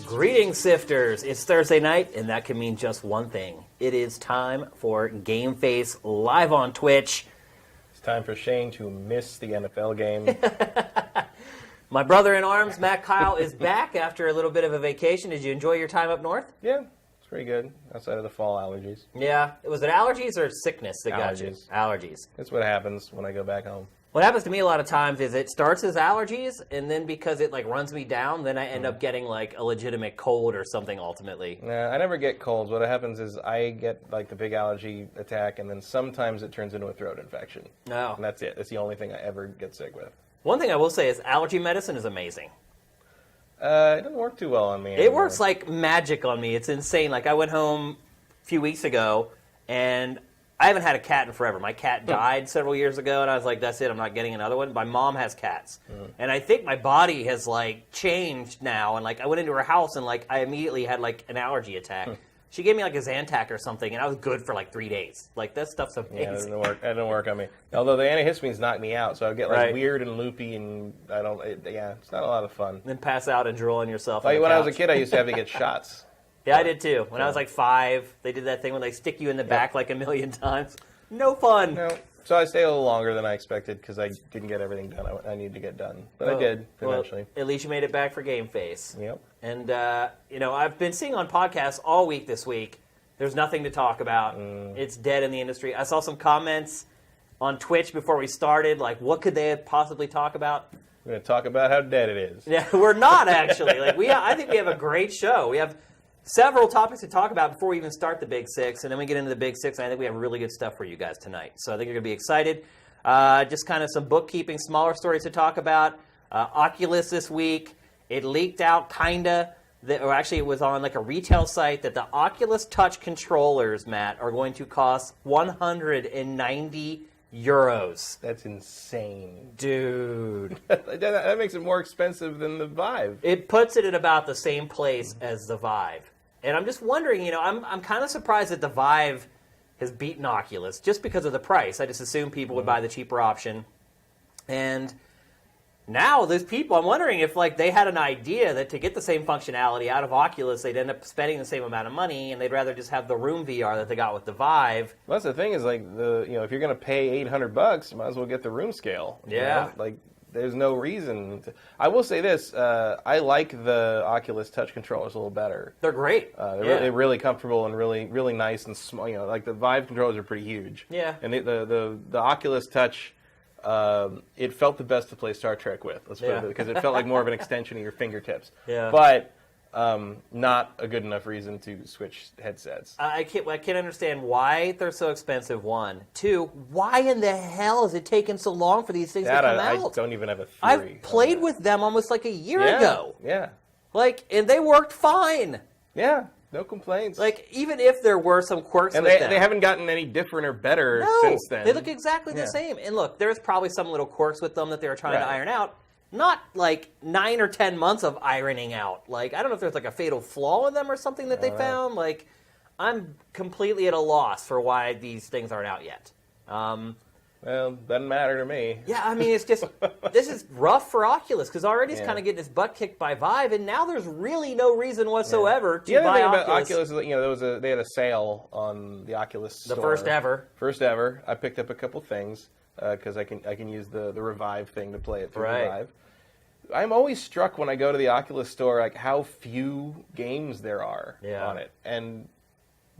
Greetings, sifters. It's Thursday night, and that can mean just one thing. It is time for GameFace live on Twitch. It's time for Shane to miss the NFL game. My brother in arms, Matt Kyle, is back after a little bit of a vacation. Did you enjoy your time up north? Yeah, it's pretty good, outside of the fall allergies. Yeah. Was it allergies or sickness that got you? Allergies. That's what happens when I go back home. What happens to me a lot of times is it starts as allergies, and then because it like runs me down, then I end up getting like a legitimate cold or something ultimately. Nah, I never get colds. What happens is I get like the big allergy attack, and then sometimes it turns into a throat infection. No. And that's it. That's the only thing I ever get sick with. One thing I will say is allergy medicine is amazing. It doesn't work too well on me It works like magic on me. It's insane. Like I went home a few weeks ago, and I haven't had a cat in forever. My cat died several years ago, and I was like, that's it, I'm not getting another one. My mom has cats. And I think my body has, like, changed now. And, like, I went into her house, and, like, I immediately had, like, an allergy attack. She gave me, like, a Zantac or something, and I was good for, like, 3 days. Like, that stuff's amazing. Yeah, that didn't work on me. Although the antihistamines knocked me out, so I get, like, weird and loopy, and it's not a lot of fun. Then pass out and drool on yourself Like, on the when couch. I was a kid, I used to have to get shots. Yeah, I did, too. When I was, like, 5, they did that thing when they stick you in the back, like, a million times. No fun. No. So I stayed a little longer than I expected because I didn't get everything done I needed to get done. But I did, eventually. Well, at least you made it back for GameFace. Yep. And, I've been seeing on podcasts all week this week, there's nothing to talk about. It's dead in the industry. I saw some comments on Twitch before we started, like, what could they possibly talk about? We're going to talk about how dead it is. Yeah, we're not, actually. I think we have a great show. We have several topics to talk about before we even start the Big Six, and then we get into the Big Six, and I think we have really good stuff for you guys tonight. So I think you're going to be excited. Just kind of some bookkeeping, smaller stories to talk about. Oculus this week, it leaked out or actually it was on like a retail site that the Oculus Touch controllers, Matt, are going to cost 190 euros. That's insane. Dude. That makes it more expensive than the Vive. It puts it at about the same place as the Vive. And I'm just wondering, I'm kind of surprised that the Vive has beaten Oculus just because of the price. I just assumed people would buy the cheaper option. And now there's people, I'm wondering if like they had an idea that to get the same functionality out of Oculus, they'd end up spending the same amount of money, and they'd rather just have the Room VR that they got with the Vive. Well, that's the thing is like if you're going to pay $800, you might as well get the room scale. Yeah. Like there's no reason to. I will say this: I like the Oculus Touch controllers a little better. They're great. They're really comfortable and really nice and small. Like the Vive controllers are pretty huge. Yeah. And the Oculus Touch, it felt the best to play Star Trek with. Let's put it because it felt like more of an extension of your fingertips. Yeah. But not a good enough reason to switch headsets. I can't understand why they're so expensive, one. Two, why in the hell has it taken so long for these things to come out? I don't even have a theory. I've played with them almost like a year ago. Yeah. And they worked fine. Yeah, no complaints. Even if there were some quirks and with them. they haven't gotten any different or better since then. They look exactly the same. And look, there's probably some little quirks with them that they were trying to iron out. Not like 9 or 10 months of ironing out. I don't know if there's like a fatal flaw in them or something that they found. I'm completely at a loss for why these things aren't out yet. Well, doesn't matter to me. Yeah, it's just, this is rough for Oculus, because already it's kind of getting his butt kicked by Vive, and now there's really no reason whatsoever to buy Oculus. The other thing about Oculus is, they had a sale on the Oculus store. The first ever. First ever. I picked up a couple things, because I can use the Revive thing to play it through Revive. I'm always struck when I go to the Oculus store, like how few games there are on it. And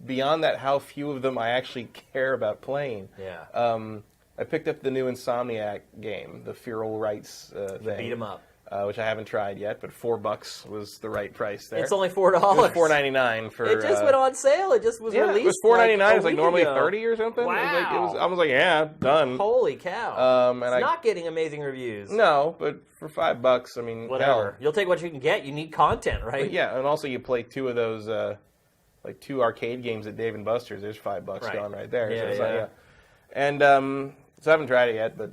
beyond that, how few of them I actually care about playing. Yeah. I picked up the new Insomniac game, the Feral Rights thing. Beat 'em up. Which I haven't tried yet, but $4 was the right price there. It's only $4. It was $4.99 for. It just went on sale. It just was released. It was $4.99. It's like normally $30 or something. Wow. I was like, yeah, done. Holy cow! And it's not getting amazing reviews. No, but for $5, whatever. Hell. You'll take what you can get. You need content, right? But yeah, and also you play two of those, like 2 arcade games at Dave & Buster's. There's $5 gone right there. Yeah. And so I haven't tried it yet, but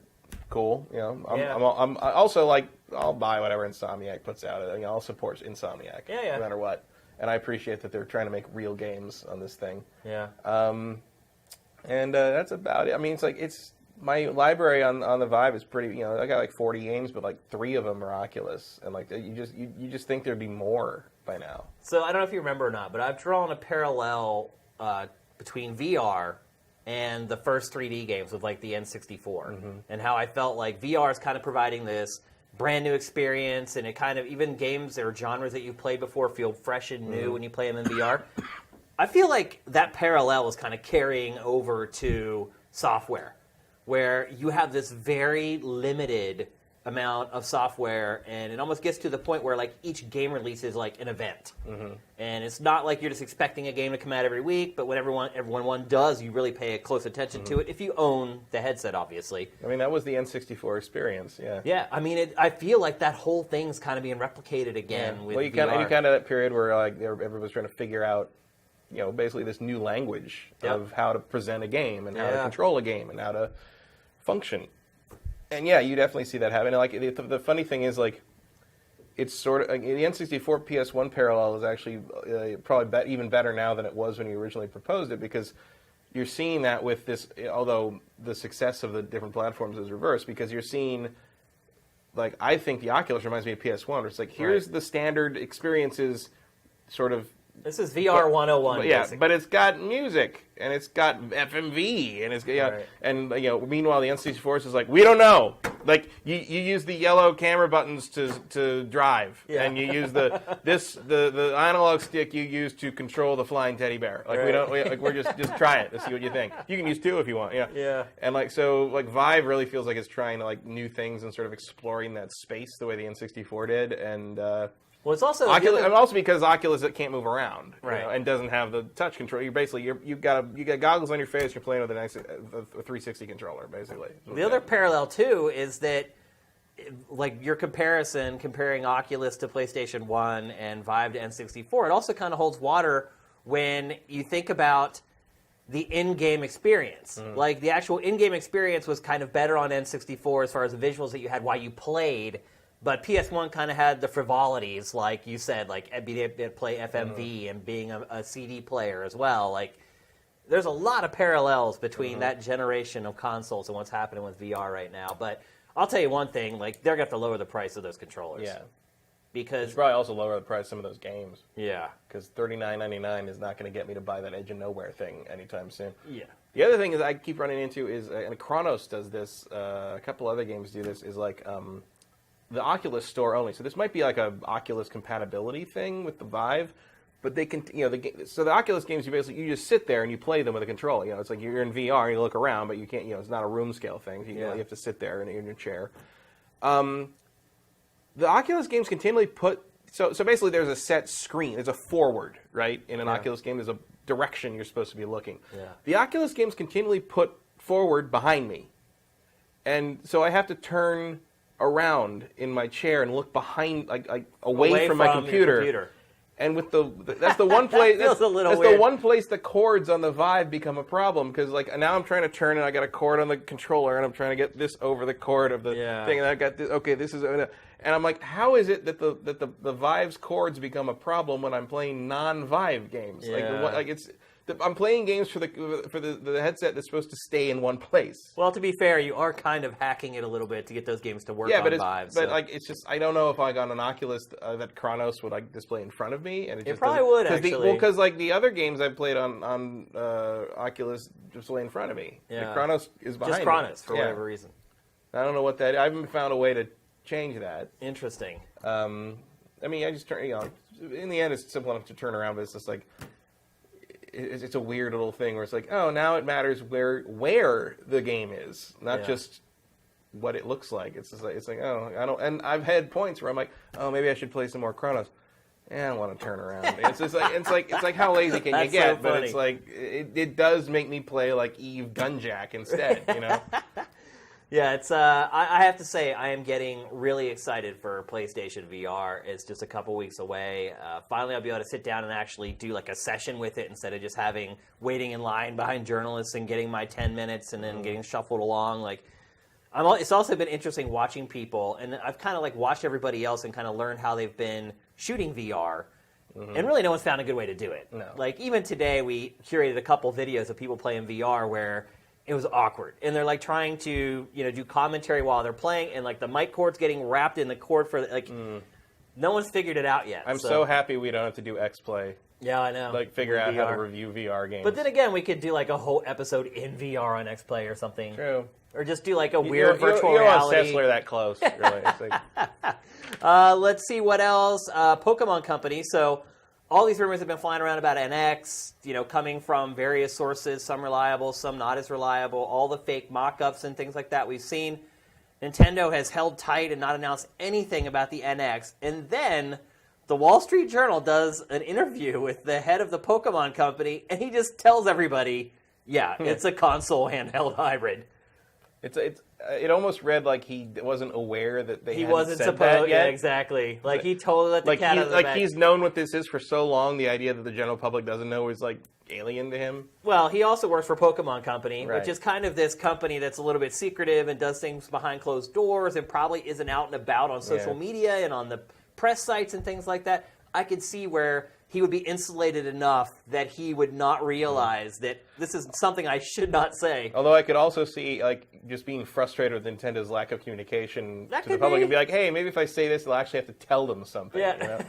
cool. I'm also like, I'll buy whatever Insomniac puts out. I'll support Insomniac no matter what. And I appreciate that they're trying to make real games on this thing. Yeah. And that's about it. It's like my library on the Vive is pretty. You know, I got like 40 games, but like 3 of them are Oculus, and like you just think there'd be more by now. So I don't know if you remember or not, but I've drawn a parallel between VR and the first 3D games with like the N64, and how I felt like VR is kind of providing this brand new experience, and it kind of, even games or genres that you've played before feel fresh and new when you play them in VR. I feel like that parallel is kind of carrying over to software, where you have this very limited amount of software, and it almost gets to the point where like each game release is like an event, and it's not like you're just expecting a game to come out every week, but when one does, you really pay close attention to it if you own the headset, obviously. I mean, that was the N64 experience, Yeah, I mean, I feel like that whole thing's kind of being replicated again with VR. Well, you kind of that period where like everybody was trying to figure out, you know, basically this new language of how to present a game and how to control a game and how to function. And yeah, you definitely see that happen. And like the funny thing is, like, it's sort of like, the N64 PS1 parallel is actually probably even better now than it was when you originally proposed it, because you're seeing that with this. Although the success of the different platforms is reversed, because you're seeing, like, I think the Oculus reminds me of PS1, where it's like, here's the standard experiences, sort of. This is VR 101. Yeah, but it's got music, and it's got FMV, and it's and you know. Meanwhile, the N64 is like, we don't know. Like you use the yellow camera buttons to drive, and you use the analog stick you use to control the flying teddy bear. Like we're just try it. Let's see what you think. You can use 2 if you want. Yeah. Yeah. And like so, like Vive really feels like it's trying to like new things and sort of exploring that space the way the N64 did, and. Well, it's also Oculus, and also because Oculus it can't move around, right, you know, and doesn't have the touch control. You're basically you got goggles on your face. You're playing with a 360 controller, basically. The other parallel too is that, like your comparing Oculus to PlayStation 1 and Vive to N64, it also kind of holds water when you think about the in-game experience. Like the actual in-game experience was kind of better on N64 as far as the visuals that you had while you played. But PS1 kind of had the frivolities, like you said, like being able to play FMV and being a CD player as well. Like, there's a lot of parallels between that generation of consoles and what's happening with VR right now. But I'll tell you one thing, like, they're going to have to lower the price of those controllers. Yeah. Because it's probably also lower the price of some of those games. Yeah. Because $39.99 is not going to get me to buy that Edge of Nowhere thing anytime soon. Yeah. The other thing is I keep running into is, and Chronos does this, a couple other games do this, is like... the Oculus Store only. So this might be like a Oculus compatibility thing with the Vive, but they can, you know, so the Oculus games you just sit there and you play them with a controller. You know, it's like you're in VR and you look around, but you can't. You know, it's not a room scale thing. You have to sit there in your chair. The Oculus games continually put so basically there's a set screen. There's a forward, right? In an Oculus game, there's a direction you're supposed to be looking. Yeah. The Oculus games continually put forward behind me, and so I have to turn around in my chair and look behind, like away from my computer. And with that's the one place that's the one place the cords on the Vive become a problem, because like now I'm trying to turn and I got a cord on the controller and I'm trying to get this over the cord of the thing, and I got this. Okay, this is, and I'm like, how is it that the Vive's cords become a problem when I'm playing non-Vive games? Like it's. I'm playing games for the headset that's supposed to stay in one place. Well, to be fair, you are kind of hacking it a little bit to get those games to work on Vive. But like, it's just, I don't know if I got an Oculus that Chronos would like display in front of me, and it probably would actually. Because like the other games I've played on Oculus display in front of me. Yeah. Like, Chronos is behind just Chronos for whatever reason. I don't know what that. I haven't found a way to change that. Interesting. I mean, I just turn. You know, in the end, it's simple enough to turn around, but it's just like. It's a weird little thing where it's like, oh, now it matters where the game is, not just what it looks like. It's just like, oh, I don't. And I've had points where I'm like, oh, maybe I should play some more Chronos. I don't want to turn around. It's just like it's like how lazy can you get? So but it's like it does make me play like Eve Gunjack instead, you know. Yeah, it's. I have to say, I am getting really excited for PlayStation VR. It's just a couple weeks away. Finally, I'll be able to sit down and actually do like a session with it instead of just waiting in line behind journalists and getting my 10 minutes and then getting shuffled along. Like, it's also been interesting watching people, and I've kind of like watched everybody else and kind of learned how they've been shooting VR. And really, no one's found a good way to do it. No. Like even today, we curated a couple videos of people playing VR where. It was awkward, and they're like trying to do commentary while they're playing, and like the mic cord's getting wrapped in the cord for like. No one's figured it out yet. I'm so happy we don't have to do X-Play. Yeah, I know. Like figure out how to review VR games. But then again, we could do like a whole episode in VR on X-Play or something. True. Or just do like a weird virtual reality. You don't reality. want Sessler that close, really. It's like... Let's see what else. Pokemon Company. So all these rumors have been flying around about NX, coming from various sources, some reliable, some not as reliable, all the fake mock-ups and things like that we've seen. Nintendo has held tight and not announced anything about the NX. And then the Wall Street Journal does an interview with the head of the Pokemon Company, and he just tells everybody, yeah, it's a console handheld hybrid. It almost read like he wasn't aware that he wasn't supposed that yet. Yeah, exactly. Like he totally let the cat out of the bag. He's known what this is for so long. The idea that the general public doesn't know is like alien to him. Well, he also works for Pokemon Company, which is kind of this company that's a little bit secretive and does things behind closed doors and probably isn't out and about on social media and on the press sites and things like that. I could see where he would be insulated enough that he would not realize that this is something I should not say. Although I could also see just being frustrated with Nintendo's lack of communication to the public and be like, hey, maybe if I say this, I'll actually have to tell them something. Yeah.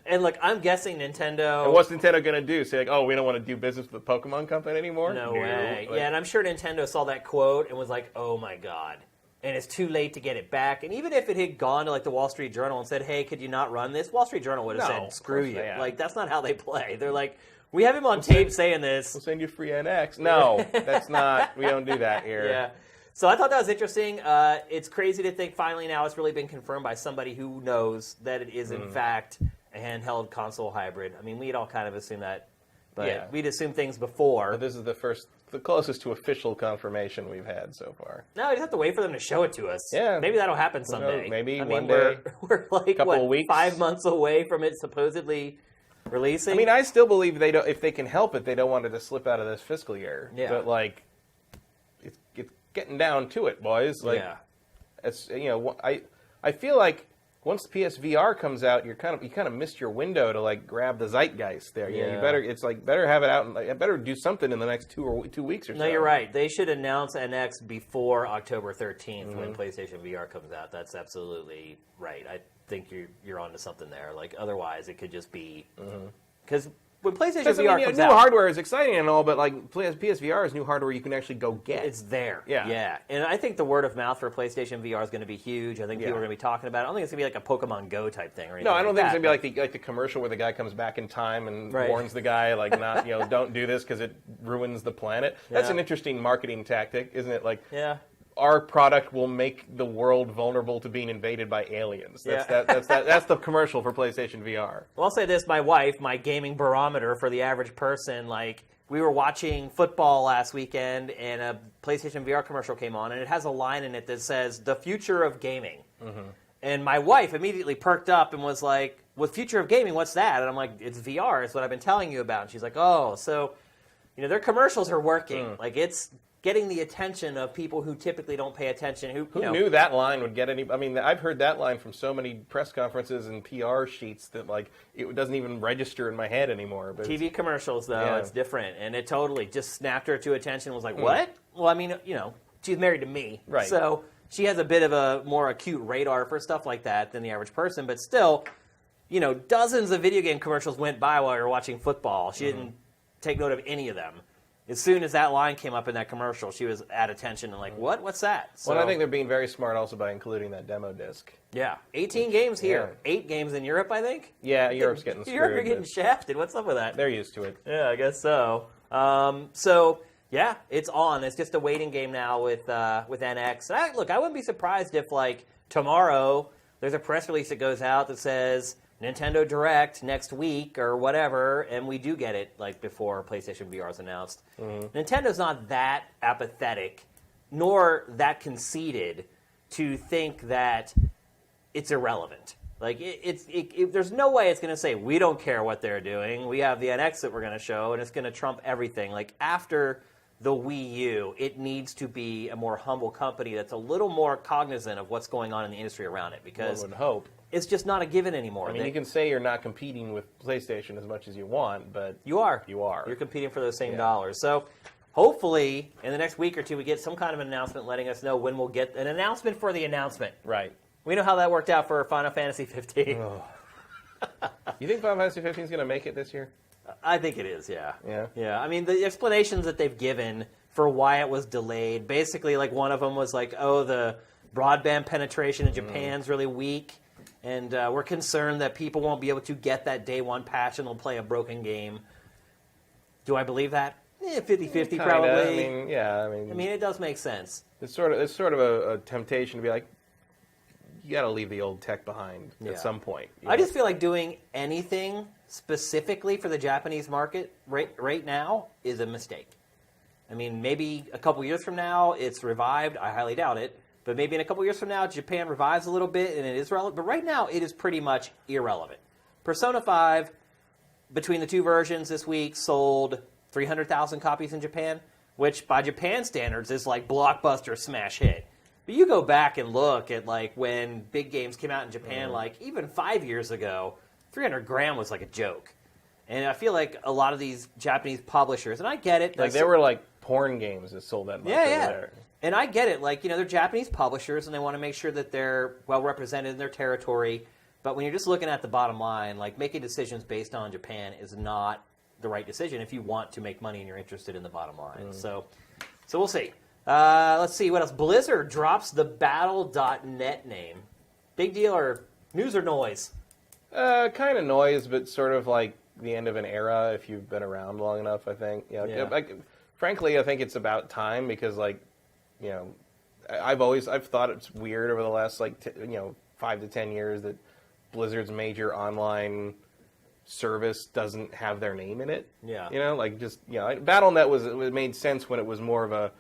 And look, I'm guessing Nintendo... And what's Nintendo going to do? Say like, oh, we don't want to do business with the Pokemon Company anymore? No way. And I'm sure Nintendo saw that quote and was like, oh my God. And it's too late to get it back. And even if it had gone to the Wall Street Journal and said, hey, could you not run this? Wall Street Journal would have said, screw you. That's not how they play. They're like, we have him on tape saying this. We'll send you free NX. No, that's not. We don't do that here. Yeah. So I thought that was interesting. It's crazy to think finally now it's really been confirmed by somebody who knows that it is in fact a handheld console hybrid. I mean, we'd all kind of assumed that. But we'd assumed things before. But this is the closest to official confirmation we've had so far. No, we just have to wait for them to show it to us. Yeah. Maybe that'll happen someday. Maybe one day. We're like, couple of weeks. 5 months away from it supposedly releasing? I mean, I still believe if they can help it, they don't want it to slip out of this fiscal year. Yeah. But, it's getting down to it, boys. It's, I feel like once PSVR comes out, you kind of missed your window to grab the zeitgeist there. You better have it out and better do something in the next 2 weeks or so. No, you're right. They should announce NX before October 13th when PlayStation VR comes out. That's absolutely right. I think you're onto something there. Otherwise, it could just be because when PlayStation VR comes out, new hardware is exciting and all, but PSVR is new hardware you can actually go get. It's there. Yeah. And I think the word of mouth for PlayStation VR is going to be huge. I think people are going to be talking about it. I don't think it's going to be like a Pokemon Go type thing or anything. No, I don't think it's going to be like the commercial where the guy comes back in time and warns the guy not don't do this because it ruins the planet. That's an interesting marketing tactic, isn't it? Our product will make the world vulnerable to being invaded by aliens. That's the commercial for PlayStation VR. Well, I'll say this: my wife, my gaming barometer for the average person, we were watching football last weekend, and a PlayStation VR commercial came on, and it has a line in it that says "the future of gaming." And my wife immediately perked up and was like, "Well, future of gaming? What's that?" And I'm like, "It's VR. It's what I've been telling you about." And she's like, "Oh, so their commercials are working. It's getting the attention of people who typically don't pay attention." Who knew that line would get any? I mean, I've heard that line from so many press conferences and PR sheets that it doesn't even register in my head anymore. But TV commercials, though, it's different, and it totally just snapped her to attention. And was like, "What?" Well, I mean, she's married to me, right? So she has a bit of a more acute radar for stuff like that than the average person. But still, dozens of video game commercials went by while you were watching football. She didn't take note of any of them. As soon as that line came up in that commercial, she was at attention and what? What's that? So, well, I think they're being very smart also by including that demo disc. Yeah. 18 games here. 8 games in Europe, I think? Yeah, Europe's getting screwed. Europe are getting shafted. What's up with that? They're used to it. Yeah, I guess so. It's on. It's just a waiting game now with NX. I wouldn't be surprised if, tomorrow there's a press release that goes out that says Nintendo Direct next week or whatever, and we do get it before PlayStation VR is announced. Nintendo's not that apathetic, nor that conceited to think that it's irrelevant. There's no way it's going to say, we don't care what they're doing. We have the NX that we're going to show, and it's going to trump everything. After the Wii U, it needs to be a more humble company that's a little more cognizant of what's going on in the industry around it, because one would hope. It's just not a given anymore. I mean, you can say you're not competing with PlayStation as much as you want, but you are. You are. You're competing for those same dollars. So hopefully in the next week or two we get some kind of an announcement letting us know when we'll get an announcement for the announcement. Right. We know how that worked out for Final Fantasy 15. Oh. You think Final Fantasy 15 is going to make it this year? I think it is, yeah. Yeah? Yeah, I mean, the explanations that they've given for why it was delayed, basically, like, one of them was like, oh, the broadband penetration in Japan's really weak, and we're concerned that people won't be able to get that day one patch and they'll play a broken game. Do I believe that? 50-50 probably. I mean, it does make sense. It's sort of a temptation to be like, you got to leave the old tech behind at some point. I just feel like doing anything specifically for the Japanese market right now is a mistake. I mean, maybe a couple years from now it's revived. I highly doubt it. But maybe in a couple years from now, Japan revives a little bit and it is relevant. But right now, it is pretty much irrelevant. Persona 5, between the two versions this week, sold 300,000 copies in Japan, which by Japan standards is like blockbuster smash hit. But you go back and look at like when big games came out in Japan, like even 5 years ago, 300 grand was like a joke. And I feel like a lot of these Japanese publishers, and I get it. Like they were like porn games that sold that much over there. And I get it. Like, they're Japanese publishers and they want to make sure that they're well represented in their territory. But when you're just looking at the bottom line, like making decisions based on Japan is not the right decision if you want to make money and you're interested in the bottom line. So we'll see. Let's see what else. Blizzard drops the Battle.net name. Big deal or news or noise? Kind of noise, but sort of like the end of an era if you've been around long enough, I think. Frankly, I think it's about time because, like, I've thought it's weird over the last 5 to 10 years that Blizzard's major online service doesn't have their name in it. Yeah. Battle.net it made sense when it was more of a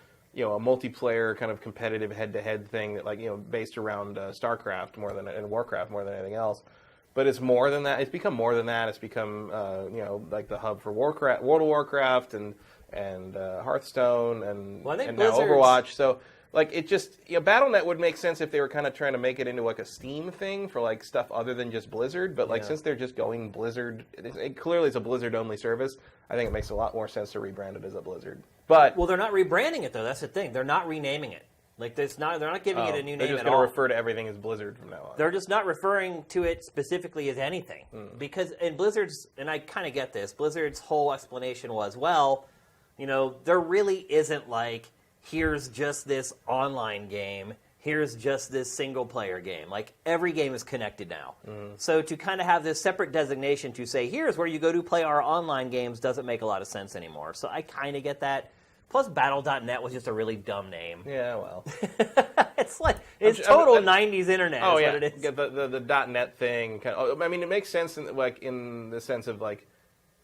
a multiplayer kind of competitive head-to-head thing that based around StarCraft and Warcraft more than anything else. But it's more than that. It's become more than that. It's become like the hub for Warcraft, World of Warcraft and Hearthstone and now Overwatch. So it just Battle.net would make sense if they were kind of trying to make it into like a Steam thing for like stuff other than just Blizzard. But since they're just going Blizzard, clearly it's a Blizzard only service. I think it makes a lot more sense to rebrand it as a Blizzard. But they're not rebranding it though. That's the thing. They're not renaming it. They're not giving it a new name at all. They're just going to refer to everything as Blizzard from now on. They're just not referring to it specifically as anything. Because in Blizzard's, and I kind of get this, Blizzard's whole explanation was, there really isn't like, here's just this online game, here's just this single-player game. Like, every game is connected now. So to kind of have this separate designation to say, here's where you go to play our online games doesn't make a lot of sense anymore. So I kind of get that. Plus, Battle.net was just a really dumb name. Yeah, well. It's 90s internet is what it is. The .net thing. It makes sense in the sense of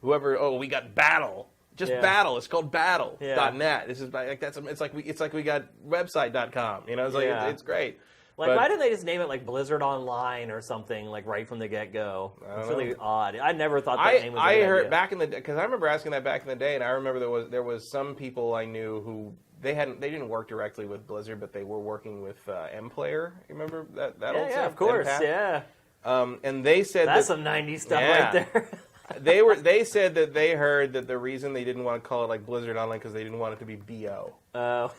whoever, we got Battle. Just Battle. It's called Battle. .net. This is it's like we got website.com. It's great. Why didn't they just name it like Blizzard Online or something right from the get-go? It's really odd. I never thought that name was a good idea. Back in the day, because I remember asking that back in the day, and I remember there was some people I knew who they didn't work directly with Blizzard, but they were working with MPlayer. You remember that old stuff? Yeah, of course, Empath? And they said that's some 90s stuff right there. They said that they heard that the reason they didn't want to call it like Blizzard Online because they didn't want it to be BO. Oh,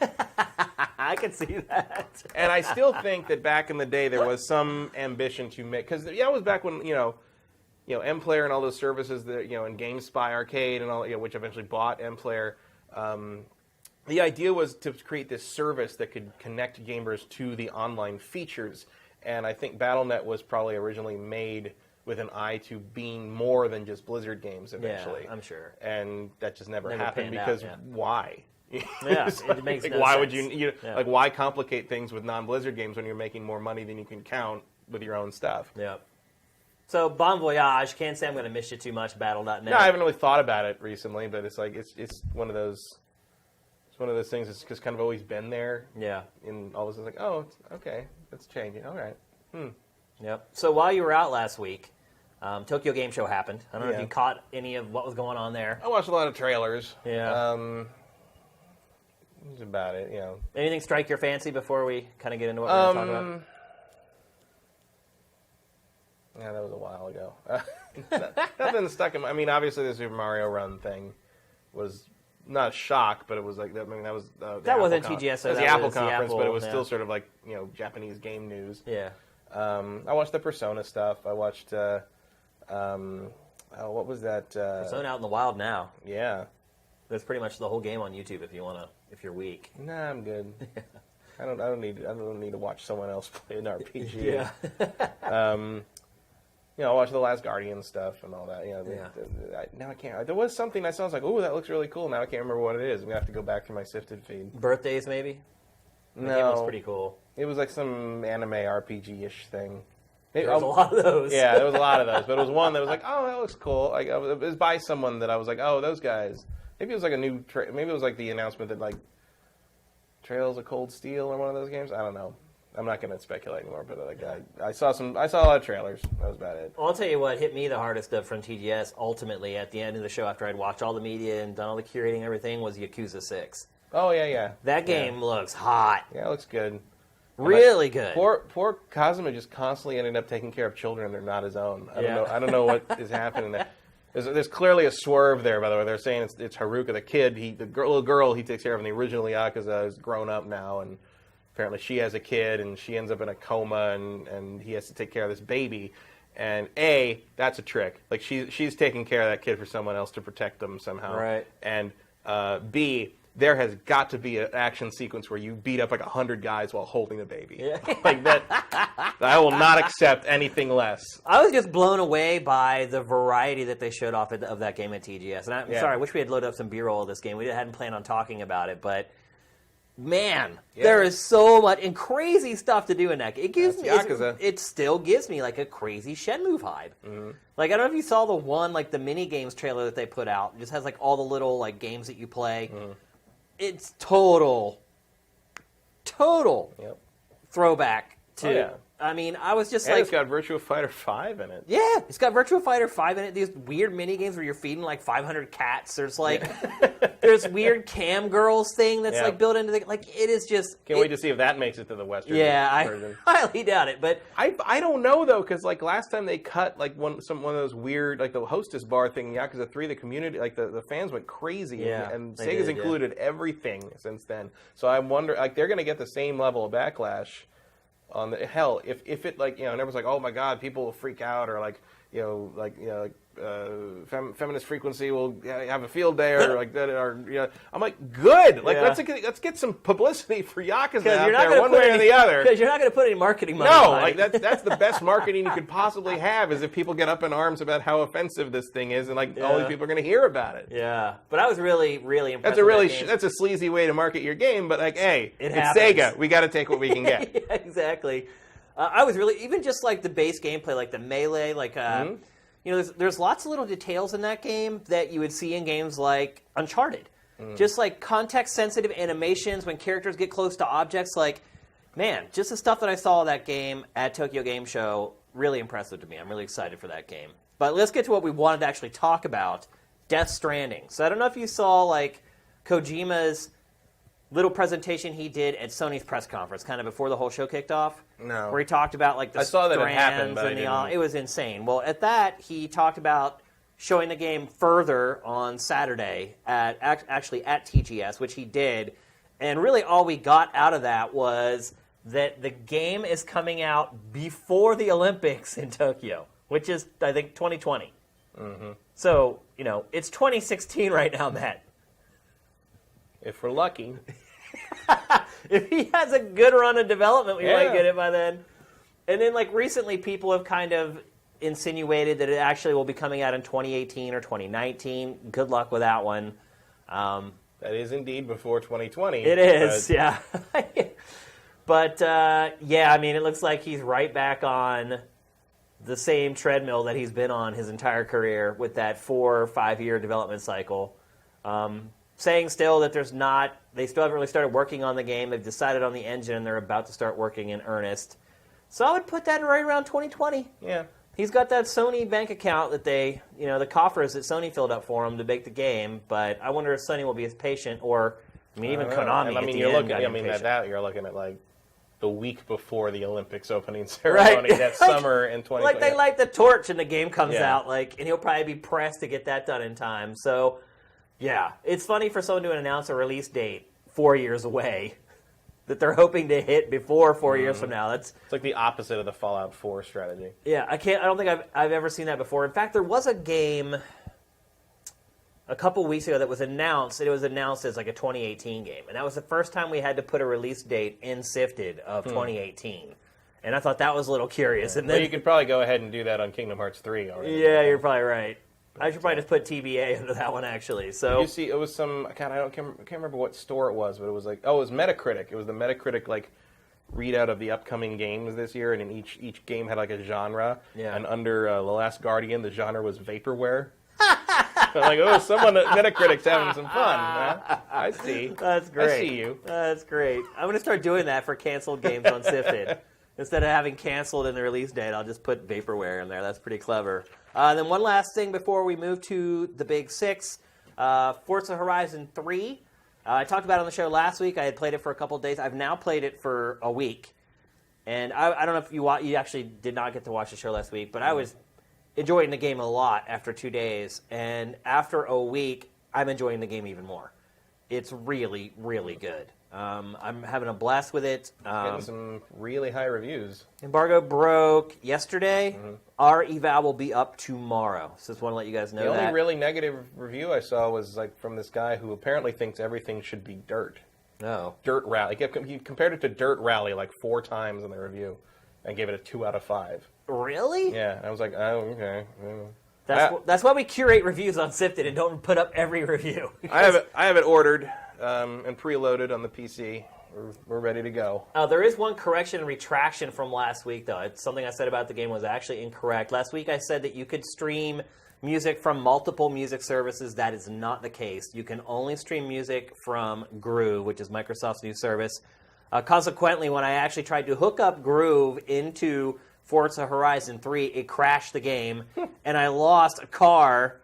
I can see that. And I still think that back in the day there was some ambition to make, because it was back when MPlayer and all those services that and GameSpy Arcade and all which eventually bought MPlayer. The idea was to create this service that could connect gamers to the online features, and I think Battle.net was probably originally made with an eye to being more than just Blizzard games eventually. Yeah, I'm sure. And that just never happened because why? Yeah, it makes no why sense. Would you why complicate things with non-Blizzard games when you're making more money than you can count with your own stuff? Yeah. So Bon Voyage, can't say I'm going to miss you too much, Battle.net. No, I haven't really thought about it recently, but it's one of those things that's just kind of always been there. Yeah. And all of a sudden, okay, that's changing. All right. Yep. So while you were out last week, Tokyo Game Show happened. I don't know if you caught any of what was going on there. I watched a lot of trailers. Yeah. That's about it, Anything strike your fancy before we kind of get into what we're going to talk about? Yeah, that was a while ago. Nothing stuck in my... obviously the Super Mario Run thing was not a shock, but it was like, I mean, that was that wasn't TGS. So that was the Apple conference, but it was still sort of like, Japanese game news. Yeah. I watched the Persona stuff. I watched, what was that? Persona out in the wild now. Yeah. That's pretty much the whole game on YouTube if you're weak. Nah, I'm good. I don't need to watch someone else play an RPG. Yeah. I watched the Last Guardian stuff and all that. Now I can't. There was something I saw. I was like, "Oh, that looks really cool." Now I can't remember what it is. I'm gonna have to go back through my sifted feed. Birthdays, maybe. No, the game looks pretty cool. It was like some anime RPG-ish thing. There was a lot of those. Yeah, there was a lot of those, but it was one that was like, "Oh, that looks cool." Like it was by someone that I was like, "Oh, those guys." Maybe it was like a new. Maybe it was like the announcement that like Trails of Cold Steel or one of those games. I don't know. I'm not going to speculate anymore, but like I saw a lot of trailers. That was about it. Well, I'll tell you what hit me the hardest from TGS. Ultimately, at the end of the show, after I'd watched all the media and done all the curating and everything, was Yakuza 6. Oh yeah. That game looks hot. Yeah, it looks good. Really good. Poor Kazuma just constantly ended up taking care of children. They're not his own. I don't know what is happening there. There's clearly a swerve there, by the way. They're saying it's Haruka, the kid. The little girl he takes care of in the original Yakuza is grown up now, and apparently she has a kid, and she ends up in a coma, and he has to take care of this baby. And A, that's a trick. Like she's taking care of that kid for someone else to protect them somehow. Right. And B, there has got to be an action sequence where you beat up like 100 guys while holding the baby. Yeah. Like that. I will not accept anything less. I was just blown away by the variety that they showed off of that game at TGS. And I'm sorry, I wish we had loaded up some B-roll of this game. We hadn't planned on talking about it, but man, there is so much and crazy stuff to do in that game. It still gives me like a crazy Shenmue vibe. Mm-hmm. Like I don't know if you saw the one like the mini games trailer that they put out. It just has like all the little like games that you play. Mm-hmm. It's total throwback to. Oh, yeah. I mean, I was just it's got Virtua Fighter 5 in it. Yeah, it's got Virtua Fighter 5 in it. These weird mini games where you're feeding like 500 cats. There's like, there's weird cam girls thing that's like built into the like. It is just. Can't wait to see if that makes it to the Western version. I highly doubt it, but I don't know though, because like last time they cut like one of those weird like the hostess bar thing in Yakuza 3, the community like the fans went crazy. And Sega's included everything since then. So I wonder like they're going to get the same level of backlash. On the hell, if it like and everyone's like, oh my god, people will freak out or like feminist frequency will have a field day or like that or I'm like good let's get some publicity for Yakuza out there one way or the other because you're not going to put any marketing money. No, like that's the best marketing you could possibly have is if people get up in arms about how offensive this thing is and like all these people are going to hear about it. Yeah, but I was really impressed. That's a sleazy way to market your game, but like hey, it's Sega, we got to take what we can get. Yeah, exactly. I was really even just like the base gameplay, like the melee, like. There's lots of little details in that game that you would see in games like Uncharted. Just like context-sensitive animations when characters get close to objects. Like, man, just the stuff that I saw in that game at Tokyo Game Show, really impressive to me. I'm really excited for that game. But let's get to what we wanted to actually talk about, Death Stranding. So I don't know if you saw like Kojima's little presentation he did at Sony's press conference, kind of before the whole show kicked off. No. Where he talked about like the I saw that it happened, but it was insane. Well, at that he talked about showing the game further on Saturday at TGS, which he did, and really all we got out of that was that the game is coming out before the Olympics in Tokyo, which is I think 2020. Mm-hmm. So it's 2016 right now, Matt. If we're lucky. If he has a good run of development, we might get it by then. And then, like, recently people have kind of insinuated that it actually will be coming out in 2018 or 2019. Good luck with that one. That is indeed before 2020. It is, yeah. But, I mean, it looks like he's right back on the same treadmill that he's been on his entire career with that 4 or 5 year development cycle. Saying still that they still haven't really started working on the game. They've decided on the engine and they're about to start working in earnest. So I would put that right around 2020. Yeah. He's got that Sony bank account that the coffers that Sony filled up for him to make the game, but I wonder if Sony will be as patient or, even Konami. You're looking at like the week before the Olympics opening ceremony that summer in 2020. Like they light the torch and the game comes out, and he'll probably be pressed to get that done in time. So, Yeah, it's funny for someone to announce a release date 4 years away that they're hoping to hit before 4 years from now. It's like the opposite of the Fallout 4 strategy. Yeah, I don't think I've ever seen that before. In fact, there was a game a couple weeks ago that was announced, and it was announced as like a 2018 game. And that was the first time we had to put a release date in Sifted of 2018. And I thought that was a little curious. Yeah. And then you could probably go ahead and do that on Kingdom Hearts 3 already. Yeah, you're probably right. I should probably just put TBA under that one, actually. So you see, it was some, I can't remember what store it was, but it was like, it was Metacritic. It was the Metacritic, like, readout of the upcoming games this year, and in each game had, like, a genre. Yeah. And under The Last Guardian, the genre was vaporware. So I'm like, someone at Metacritic's having some fun. Huh? I see. That's great. I see you. That's great. I'm going to start doing that for canceled games on Sifted. Instead of having canceled in the release date, I'll just put vaporware in there. That's pretty clever. Then one last thing before we move to the Big Six. Forza Horizon 3. I talked about it on the show last week. I had played it for a couple of days. I've now played it for a week. And I don't know if you actually did not get to watch the show last week, but I was enjoying the game a lot after 2 days. And after a week, I'm enjoying the game even more. It's really, really good. I'm having a blast with it. Getting some really high reviews. Embargo broke yesterday. Our eval will be up tomorrow. So just want to let you guys know that. The only that. really negative review I saw was like from this guy who apparently thinks everything should be dirt. No. Dirt Rally. He compared it to Dirt Rally like 4 times in the review and gave it a 2 out of 5. Really? Yeah. I was like, oh, okay. That's why we curate reviews on Sifted and don't put up every review. I have it ordered and preloaded on the PC. We're ready to go. There is one correction and retraction from last week, though. It's something I said about the game was actually incorrect. Last week I said that you could stream music from multiple music services. That is not the case. You can only stream music from Groove, which is Microsoft's new service. Consequently, when I actually tried to hook up Groove into Forza Horizon 3, it crashed the game, and I lost a car.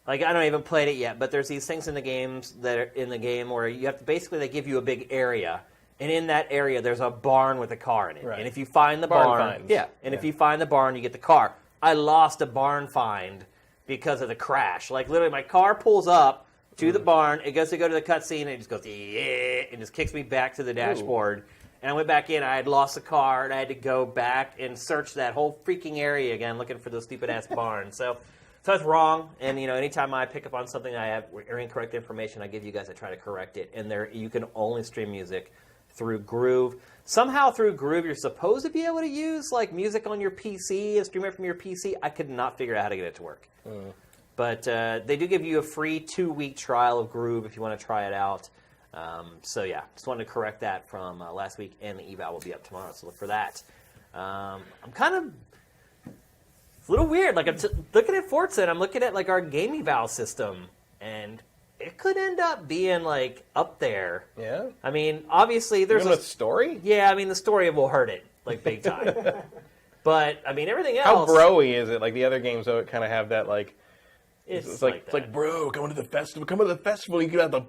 Like, I don't even played it yet, but there's these things in the games that are in the game where you have to basically, they give you a big area, and in that area there's a barn with a car in it. Right. And if you find the barn, if you find the barn, you get the car. I lost a barn find because of the crash. Like, literally, my car pulls up to the barn, it goes to go to the cutscene, and it just goes, yeah, and just kicks me back to the dashboard. And I went back in, I had lost the car, and I had to go back and search that whole freaking area again, looking for those stupid-ass barns. So it's wrong, and anytime I pick up on something I have or incorrect information, I give you guys, I try to correct it. And you can only stream music through Groove. Somehow through Groove, you're supposed to be able to use like music on your PC and stream it from your PC. I could not figure out how to get it to work. But they do give you a free 2-week trial of Groove if you want to try it out. So yeah, just wanted to correct that from last week, and the eval will be up tomorrow, so look for that. I'm kind of it's a little weird. Like, I'm looking at Forza, and I'm looking at like our game eval system, and it could end up being like up there. Yeah. I mean, obviously there's a story. Yeah, I mean the story will hurt it like big time. But I mean everything How else. bro-y is it? Like the other games, though, it kind of have that like. It's like bro, come to the festival. Come to the festival. You can have the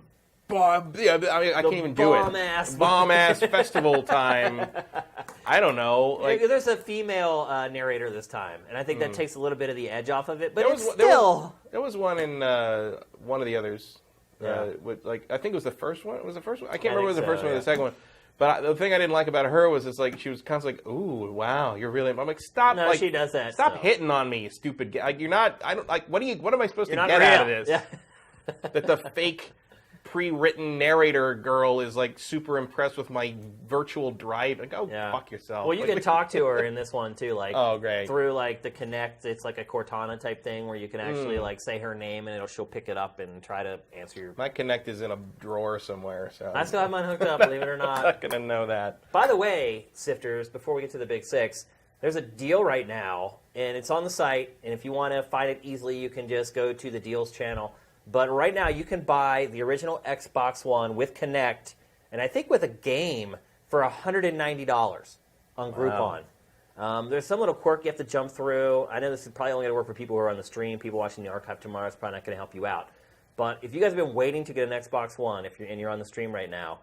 bomb. Yeah, I mean, I can't even do it. Bomb ass festival time. I don't know. Like, there's a female narrator this time, and I think that takes a little bit of the edge off of it. But there was one in one of the others. With, like, I think it was the first one. It was the first one. I can't remember if it was the first one or the second one. But the thing I didn't like about her was it's like she was constantly like, "Ooh, wow, you're really." I'm like, "Stop!" No, like, she does that. Stop hitting on me, you stupid guy. Like, you're not. I don't like. What am I supposed to get real. out of this? Yeah. That the fake pre-written narrator girl is like super impressed with my virtual drive. Like, fuck yourself. Well, you can talk to her in this one too, like great. Through like the Connect. It's like a Cortana type thing where you can actually like say her name and she'll pick it up and try to answer your. My Connect is in a drawer somewhere, so I still have mine hooked up. Believe it or not. I'm not gonna know that. By the way, Sifters, before we get to the Big Six, there's a deal right now, and it's on the site. And if you want to find it easily, you can just go to the deals channel. But right now, you can buy the original Xbox One with Kinect, and I think with a game for $190 on Groupon. Wow. There's some little quirk you have to jump through. I know this is probably only going to work for people who are on the stream. People watching the archive tomorrow is probably not going to help you out. But if you guys have been waiting to get an Xbox One, and you're on the stream right now,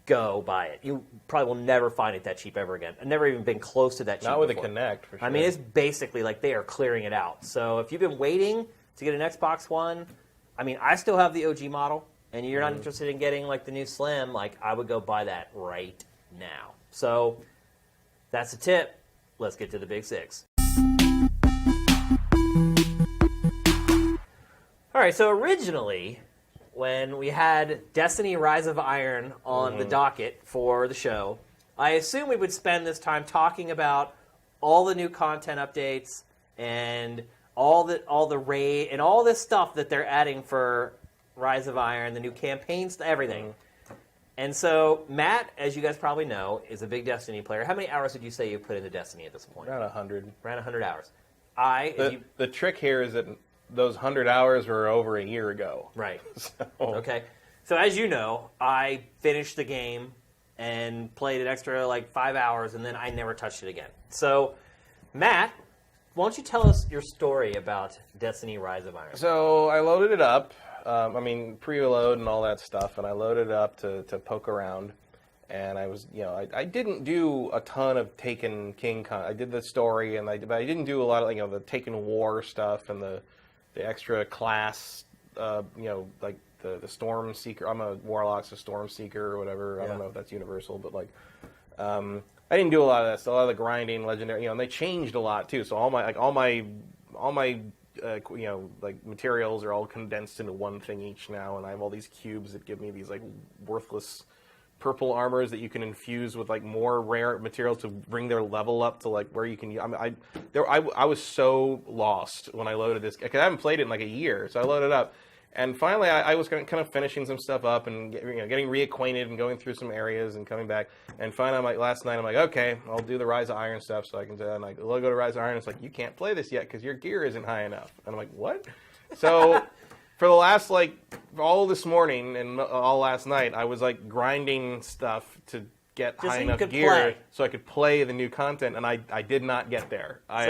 go buy it. You probably will never find it that cheap ever again. I've never even been close to that cheap. Not with before. a Kinect, for sure. I mean, it's basically like they are clearing it out. So if you've been waiting to get an Xbox One, I mean, I still have the OG model, and you're not interested in getting like the new Slim, like I would go buy that right now. So that's a tip. Let's get to the Big Six. All right, so originally, when we had Destiny Rise of Iron on the docket for the show, I assumed we would spend this time talking about all the new content updates and all the raid and all this stuff that they're adding for Rise of Iron, the new campaigns, everything. And so Matt, as you guys probably know, is a big Destiny player. How many hours would you say you put into Destiny at this point? Around 100. Around 100 hours. The trick here is that those 100 hours were over a year ago. Right. So. Okay. So as you know, I finished the game and played an extra like 5 hours, and then I never touched it again. So, Matt, why don't you tell us your story about Destiny Rise of Iron? So I loaded it up. Preload and all that stuff, and I loaded it up to poke around. And I was, I didn't do a ton of Taken King. I did the story, but I didn't do a lot of, the Taken War stuff and the extra class, like the Storm Seeker. I'm a Warlock, so Storm Seeker or whatever. Yeah. I don't know if that's universal, but I didn't do a lot of that stuff. A lot of the grinding, legendary, and they changed a lot too. So all my materials are all condensed into one thing each now, and I have all these cubes that give me these like worthless purple armors that you can infuse with like more rare materials to bring their level up to like where you can. I was so lost when I loaded this because I haven't played it in like a year, so I loaded it up, and finally I was kind of finishing some stuff up and getting reacquainted and going through some areas and coming back, and finally last night I'm like, okay, I'll do the Rise of Iron stuff so I can. And I go to Rise of Iron, it's like you can't play this yet because your gear isn't high enough, and I'm like, what? So. For the last, all this morning and all last night, I was, grinding stuff to get high enough gear so I could play the new content, and I did not get there. I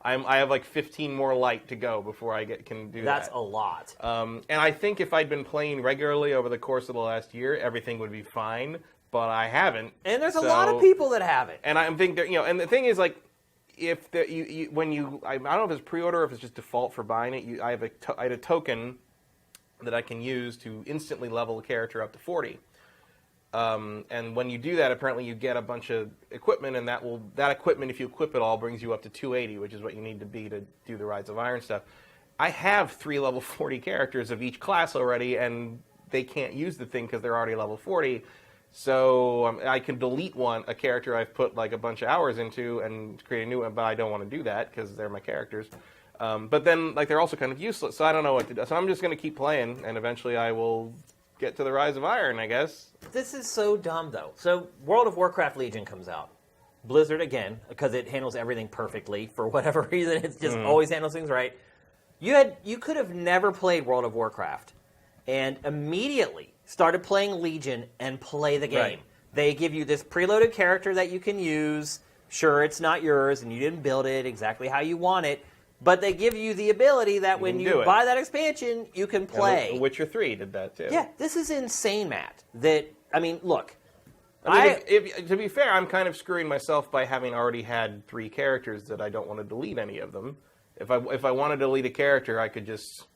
have, 15 more light to go before I can do that. That's a lot. And I think if I'd been playing regularly over the course of the last year, everything would be fine, but I haven't. And there's a lot of people that haven't. And I think that, and the thing is, if I don't know if it's pre-order or if it's just default for buying it, I had a token that I can use to instantly level a character up to 40. And when you do that, apparently you get a bunch of equipment, and that equipment, if you equip it all, brings you up to 280, which is what you need to be to do the Rise of Iron stuff. I have 3 level 40 characters of each class already, and they can't use the thing because they're already level 40. So I can delete a character I've put a bunch of hours into and create a new one, but I don't want to do that because they're my characters. But then, they're also kind of useless, so I don't know what to do. So I'm just going to keep playing, and eventually I will get to the Rise of Iron, I guess. This is so dumb, though. So World of Warcraft Legion comes out. Blizzard, again, because it handles everything perfectly. For whatever reason, it just always handles things right. You could have never played World of Warcraft and immediately started playing Legion and play the game. Right. They give you this preloaded character that you can use. Sure, it's not yours, and you didn't build it exactly how you want it. But they give you the ability that when you buy that expansion, you can play. And Witcher 3 did that, too. Yeah, this is insane, Matt. Look. To be fair, I'm kind of screwing myself by having already had 3 characters that I don't want to delete any of them. If I wanted to delete a character, I could just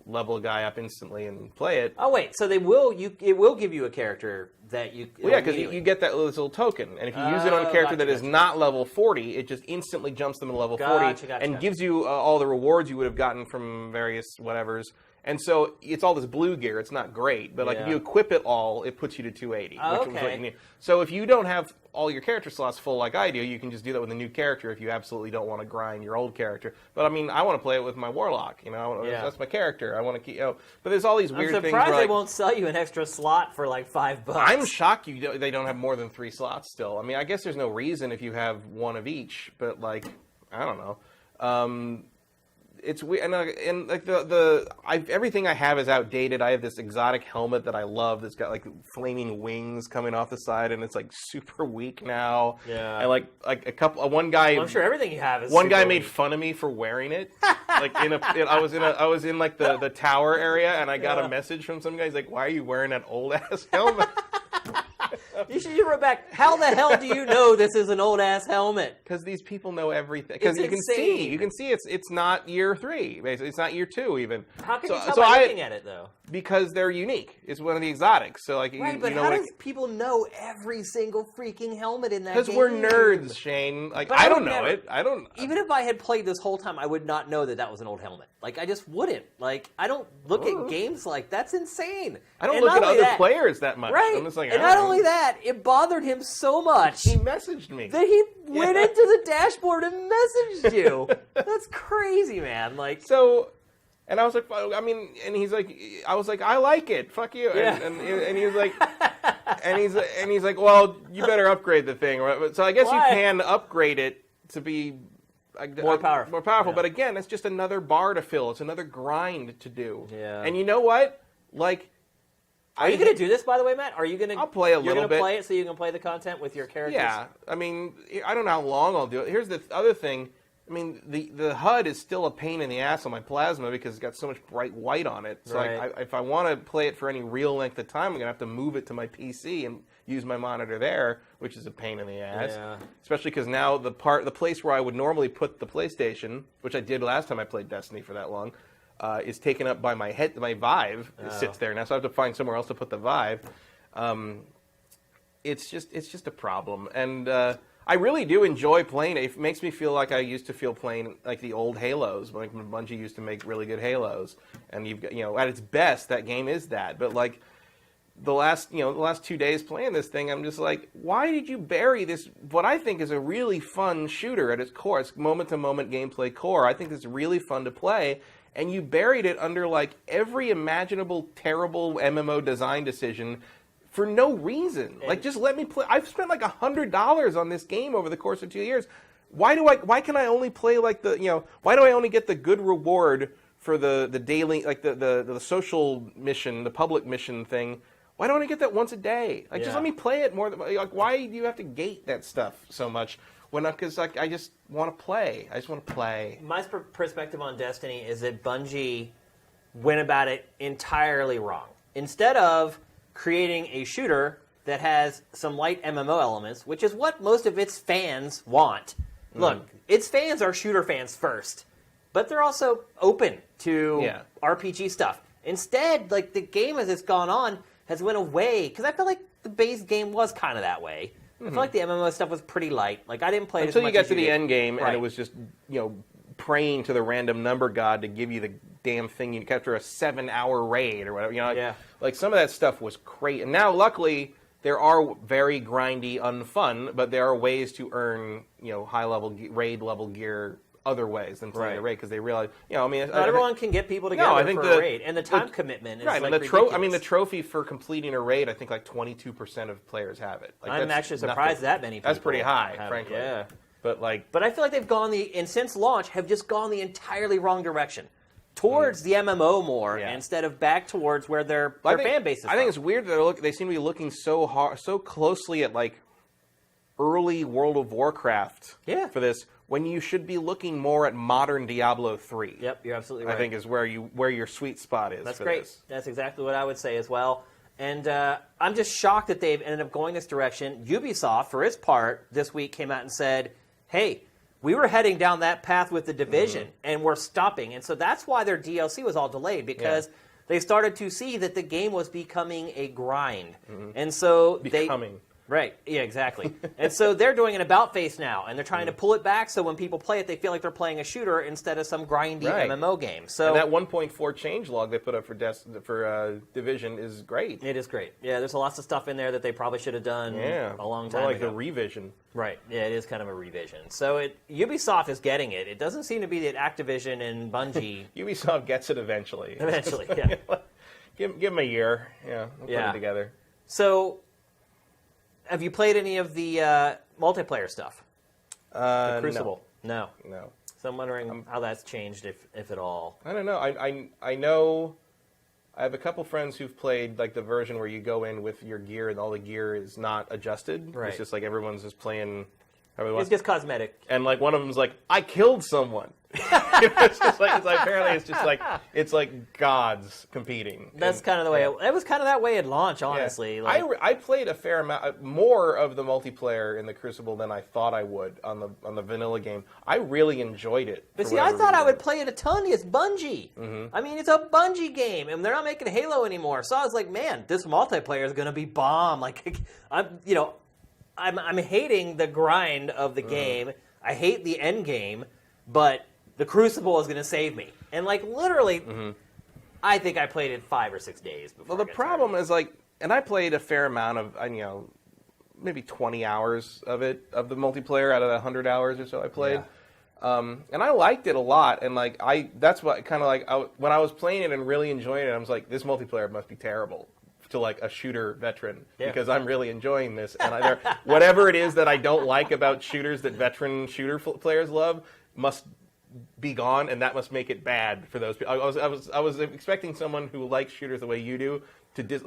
level a guy up instantly and play it. Oh, wait. So it will give you a character that you... Well, yeah, because you get that little token. And if you use it on a character that is not level 40, it just instantly jumps them to level 40 and gives you all the rewards you would have gotten from various whatevers. And so it's all this blue gear. It's not great, but if you equip it all, it puts you to 280, which is what you need. So if you don't have all your character slots full like I do, you can just do that with a new character if you absolutely don't want to grind your old character. But I want to play it with my Warlock. That's my character. I want to keep. But there's all these weird things. I'm surprised they won't sell you an extra slot for $5. I'm shocked they don't have more than 3 slots still. I guess there's no reason if you have one of each, but I don't know. It's weird, and everything I have is outdated. I have this exotic helmet that I love that's got flaming wings coming off the side, and it's super weak now. Yeah. And one guy. Well, I'm sure everything you have is. One guy made fun of me for wearing it. I was in the tower area, and I got a message from some guy. He's like, "Why are you wearing that old ass helmet?" You should have wrote back, how the hell do you know this is an old-ass helmet? Because these people know everything. Because you can see it's not year 3, basically. It's not year 2, even. How can you tell by looking at it, though? Because they're unique. It's one of the exotics. So, like, right, but how does people know every single freaking helmet in that game? Because we're nerds, Shane. Like, I don't know it. I don't... Even if I had played this whole time, I would not know that was an old helmet. Like, I just wouldn't. Like, I don't look at games like that's insane. I don't look at other players that much. Right. I'm just like, and not only that, it bothered him so much. He messaged me. That he went into the dashboard and messaged you. That's crazy, man. Like, so... And I was like, I mean, and he's like, I was like, I like it. Fuck you. Yeah. And he was like, and he's like, well, you better upgrade the thing. So I guess you can upgrade it to be more powerful. More powerful. Yeah. But again, it's just another bar to fill. It's another grind to do. Yeah. And you know what? Like, are you going to do this, by the way, Matt? Are you going to? I'll play a little bit. You're going to play it so you can play the content with your characters. Yeah. I mean, I don't know how long I'll do it. Here's the other thing. I mean, the HUD is still a pain in the ass on my plasma because it's got so much bright white on it. So right. if I want to play it for any real length of time, I'm going to have to move it to my PC and use my monitor there, which is a pain in the ass. Yeah. Especially because now the place where I would normally put the PlayStation, which I did last time I played Destiny for that long, is taken up by my Vive. It sits there now, so I have to find somewhere else to put the Vive. It's just a problem, and I really do enjoy playing it. It makes me feel like I used to feel playing like the old Halos, like when Bungie used to make really good Halos. And you've got, at its best, that game is that. But like the last 2 days playing this thing, I'm just like, why did you bury this? What I think is a really fun shooter at its core, it's moment-to-moment gameplay core. I think it's really fun to play, and you buried it under like every imaginable terrible MMO design decision. For no reason. Like, just let me play. I've spent like $100 on this game over the course of 2 years. Why can I only play like why do I only get the good reward for the daily, like the social mission, the public mission thing? Why don't I get that once a day? Like, just let me play it more. Like, why do you have to gate that stuff so much? Because like, I just want to play. I just want to play. My perspective on Destiny is that Bungie went about it entirely wrong. Instead of creating a shooter that has some light MMO elements, which is what most of its fans want. Look, its fans are shooter fans first, but they're also open to RPG stuff. Instead, like, the game as it's gone on has went away, because I feel like the base game was kind of that way. I feel like the MMO stuff was pretty light. Like, I didn't play it until as much you got as to the did. end game, and it was just praying to the random number god to give you the damn thing you capture a 7-hour raid or whatever. Like some of that stuff was crazy. And now, luckily, there are very grindy, unfun, but there are ways to earn high level raid level gear other ways than playing the raid, because they realize not everyone can get people together for a raid, and the time commitment is right. Like, and the trophy for completing a raid, I think like 22% of players have it. Like, I'm actually surprised that many people. That's pretty high, frankly. Yeah. But I feel like they've gone and since launch have just gone the entirely wrong direction. Towards the MMO more instead of back towards where their fan base is. I think it's weird that they seem to be looking so closely at like early World of Warcraft for this, when you should be looking more at modern Diablo 3. Yep, you're absolutely right. I think is where your sweet spot is. That's great. That's exactly what I would say as well. And I'm just shocked that they've ended up going this direction. Ubisoft, for its part, this week came out and said, hey, we were heading down that path with the Division, and we're stopping. And so that's why their DLC was all delayed, because they started to see that the game was becoming a grind. And so Right, yeah, exactly. And so they're doing an about face now, and they're trying to pull it back so when people play it, they feel like they're playing a shooter instead of some grindy MMO game. So and that 1.4 changelog they put up for Division is great. It is great. Yeah, there's lots of stuff in there that they probably should have done a long time ago. Like the revision. Right, yeah, it is kind of a revision. So Ubisoft is getting it. It doesn't seem to be that Activision and Bungie... Ubisoft gets it eventually. Eventually, yeah. Give them a year. Yeah, we'll put it together. So... have you played any of the multiplayer stuff? The Crucible? No. So I'm wondering how that's changed, if at all. I don't know. I know. I have a couple friends who've played like the version where you go in with your gear and all the gear is not adjusted. Right. It's just like everyone's just playing It's just cosmetic. And like one of them's like, I killed someone. It's just like apparently it's like gods competing. That's kind of the way it was kind of that way at launch, honestly. Yeah. Like, I played a fair amount more of the multiplayer in the Crucible than I thought I would on the vanilla game. I really enjoyed it. But see, I thought I would play it a ton. It's Bungie. Mm-hmm. I mean, it's a Bungie game, and they're not making Halo anymore. So I was like, man, this multiplayer is going to be bomb. Like, I'm hating the grind of the game. I hate the end game, but the Crucible is going to save me. And like literally, I think I played it 5 or 6 days before. Well, the problem is like, and I played a fair amount of, maybe 20 hours of the multiplayer out of the 100 hours or so I played. Yeah. And I liked it a lot. And like, that's what kind of like, when I was playing it and really enjoying it, I was like, this multiplayer must be terrible to like a shooter veteran because I'm really enjoying this. And whatever it is that I don't like about shooters that veteran shooter players love must be gone, and that must make it bad for those people. I was expecting someone who likes shooters the way you do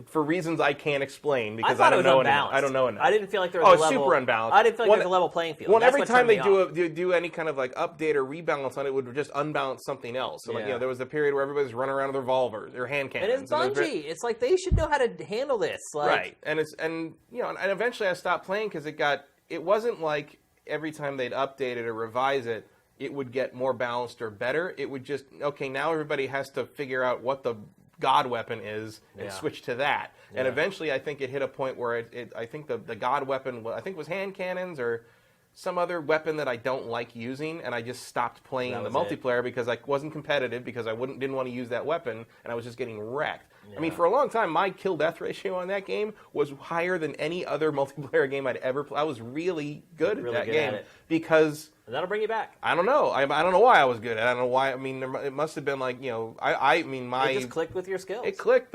for reasons I can't explain because I don't know enough. I don't know enough. I didn't feel like there was a level. Super unbalanced. I didn't feel like there was a level playing field. Well, every time they do any kind of like update or rebalance on it, would just unbalance something else. So like there was a period where everybody's running around with revolvers or hand cannons. And it's Bungie. It's like they should know how to handle this. Like, right. And eventually I stopped playing because it wasn't like every time they'd update it or revise it, it would get more balanced or better. It would just, now everybody has to figure out what the God weapon is and switch to that. Yeah. And eventually I think it hit a point where I think the God weapon, I think was hand cannons or some other weapon that I don't like using, and I just stopped playing the multiplayer because I wasn't competitive because I didn't want to use that weapon, and I was just getting wrecked. Yeah. I mean, for a long time, my kill-death ratio on that game was higher than any other multiplayer game I'd ever played. I was really good at that game because... And that'll bring you back. I don't know. I don't know why I was good at it. I don't know why. I mean, it must have been like, it just clicked with your skills. It clicked,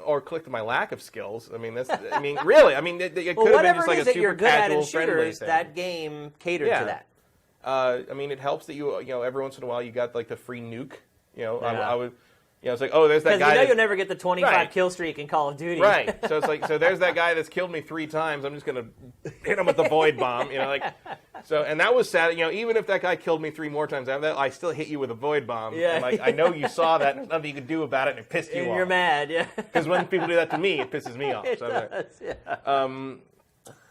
or clicked with my lack of skills. I mean, really. I mean, it could have been just like a super casual, friendly thing. That game catered to that. I mean, it helps that every once in a while you got like the free nuke. I would. It's like, there's that guy. Because you'll never get the 25 kill streak in Call of Duty. Right. So it's like, there's that guy that's killed me 3 times. I'm just gonna hit him with the void bomb. So, and that was sad. Even if that guy killed me 3 more times after that, I still hit you with a void bomb. Yeah. And like, I know you saw that. And nothing you could do about it, and it pissed you off. You're mad, yeah. Because when people do that to me, it pisses me off. It does, yeah.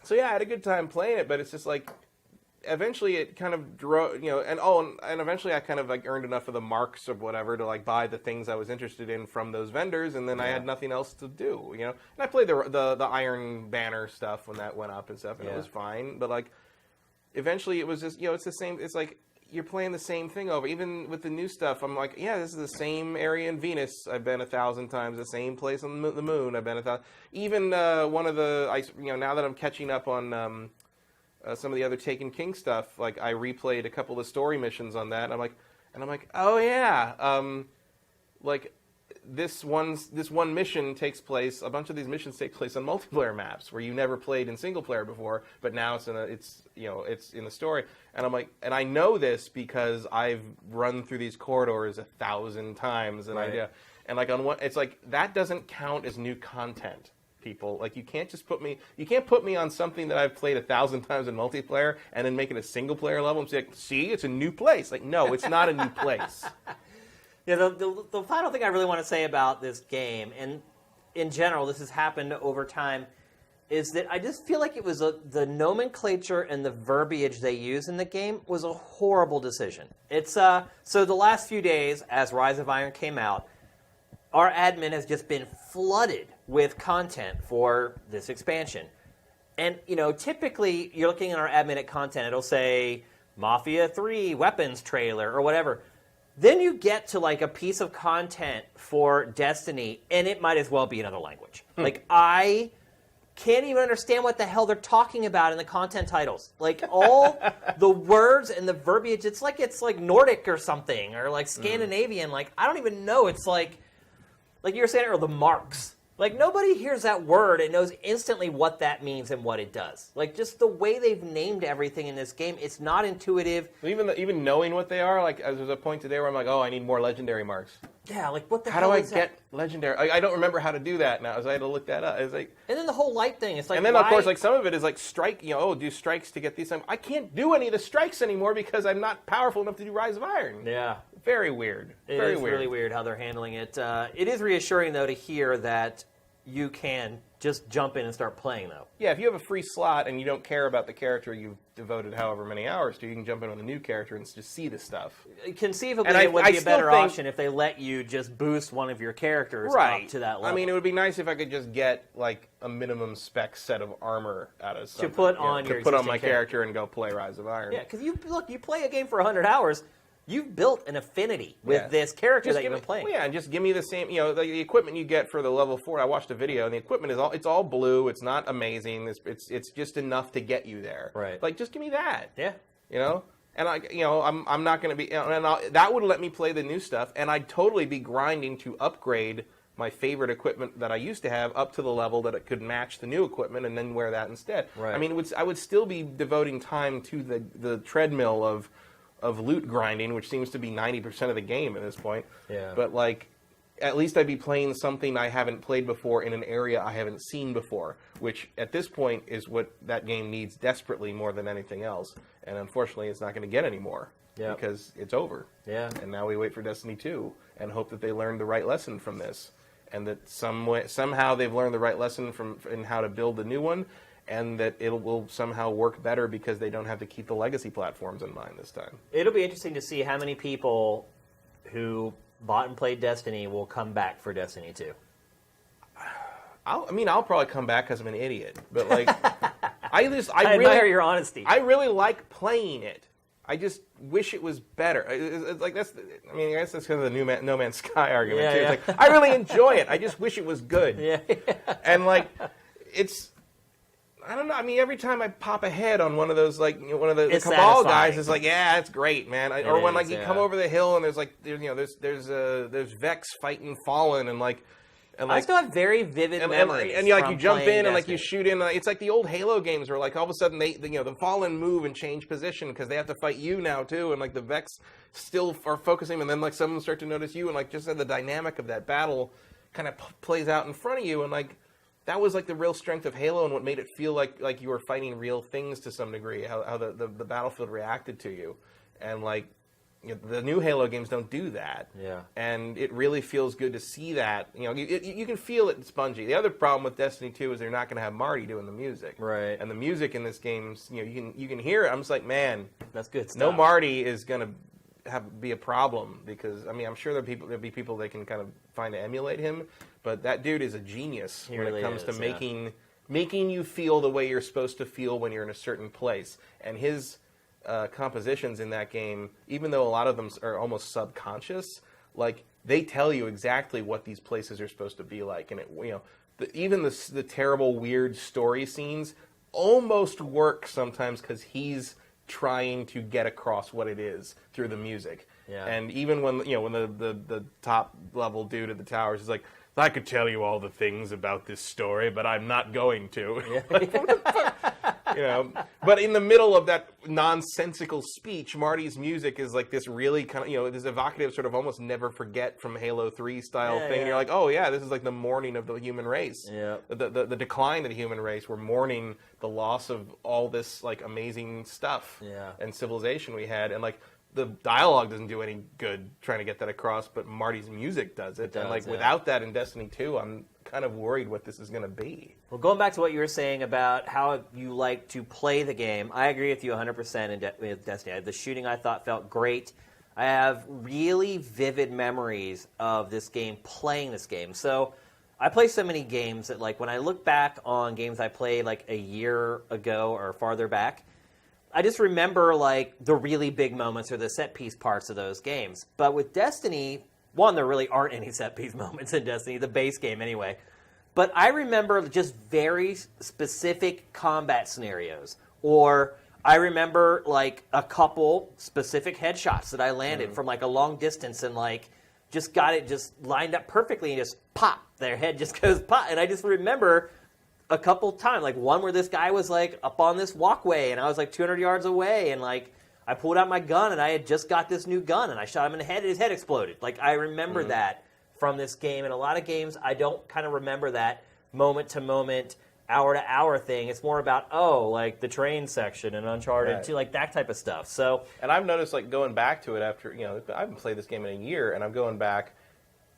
So yeah, I had a good time playing it, but it's just like. Eventually, it kind of drove, and eventually I kind of like earned enough of the marks of whatever to like buy the things I was interested in from those vendors, and then I had nothing else to do, And I played the Iron Banner stuff when that went up and stuff, and it was fine. But like, eventually it was just, it's the same. It's like you're playing the same thing over. Even with the new stuff, I'm like, this is the same area in Venus. I've been 1,000 times. The same place on the moon. I've been 1,000. Even one of the, now that I'm catching up on. Some of the other Taken King stuff, like I replayed a couple of story missions on that, and I'm like, oh yeah, like this one mission takes place. A bunch of these missions take place on multiplayer maps where you never played in single player before, but now it's in the story, and I'm like, and I know this because I've run through these corridors 1,000 times, and and like on one, it's like that doesn't count as new content. People like you can't put me on something that I've played 1,000 times in multiplayer and then make it a single player level and say, like, see, it's a new place. Like, no, it's not a new place. Yeah, the final thing I really want to say about this game, and in general, this has happened over time, is that I just feel like it was the nomenclature and the verbiage they use in the game was a horrible decision. It's so the last few days, as Rise of Iron came out, our admin has just been flooded with content for this expansion. And, typically you're looking at our admin at content, it'll say Mafia 3 weapons trailer or whatever. Then you get to like a piece of content for Destiny and it might as well be another language. Like I can't even understand what the hell they're talking about in the content titles. Like all the words and the verbiage, it's like Nordic or something or like Scandinavian. Like I don't even know. It's like you were saying, or the marks. Like, nobody hears that word and knows instantly what that means and what it does. Like, just the way they've named everything in this game, it's not intuitive. Even knowing what they are, like, there's a point today where I'm like, I need more legendary marks. Yeah, like what the how hell do I is get that? legendary? I don't remember how to do that now, so I had to look that up. It's like, and then the whole light thing. It's like, and then why? of course, like some of it is like strike. Do strikes to get these. I can't do any of the strikes anymore because I'm not powerful enough to do Rise of Iron. Yeah, very weird. It is really weird how they're handling it. It is reassuring though to hear that you can just jump in and start playing though. Yeah, if you have a free slot and you don't care about the character you've devoted however many hours to, you can jump in with a new character and just see the stuff. Conceivably, it would be a better option if they let you just boost one of your characters up to that level. I mean, it would be nice if I could just get like a minimum spec set of armor out of something. To put on my character and go play Rise of Iron. Yeah, because you play a game for 100 hours. You've built an affinity with this character that you've been playing. Well, yeah, and just give me the same, the equipment you get for the level 4. I watched a video, and the equipment it's all blue. It's not amazing. It's just enough to get you there. Right. Like, just give me that. Yeah. And I'm not going to be, that would let me play the new stuff, and I'd totally be grinding to upgrade my favorite equipment that I used to have up to the level that it could match the new equipment, and then wear that instead. Right. I mean, I would still be devoting time to the treadmill of loot grinding, which seems to be 90% of the game at this point. Yeah. But, like, at least I'd be playing something I haven't played before in an area I haven't seen before, which at this point is what that game needs desperately more than anything else. And unfortunately, it's not going to get any more because it's over. Yeah. And now we wait for Destiny 2 and hope that they learned the right lesson from this, and that somehow they've learned the right lesson in how to build the new one, and that it will somehow work better because they don't have to keep the legacy platforms in mind this time. It'll be interesting to see how many people who bought and played Destiny will come back for Destiny 2. I'll probably come back because I'm an idiot. But, like, I admire your honesty. I really like playing it. I just wish it was better. It's like I guess that's kind of the No Man's Sky argument, too. Yeah. It's like, I really enjoy it. I just wish it was good. Yeah. And, like, I don't know. I mean, every time I pop a head on one of those, like, one of the Cabal satisfying. guys, it's like, yeah, it's great, man. Or when, like, you come over the hill and there's like, there's Vex fighting Fallen and like. I still have very vivid memories. And you jump in and Destiny. like you shoot in. It's like the old Halo games where like all of a sudden the Fallen move and change position because they have to fight you now too, and like the Vex still are focusing, and then like someone start to notice you, and like just the dynamic of that battle kind of plays out in front of you, and like. That was like the real strength of Halo and what made it feel like you were fighting real things to some degree, how the battlefield reacted to you. And like the new Halo games don't do that. Yeah. And it really feels good to see that. You can feel it spongy. The other problem with Destiny 2 is they're not going to have Marty doing the music. Right. And the music in this game, you can hear it. I'm just like, man, that's good stuff. No Marty is going to be a problem because I'm sure there'll be people that can kind of find to emulate him, but that dude is a genius when it comes to making you feel the way you're supposed to feel when you're in a certain place. And his compositions in that game, even though a lot of them are almost subconscious, like they tell you exactly what these places are supposed to be like, and even the terrible weird story scenes almost work sometimes because he's trying to get across what it is through the music. Yeah. And even when the top level dude at the towers is like, I could tell you all the things about this story, but I'm not going to. Yeah. But in the middle of that nonsensical speech, Marty's music is like this really kind of, this evocative sort of almost never forget from Halo 3 style thing. And you're like, oh yeah, this is like the mourning of the human race. Yeah. The decline of the human race. We're mourning the loss of all this like amazing stuff and civilization we had. And like the dialogue doesn't do any good trying to get that across, but Marty's music does it. And like without that in Destiny 2, I'm kind of worried what this is going to be. Well, going back to what you were saying about how you like to play the game, I agree with you 100% with Destiny. The shooting I thought felt great. I have really vivid memories of this game, playing this game. So I play so many games that like when I look back on games I played like a year ago or farther back, I just remember like the really big moments or the set piece parts of those games. But with Destiny, one, there really aren't any set piece moments in Destiny, the base game anyway. But I remember just very specific combat scenarios. Or I remember like a couple specific headshots that I landed from like a long distance and like just got it just lined up perfectly and just pop. Their head just goes pop. And I just remember a couple times, like one where this guy was like up on this walkway and I was like 200 yards away and like I pulled out my gun, and I had just got this new gun, and I shot him in the head, and his head exploded. Like, I remember that from this game. And a lot of games, I don't kind of remember that moment-to-moment, hour-to-hour thing. It's more about, like, the train section and Uncharted 2, like, that type of stuff. So, and I've noticed, like, going back to it after, I haven't played this game in a year, and I'm going back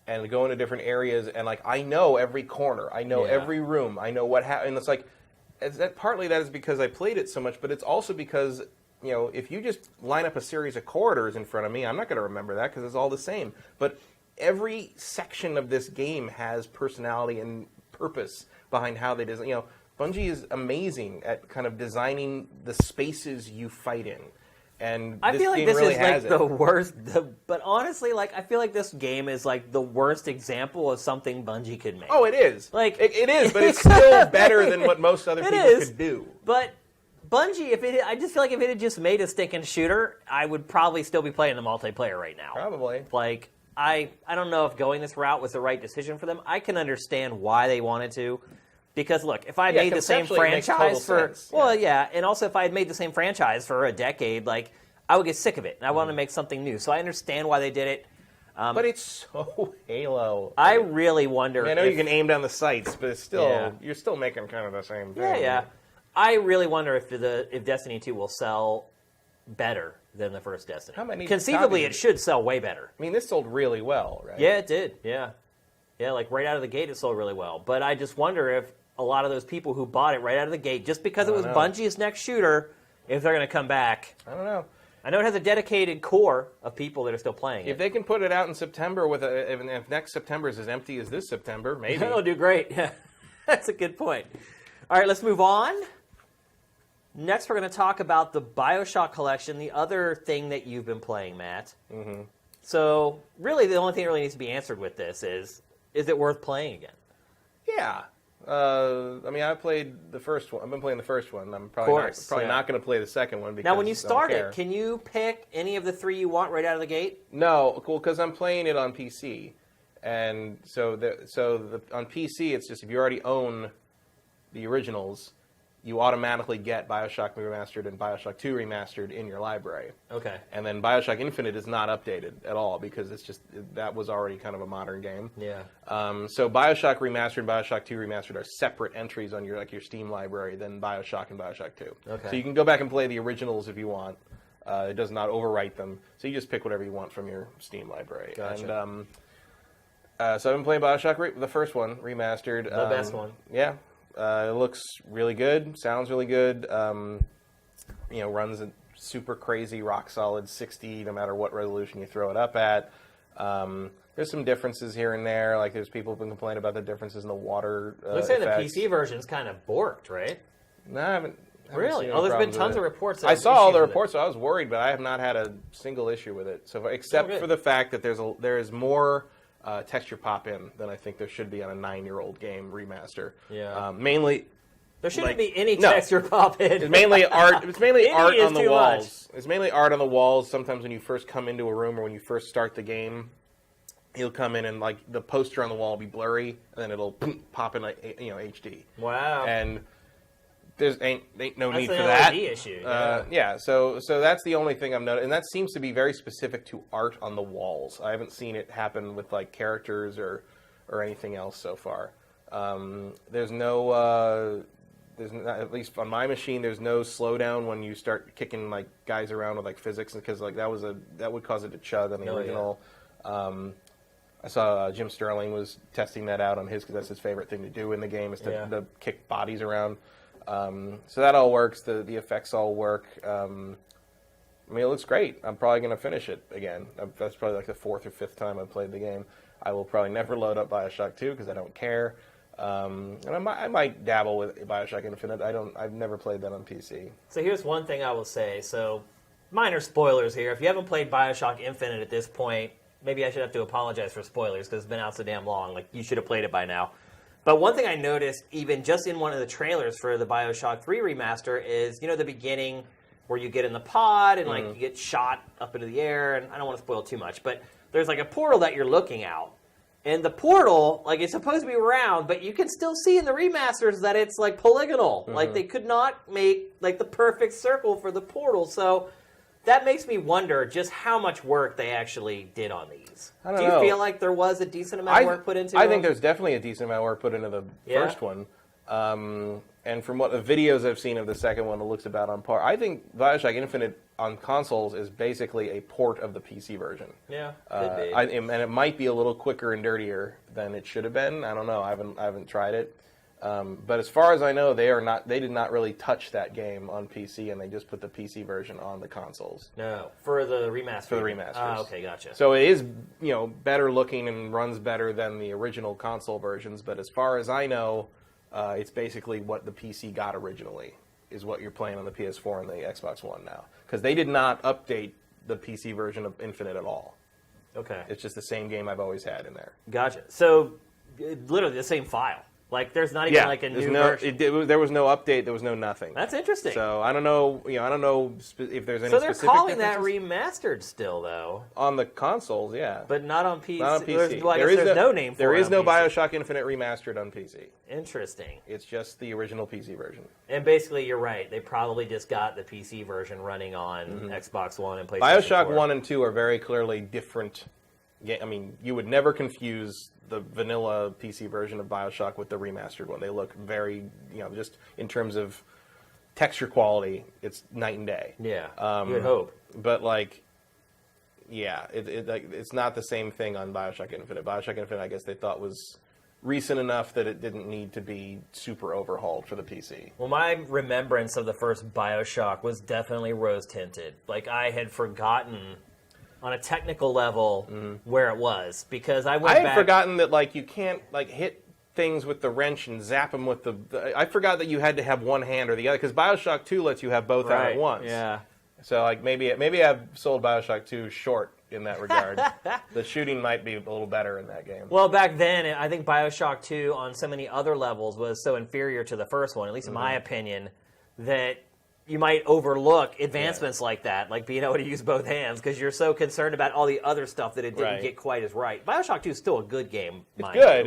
and going to different areas, and, like, I know every corner. I know every room. I know what happened. And it's like, partly that is because I played it so much, but it's also because, if you just line up a series of corridors in front of me, I'm not going to remember that because it's all the same. But every section of this game has personality and purpose behind how they design. Bungie is amazing at kind of designing the spaces you fight in. And I feel like this really is like the worst. But honestly, like I feel like this game is like the worst example of something Bungie could make. Oh, it is. Like it is, but it's still better than what most other people could do. But Bungie, I just feel like if it had just made a stinking shooter, I would probably still be playing the multiplayer right now. Probably. Like I don't know if going this route was the right decision for them. I can understand why they wanted to. Because look, if I made the same franchise for and also if I had made the same franchise for a decade, like I would get sick of it, and I want to make something new. So I understand why they did it. But it's so Halo. I really wonder. I know you can aim down the sights, but it's still you're still making kind of the same thing. Yeah. I really wonder if Destiny 2 will sell better than the first Destiny. How many Conceivably, it should sell way better. I mean, this sold really well, right? Yeah, it did. Yeah, like right out of the gate, it sold really well. But I just wonder if a lot of those people who bought it right out of the gate, just because it was Bungie's next shooter, if they're going to come back. I don't know. I know it has a dedicated core of people that are still playing it. If they can put it out in September, if next September is as empty as this September, maybe. They'll do great. Yeah, that's a good point. All right, let's move on. Next, we're going to talk about the BioShock Collection, the other thing that you've been playing, Matt. Mm-hmm. So, really, the only thing that really needs to be answered with this is it worth playing again? Yeah. I mean, I played the first one. I've been playing the first one. I'm probably not going to play the second one. Because now, when you start it, can you pick any of the three you want right out of the gate? No, cool, because I'm playing it on PC, and so on PC, it's just if you already own the originals, you automatically get BioShock Remastered and BioShock 2 Remastered in your library. Okay. And then BioShock Infinite is not updated at all because that was already kind of a modern game. Yeah. So BioShock Remastered and BioShock 2 Remastered are separate entries on your Steam library than BioShock and BioShock 2. Okay. So you can go back and play the originals if you want. It does not overwrite them. So you just pick whatever you want from your Steam library. Gotcha. And so I've been playing BioShock, the first one, Remastered. The best one. Yeah. It looks really good, sounds really good, runs at super crazy, rock solid 60, no matter what resolution you throw it up at. There's some differences here and there, like there's people who've been complaining about the differences in the water Looks like the PC version's kind of borked, right? No, I haven't Really? Oh, there's been tons of reports. I saw all the reports, so I was worried, but I have not had a single issue with it. So, except for the fact that there is more texture pop in than I think there should be on a 9-year-old game remaster. Yeah. Mainly, there shouldn't be any texture pop in. It's mainly art. It's mainly art on the walls. Much. It's mainly art on the walls. Sometimes when you first come into a room or when you first start the game, he'll come in and like the poster on the wall will be blurry, and then it'll pop in like HD. Wow. And there's ain't no that's need for an that. LED issue. So that's the only thing I've noticed, and that seems to be very specific to art on the walls. I haven't seen it happen with like characters or anything else so far. There's no, at least on my machine, there's no slowdown when you start kicking like guys around with like physics, because like that would cause it to chug on the original. Yeah. I saw Jim Sterling was testing that out on his, because that's his favorite thing to do in the game is to kick bodies around. So that all works. The effects all work. I mean, it looks great. I'm probably going to finish it again. That's probably like the 4th or 5th time I've played the game. I will probably never load up BioShock 2 because I don't care. And I might dabble with BioShock Infinite. I've never played that on PC. So here's one thing I will say. So minor spoilers here. If you haven't played BioShock Infinite at this point, maybe I should have to apologize for spoilers because it's been out so damn long. Like, you should have played it by now. But one thing I noticed, even just in one of the trailers for the BioShock 3 remaster, is, the beginning where you get in the pod and, like, you get shot up into the air, and I don't want to spoil too much, but there's, like, a portal that you're looking out. And the portal, like, it's supposed to be round, but you can still see in the remasters that it's, like, polygonal. Mm-hmm. Like, they could not make, like, the perfect circle for the portal. So that makes me wonder just how much work they actually did on these. I don't Do you know. feel like there was a decent amount of work put into it? I think there's definitely a decent amount of work put into the first one. And from what the videos I've seen of the second one, it looks about on par. I think BioShock Infinite on consoles is basically a port of the PC version. Yeah, could be. And it might be a little quicker and dirtier than it should have been. I don't know. I haven't tried it. But as far as I know, they did not really touch that game on PC, and they just put the PC version on the consoles. No, for the remaster. For the remasters. Ah, okay, gotcha. So it is, better looking and runs better than the original console versions. But as far as I know, it's basically what the PC got originally, is what you're playing on the PS4 and the Xbox One now. Because they did not update the PC version of Infinite at all. Okay. It's just the same game I've always had in there. Gotcha. So, literally the same file. Like, there's not even like a new version. There was no update. There was no nothing. That's interesting. So I don't know. I don't know if there's any. So they're specific calling that differences. remastered still, though. On the consoles, yeah. But not on PC. Not on PC. There's no name for it. There is no PC. BioShock Infinite remastered on PC. Interesting. It's just the original PC version. And basically, you're right. They probably just got the PC version running on Xbox One and PlayStation BioShock 4. 1 and 2 are very clearly different. I mean, you would never confuse the vanilla PC version of BioShock with the remastered one. They look very, just in terms of texture quality, it's night and day. Yeah, you would hope. But, it's not the same thing on BioShock Infinite. BioShock Infinite, I guess they thought was recent enough that it didn't need to be super overhauled for the PC. Well, my remembrance of the first BioShock was definitely rose-tinted. Like, I had forgotten on a technical level where it was, because I had forgotten that you can't hit things with the wrench and zap them with the I forgot that you had to have one hand or the other, because BioShock 2 lets you have both out at once. Yeah. So maybe I've sold BioShock 2 short in that regard. The shooting might be a little better in that game. Well, back then, I think BioShock 2 on so many other levels was so inferior to the first one, at least in my opinion, that you might overlook advancements like that, like being able to use both hands, because you're so concerned about all the other stuff that it didn't get quite as right. BioShock 2 is still a good game. It's good.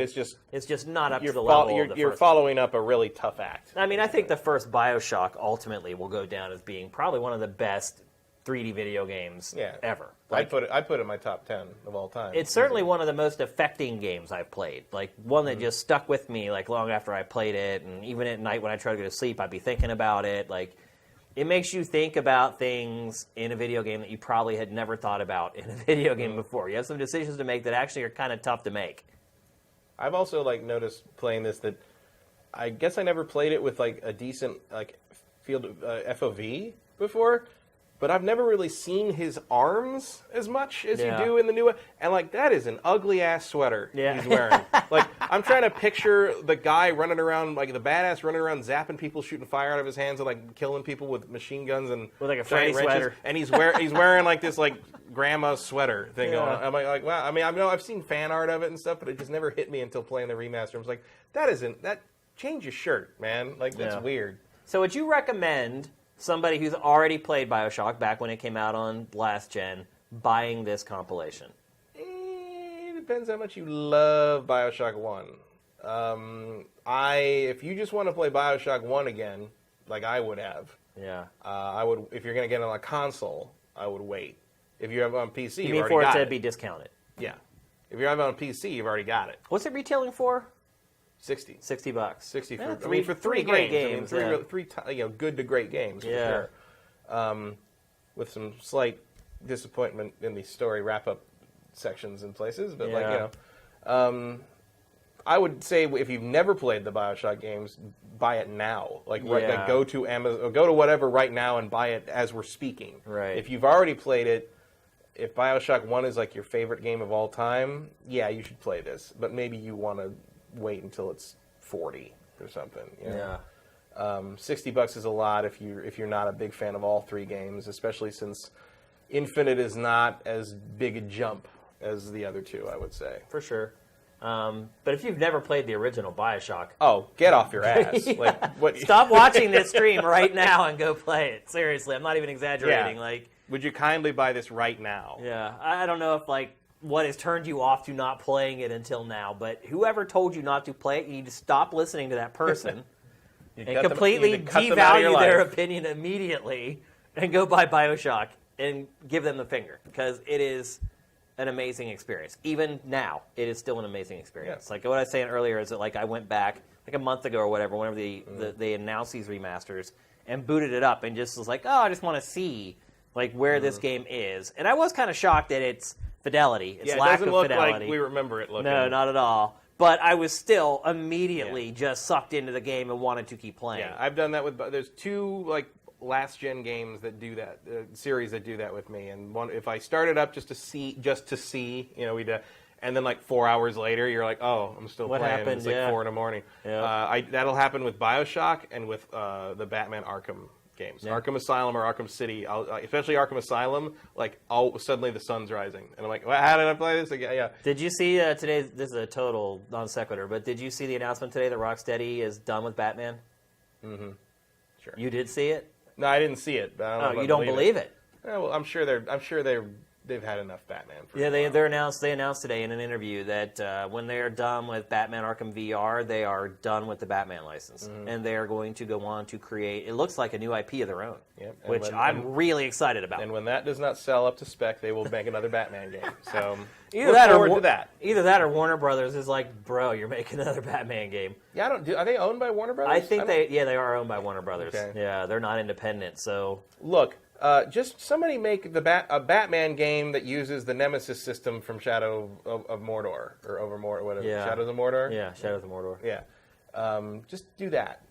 It's just not up to the level of the You're first following up a really tough act. I mean, I think the first BioShock ultimately will go down as being probably one of the best 3D video games ever. I put it in my top 10 of all time. It's certainly one of the most affecting games I've played. Like, one that just stuck with me, long after I played it, and even at night when I try to go to sleep, I'd be thinking about it. It makes you think about things in a video game that you probably had never thought about in a video game before. You have some decisions to make that actually are kind of tough to make. I've also noticed playing this that I guess I never played it with a decent field FOV before, but I've never really seen his arms as much as you do in the new one. And that is an ugly ass sweater he's wearing. I'm trying to picture the guy running around, the badass running around zapping people, shooting fire out of his hands, and killing people with machine guns and with a Freddy sweater. And he's wearing this grandma sweater thing going on. I'm like, wow. I mean, I know I've seen fan art of it and stuff, but it just never hit me until playing the remaster. I was like, that change your shirt, man. That's weird. So would you recommend somebody who's already played BioShock back when it came out on last gen buying this compilation? It depends how much you love BioShock 1. If you just want to play BioShock 1 again, like I would have, I would. If you're going to get it on a console, I would wait. If you have it on PC, you mean for it to be discounted? Yeah. If you have it on PC, you've already got it. What's it retailing for? $60. $60. 60 for, for three great games. Three good to great games. For sure. With some slight disappointment in the story wrap-up sections in places, but I would say if you've never played the BioShock games, buy it now. Go to Amazon, or go to whatever right now and buy it as we're speaking. Right. If you've already played it, if BioShock 1 is your favorite game of all time, you should play this. But maybe you want to wait until it's 40 or something. $60 is a lot if you're not a big fan of all three games, especially since Infinite is not as big a jump as the other two, I would say. For sure. But if you've never played the original BioShock... Oh, get off your ass. Stop watching this stream right now and go play it. Seriously, I'm not even exaggerating. Would you kindly buy this right now? Yeah, I don't know if what has turned you off to not playing it until now, but whoever told you not to play it, you need to stop listening to that person and completely devalue their opinion immediately and go buy BioShock and give them the finger because it is an amazing experience. Even now, it is still an amazing experience. Like what I was saying earlier is that like I went back like a month ago or whatever, whenever they announced these remasters and booted it up and just was like, oh, I just want to see like where this game is. And I was kind of shocked at its fidelity, its lack of fidelity. It doesn't look like we remember it looking. No, not at all. But I was still immediately just sucked into the game and wanted to keep playing. Yeah, I've done that with. There's two like last gen games that do that, series that do that with me. And one, if I start it up just to see, you know, and then like 4 hours later, you're like, oh, I'm still playing. Happened? It's like 4 a.m. Yeah. That'll happen with BioShock and with the Batman Arkham games. Yeah. Arkham Asylum or Arkham City, especially Arkham Asylum, like suddenly the sun's rising. And I'm like, well, how did I play this again? Yeah. Did you see today, this is a total non sequitur, but did you see the announcement today that Rocksteady is done with Batman? Mm-hmm. Sure. You did see it? No, I didn't see it. But I don't know you don't believe it? Yeah, well, I'm sure they've had enough Batman. They announced today in an interview that when they are done with Batman Arkham VR, they are done with the Batman license, and they are going to go on to create. It looks like a new IP of their own, which I'm really excited about. And when that does not sell up to spec, they will make another Batman game. So either that or Warner Brothers is like, bro, you're making another Batman game. Yeah, are they owned by Warner Brothers? I think they are owned by Warner Brothers. Okay. Yeah, they're not independent. So look. Just somebody make a Batman game that uses the Nemesis system from Shadow of Mordor or over Mordor, whatever. Yeah. Shadows of Mordor. Yeah, Shadows of Mordor. Yeah, just do that.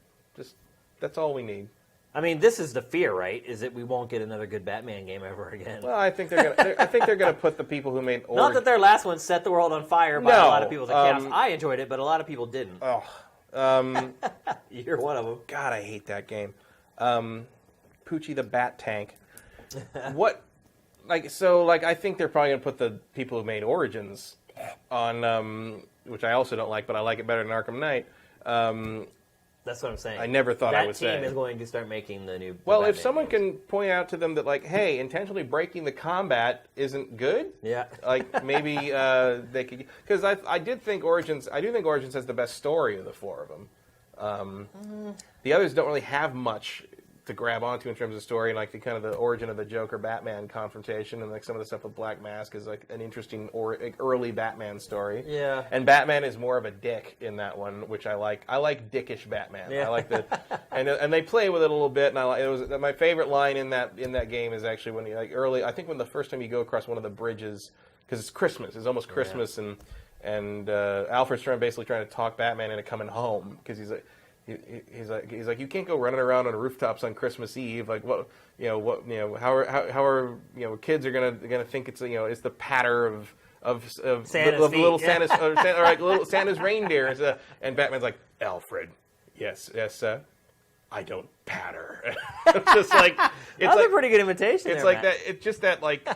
That's all we need. I mean, this is the fear, right? Is that we won't get another good Batman game ever again? Well, I think they're gonna put the people who made not that their last one set the world on fire by a lot of people's accounts. I enjoyed it, but a lot of people didn't. You're one of them. God, I hate that game. Poochie the Bat Tank. What, I think they're probably gonna put the people who made Origins on, which I also don't like, but I like it better than Arkham Knight. That's what I'm saying. I never thought I would say. That team is going to start making the new. Well, Batman if someone games. can point out to them that, like, hey, intentionally breaking the combat isn't good. Yeah. Like maybe they could, because I do think Origins has the best story of the four of them. The others don't really have much to grab onto in terms of story, and like the origin of the Joker Batman confrontation, and like some of the stuff with Black Mask is like an interesting early Batman story. Yeah. And Batman is more of a dick in that one, which I like. I like dickish Batman. Yeah. I like the and they play with it a little bit, and it was my favorite line in that game is actually when I think when the first time you go across one of the bridges, because it's Christmas, it's almost Christmas, and Alfred's basically trying to talk Batman into coming home because he's like. He's like you can't go running around on rooftops on Christmas Eve, like how are kids are gonna think it's it's the patter of Santa's little Santa's or like little Santa's reindeer, and Batman's like, Alfred, yes I don't patter. Just like that's a pretty good imitation. It's like Matt. That. It's just that like.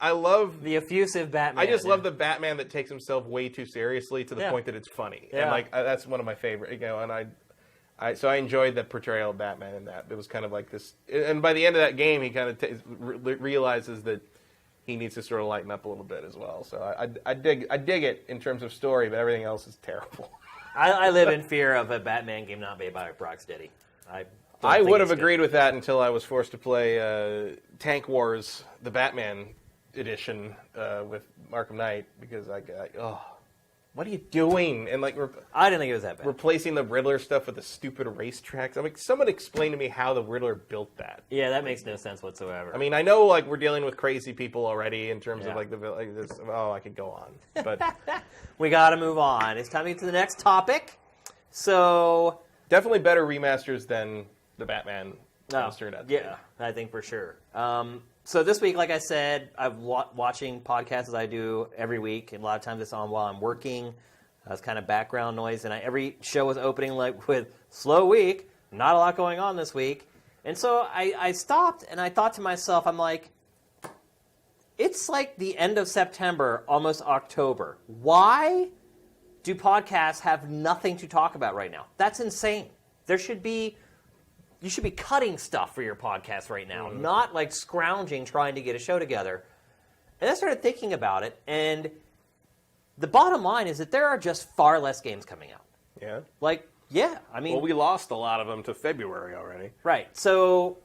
I love the effusive Batman. I just love the Batman that takes himself way too seriously to the point that it's funny. Yeah. And that's one of my favorite. And so I enjoyed the portrayal of Batman in that. It was kind of like this. And by the end of that game, he kind of realizes that he needs to sort of lighten up a little bit as well. So I dig it in terms of story, but everything else is terrible. I live in fear of a Batman game not made by Rocksteady. I would have agreed with that until I was forced to play Tank Wars, the Batman edition with Arkham Knight, because what are you doing? And like, I didn't think it was that bad. Replacing the Riddler stuff with the stupid racetracks. I mean, someone explain to me how the Riddler built that. Yeah, that makes no sense whatsoever. I mean, I know like we're dealing with crazy people already in terms of like this. Oh, I could go on, but we got to move on. It's time to get to the next topic. So definitely better remasters than the Batman. Yeah, I think for sure. So this week, like I said, I'm watching podcasts as I do every week, and a lot of times it's on while I'm working. It's kind of background noise, and every show was opening like with slow week, not a lot going on this week. And so I stopped, and I thought to myself, I'm like, it's like the end of September, almost October. Why do podcasts have nothing to talk about right now? That's insane. You should be cutting stuff for your podcast right now, not like scrounging trying to get a show together. And I started thinking about it, and the bottom line is that there are just far less games coming out. Yeah? I mean... Well, we lost a lot of them to February already. Right. So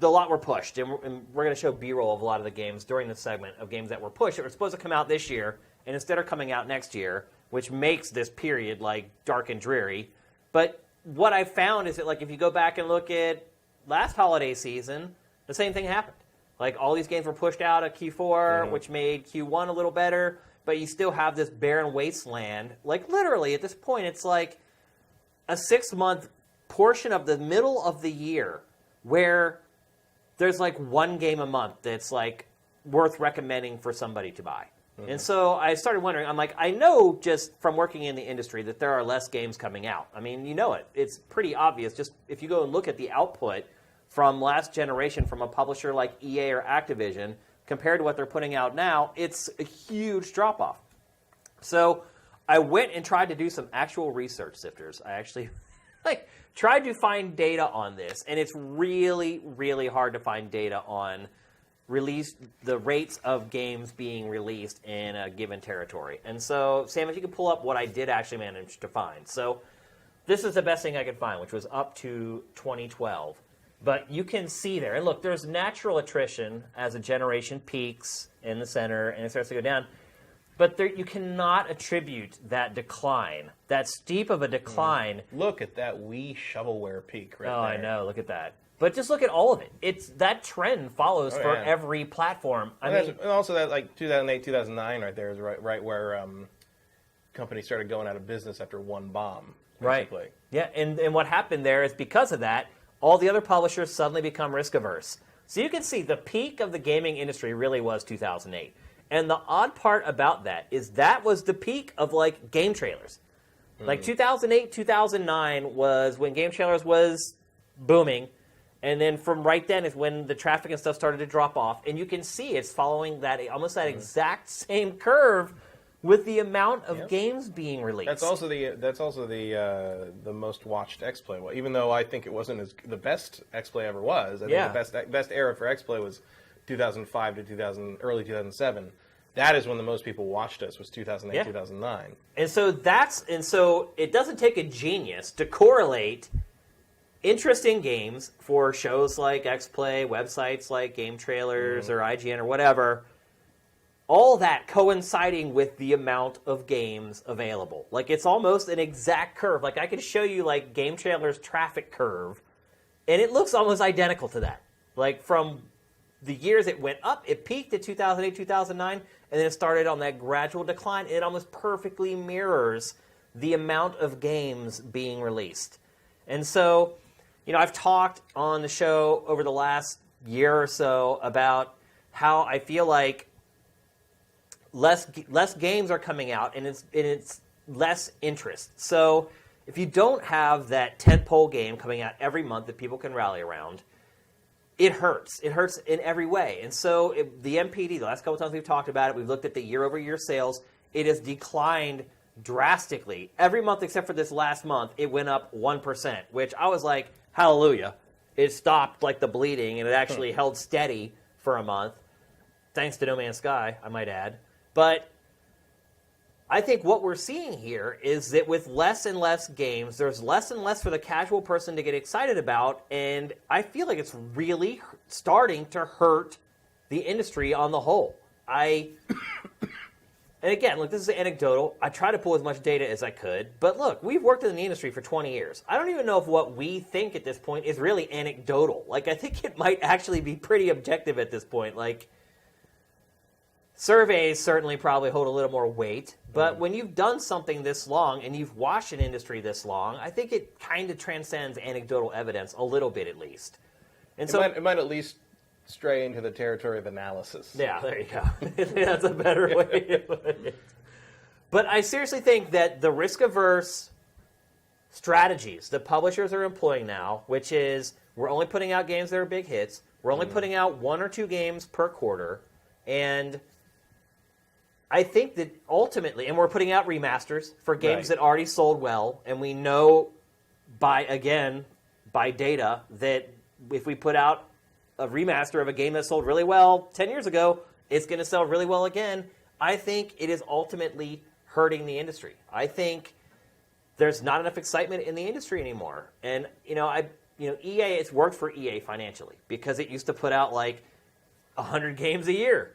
a lot were pushed, and we're going to show B-roll of a lot of the games during this segment of games that were pushed that were supposed to come out this year, and instead are coming out next year, which makes this period like dark and dreary. But what I found is that like if you go back and look at last holiday season, the same thing happened. Like all these games were pushed out of Q4, which made Q1 a little better, but you still have this barren wasteland. Like literally at this point, it's like a 6-month portion of the middle of the year where there's like one game a month that's like worth recommending for somebody to buy. And so I started wondering, I'm like, I know just from working in the industry that there are less games coming out. I mean, you know it. It's pretty obvious. Just if you go and look at the output from last generation from a publisher like EA or Activision compared to what they're putting out now, it's a huge drop-off. So I went and tried to do some actual research, Sifters. I actually tried to find data on this, and it's really, really hard to find data on the rates of games being released in a given territory. And so, Sam, if you could pull up what I did actually manage to find. So this is the best thing I could find, which was up to 2012. But you can see there, and look, there's natural attrition as a generation peaks in the center and it starts to go down. But there, you cannot attribute that decline, that steep of a decline. Look at that Wii shovelware peak right there. Oh, I know. Look at that. But just look at all of it. It's that trend follows for every platform. And also that like 2008, 2009 right there is right where companies started going out of business after one bomb. Basically. Right. Yeah, and what happened there is because of that, all the other publishers suddenly become risk averse. So you can see the peak of the gaming industry really was 2008. And the odd part about that is that was the peak of like game trailers. Like 2008, 2009 was when game trailers was booming. And then from right then is when the traffic and stuff started to drop off. And you can see it's following that almost that exact same curve with the amount of games being released. That's also the most watched X-Play. Well, even though I think it wasn't the best X-Play ever was. I think the best era for X-Play was 2005 to early 2007. That is when the most people watched us, was 2008, 2009. And so it doesn't take a genius to correlate interest in games for shows like X-Play, websites like Game Trailers or IGN or whatever, all that coinciding with the amount of games available. Like it's almost an exact curve. Like I could show you like Game Trailers traffic curve, and it looks almost identical to that. Like from the years it went up, it peaked at 2008, 2009, and then it started on that gradual decline. It almost perfectly mirrors the amount of games being released. And so, you know, I've talked on the show over the last year or so about how I feel like less games are coming out, and it's less interest. So if you don't have that tentpole game coming out every month that people can rally around, it hurts. It hurts in every way. And so the MPD, the last couple times we've talked about it, we've looked at the year-over-year sales. It has declined drastically. Every month except for this last month, it went up 1%, which I was like, hallelujah. It stopped like the bleeding, and it actually held steady for a month, thanks to No Man's Sky, I might add. But I think what we're seeing here is that with less and less games, there's less and less for the casual person to get excited about, and I feel like it's really starting to hurt the industry on the whole. And again, look, this is anecdotal. I try to pull as much data as I could, but look, we've worked in the industry for 20 years. I don't even know if what we think at this point is really anecdotal. Like, I think it might actually be pretty objective at this point. Like, surveys certainly probably hold a little more weight, but when you've done something this long and you've watched an industry this long, I think it kind of transcends anecdotal evidence a little bit at least. And it might at least stray into the territory of analysis. Yeah, there you go. That's a better way to put it. But I seriously think that the risk-averse strategies that publishers are employing now, which is we're only putting out games that are big hits, we're only putting out 1 or 2 games per quarter, and I think that ultimately, and we're putting out remasters for games that already sold well, and we know by data that if we put out a remaster of a game that sold really well 10 years ago, it's going to sell really well again. I think it is ultimately hurting the industry. I think there's not enough excitement in the industry anymore. And, you know, EA, it's worked for EA financially because it used to put out like 100 games a year.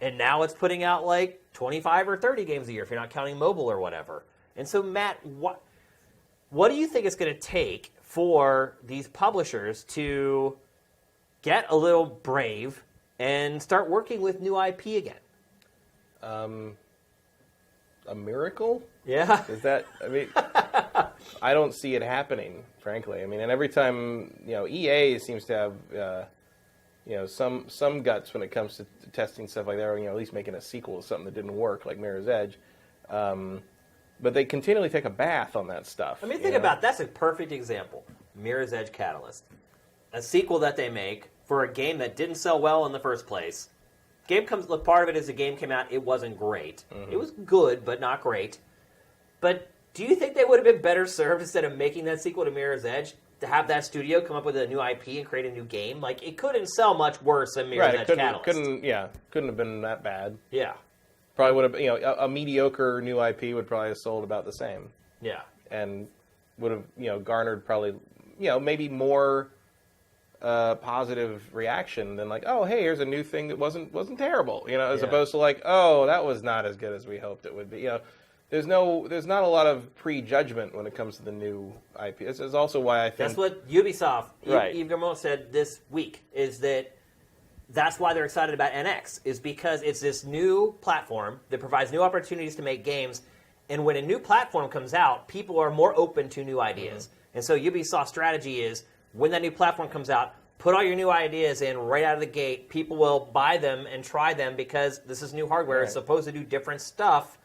And now it's putting out like 25 or 30 games a year if you're not counting mobile or whatever. And so, Matt, what do you think it's going to take for these publishers to get a little brave and start working with new IP again? A miracle? Yeah. Is that, I mean, I don't see it happening, frankly. I mean, and every time, EA seems to have, some guts when it comes to testing stuff like that, or, at least making a sequel to something that didn't work, like Mirror's Edge. But they continually take a bath on that stuff. I mean, think about that's a perfect example. Mirror's Edge Catalyst. A sequel that they make for a game that didn't sell well in the first place. Part of it is the game came out, it wasn't great. Mm-hmm. It was good, but not great. But do you think they would have been better served instead of making that sequel to Mirror's Edge to have that studio come up with a new IP and create a new game? Like, it couldn't sell much worse than Mirror's Edge Catalyst. Couldn't have been that bad. Yeah. Probably would have, a mediocre new IP would probably have sold about the same. Yeah. And would have, garnered probably, maybe more positive reaction than like, oh, hey, here's a new thing that wasn't terrible, as opposed to like, oh, that was not as good as we hoped it would be. There's not a lot of prejudgment when it comes to the new IP. This is also why I think that's what Ubisoft, right. Yves Guillemot said this week, is that's why they're excited about NX, is because it's this new platform that provides new opportunities to make games, and when a new platform comes out, people are more open to new ideas. Mm-hmm. And so Ubisoft's strategy is, when that new platform comes out, put all your new ideas in right out of the gate. People will buy them and try them because this is new hardware. Right. It's supposed to do different stuff.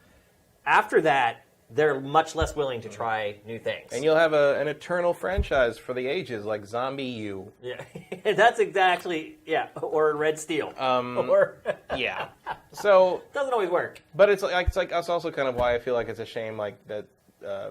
After that, they're much less willing to try new things. And you'll have an eternal franchise for the ages, like Zombie U. Yeah, that's exactly, or Red Steel. Yeah. So doesn't always work. But it's also kind of why I feel like it's a shame that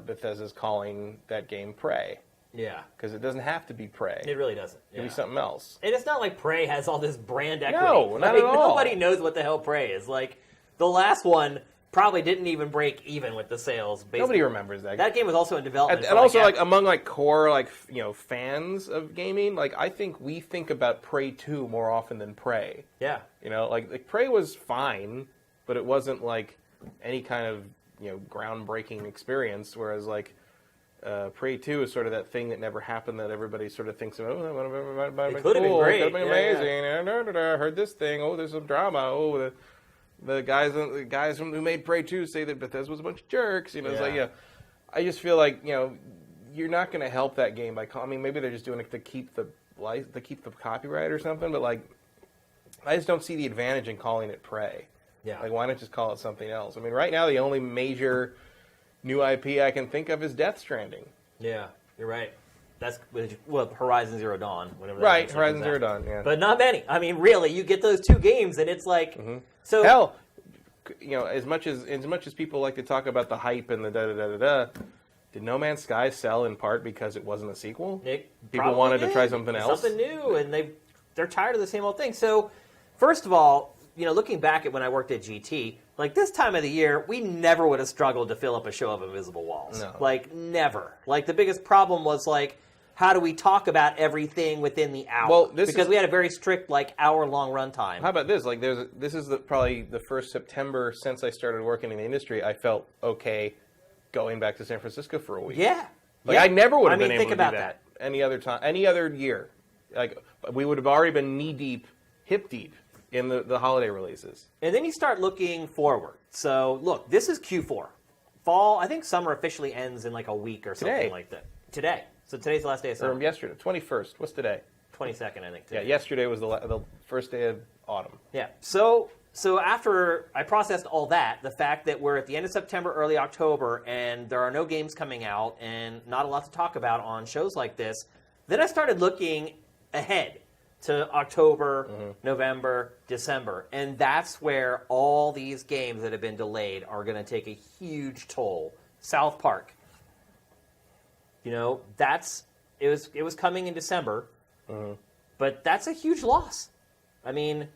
Bethesda's calling that game Prey. Yeah. Because it doesn't have to be Prey. It really doesn't. It can be something else. And it's not like Prey has all this brand equity. No, not at all. Nobody knows what the hell Prey is. Like, the last one probably didn't even break even with the sales. Nobody remembers that. That game was also in development. And also, among core fans of gaming, I think we think about Prey 2 more often than Prey. Yeah. Like Prey was fine, but it wasn't like any kind of groundbreaking experience. Whereas Prey 2 is sort of that thing that never happened that everybody sort of thinks, oh, that would have been cool. Been great. It could have been amazing. I heard this thing. Oh, there's some drama. Oh, the guys who made Prey 2 say that Bethesda was a bunch of jerks. It's like, I just feel like, you're not going to help that game by maybe they're just doing it to keep the copyright or something, but I just don't see the advantage in calling it Prey. Yeah. Why not just call it something else? I mean, right now the only major new IP I can think of is Death Stranding. Yeah, you're right. That's Horizon Zero Dawn. Right, Horizon Zero Dawn, yeah. But not many. I mean, really, you get those two games, and it's like... Mm-hmm. So hell, as much as people like to talk about the hype and the da-da-da-da-da, did No Man's Sky sell in part because it wasn't a sequel? People wanted to try something else? Something new, and they're tired of the same old thing. So, first of all, looking back at when I worked at GT, this time of the year, we never would have struggled to fill up a show of Invisible Walls. No. Never. The biggest problem was, how do we talk about everything within the hour? Well, because we had a very strict, hour-long runtime. How about this? This is probably the first September since I started working in the industry, I felt okay going back to San Francisco for a week. Yeah. I never would have been able to do that any other time, any other year. We would have already been knee-deep, hip-deep in the holiday releases. And then you start looking forward. So, look, this is Q4. Fall, I think summer officially ends in a week or something like that. Today. So today's the last day of summer. Or yesterday, 21st. What's today? 22nd, I think, today. Yeah, yesterday was the first day of autumn. Yeah. So after I processed all that, the fact that we're at the end of September, early October, and there are no games coming out and not a lot to talk about on shows like this, then I started looking ahead to October, November, December. And that's where all these games that have been delayed are going to take a huge toll. South Park. It was coming in December, but that's a huge loss. I mean,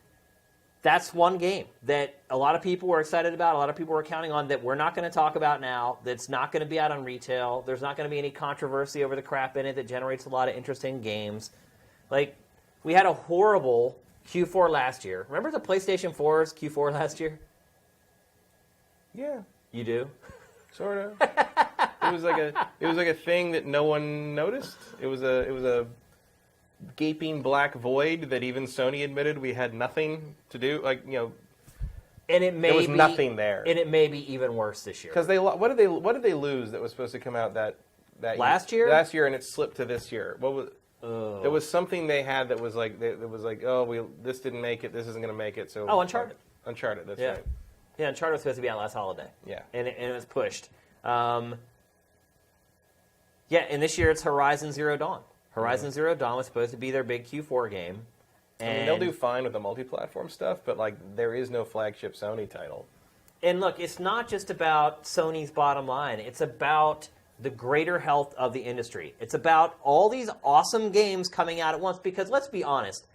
that's one game that a lot of people were excited about, a lot of people were counting on, that we're not going to talk about now, that's not going to be out on retail. There's not going to be any controversy over the crap in it that generates a lot of interesting games. Like, we had a horrible Q4 last year. Remember the PlayStation 4's Q4 last year? Yeah. You do? Sort of. It was like a thing that no one noticed. It was a gaping black void that even Sony admitted we had nothing to do. Like, you know, and there was nothing there. And it may be even worse this year. Because what did they lose that was supposed to come out that last year? Last year, and it slipped to this year. What was? There was something they had that was like this didn't make it. This isn't going to make it. So Uncharted. Uncharted. That's yeah. right. Yeah, Uncharted was supposed to be out last holiday. Yeah, and it was pushed. And this year it's Horizon Zero Dawn. Horizon Zero Dawn was supposed to be their big Q4 game. And I mean, they'll do fine with the multi-platform stuff, but like there is no flagship Sony title. And look, it's not just about Sony's bottom line. It's about the greater health of the industry. It's about all these awesome games coming out at once, because let's be honest,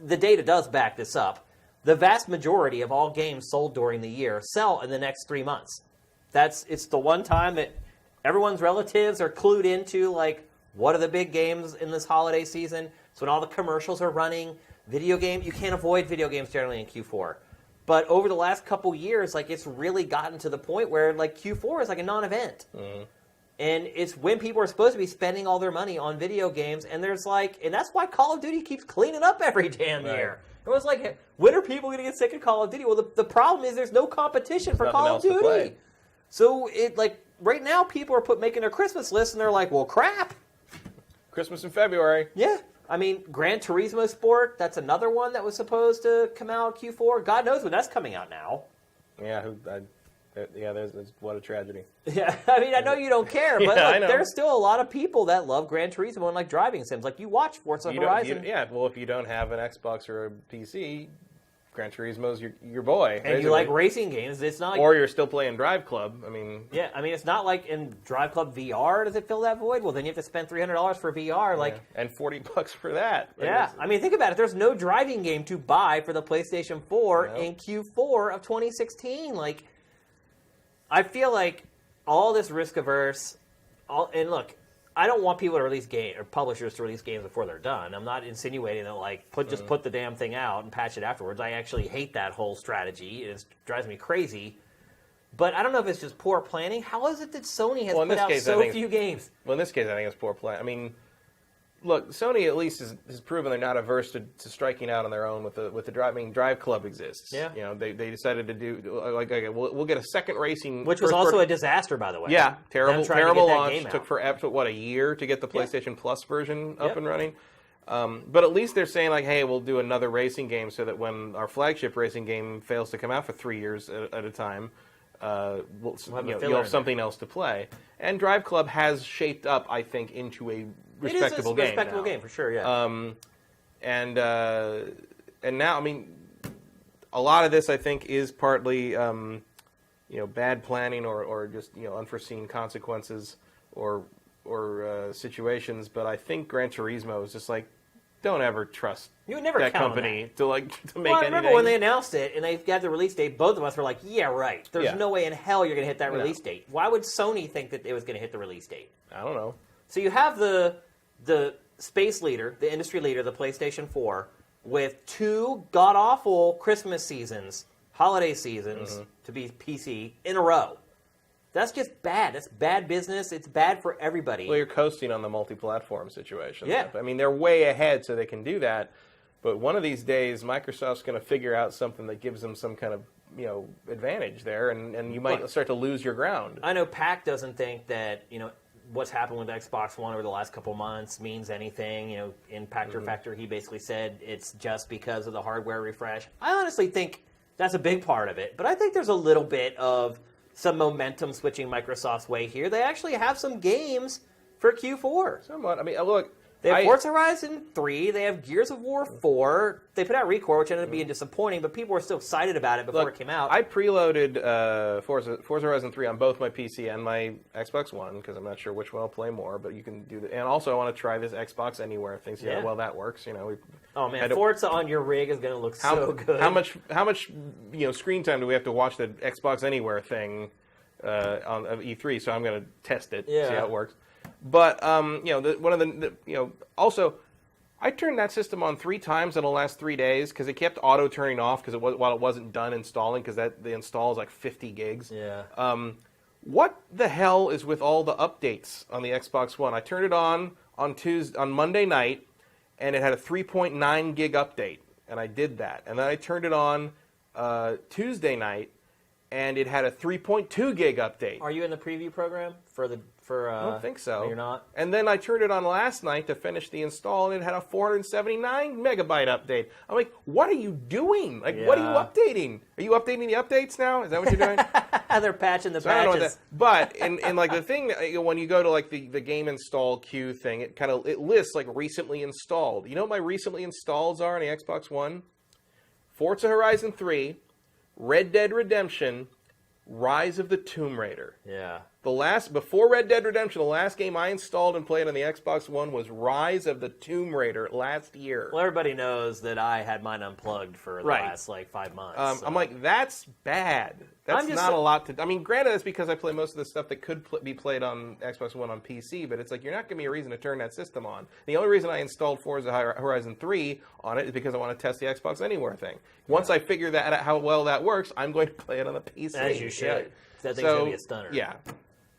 the data does back this up. The vast majority of all games sold during the year sell in the next 3 months. It's the one time that everyone's relatives are clued into, like, what are the big games in this holiday season? It's when all the commercials are running. You can't avoid video games generally in Q4. But over the last couple years, like, it's really gotten to the point where, like, Q4 is like a non-event. Mm-hmm. And it's when people are supposed to be spending all their money on video games, and that's why Call of Duty keeps cleaning up every damn year. It was like, when are people going to get sick of Call of Duty? Well, the problem is there's no competition for Call of Duty. So right now people are making their Christmas list, and they're like, well, crap. Christmas in February. Yeah. I mean, Gran Turismo Sport, that's another one that was supposed to come out Q4. God knows when that's coming out now. Yeah, what a tragedy. Yeah, I mean, I know you don't care, but look, there's still a lot of people that love Gran Turismo and like driving sims. Like, you watch Forza Horizon. Well, if you don't have an Xbox or a PC, Gran Turismo's your boy. And you like racing games, it's not like... Or you're still playing Drive Club, I mean... Yeah, I mean, it's not like in Drive Club VR, does it fill that void? Well, then you have to spend $300 for VR, and $40 for that. Yeah, I mean, think about it. There's no driving game to buy for the PlayStation 4 in Q4 of 2016. Like, I feel like all this risk-averse... And look, I don't want people to release or publishers to release games before they're done. I'm not insinuating that, like, just put the damn thing out and patch it afterwards. I actually hate that whole strategy. It drives me crazy. But I don't know if it's just poor planning. How is it that Sony has put out so few games? Well, in this case, I think it's poor planning. I mean, look, Sony at least has proven they're not averse to striking out on their own with the drive. I mean, Drive Club exists. Yeah. You know, they decided to do okay, we'll get a second racing, which was also a disaster, by the way. Yeah, terrible launch. Took a year to get the PlayStation Plus version up and running. But at least they're saying, like, hey, we'll do another racing game so that when our flagship racing game fails to come out for 3 years at a time, you'll have something else to play. And Drive Club has shaped up, I think, into a respectable game. Respectable game for sure, yeah. And now, I mean, a lot of this, I think, is partly bad planning or just unforeseen consequences or situations. But I think Gran Turismo is just like, don't ever trust that company to make anything. Well, I remember when they announced it and they got the release date, both of us were like, yeah, right. There's no way in hell you're going to hit that release date. Why would Sony think that it was going to hit the release date? I don't know. So you have the space leader, the industry leader, the PlayStation 4, with 2 god-awful Christmas seasons, holiday seasons, to be PC, in a row. That's just bad. That's bad business. It's bad for everybody. Well, you're coasting on the multi-platform situation. Yeah. I mean, they're way ahead, so they can do that. But one of these days, Microsoft's going to figure out something that gives them some kind of advantage there, and you might start to lose your ground. I know Pac doesn't think that what's happened with Xbox One over the last couple months means anything. In Pactor Factor, he basically said it's just because of the hardware refresh. I honestly think that's a big part of it, but I think there's a little bit of some momentum switching Microsoft's way here. They actually have some games for Q4. Somewhat. I mean, look, They have Forza Horizon 3. They have Gears of War 4. They put out ReCore, which ended up being disappointing, but people were still excited about it before it came out. I preloaded Forza Horizon 3 on both my PC and my Xbox One, because I'm not sure which one I'll play more, but you can do that. And also, I want to try this Xbox Anywhere thing, see how well that works. Oh, man, Forza on your rig is going to look so good. How much screen time do we have to watch the Xbox Anywhere thing on E3? So I'm going to test it, see how it works. But also, I turned that system on 3 times in the last 3 days because it kept auto turning off while it wasn't done installing, because the install is like 50 gigs. Yeah. What the hell is with all the updates on the Xbox One? I turned it on Monday night, and it had a 3.9 gig update, and I did that. And then I turned it on Tuesday night, and it had a 3.2 gig update. Are you in the preview program for I don't think so. No, you're not? And then I turned it on last night to finish the install, and it had a 479 megabyte update. I'm like, what are you doing? What are you updating? Are you updating the updates now? Is that what you're doing? They're patching the patches. I don't know but in like the thing, when you go to like the game install queue thing, it lists like recently installed. You know what my recently installs are on the Xbox One? Forza Horizon 3, Red Dead Redemption, Rise of the Tomb Raider. Yeah. Before Red Dead Redemption, the last game I installed and played on the Xbox One was Rise of the Tomb Raider last year. Well, everybody knows that I had mine unplugged for the last 5 months. So. I'm like, that's bad. That's not a lot to... I mean, granted, that's because I play most of the stuff that could be played on Xbox One on PC, but it's like, you're not giving me a reason to turn that system on. The only reason I installed Forza Horizon 3 on it is because I want to test the Xbox Anywhere thing. Once I figure that out, how well that works, I'm going to play it on the PC. As you should. Yeah. That thing's going to be a stunner. Yeah.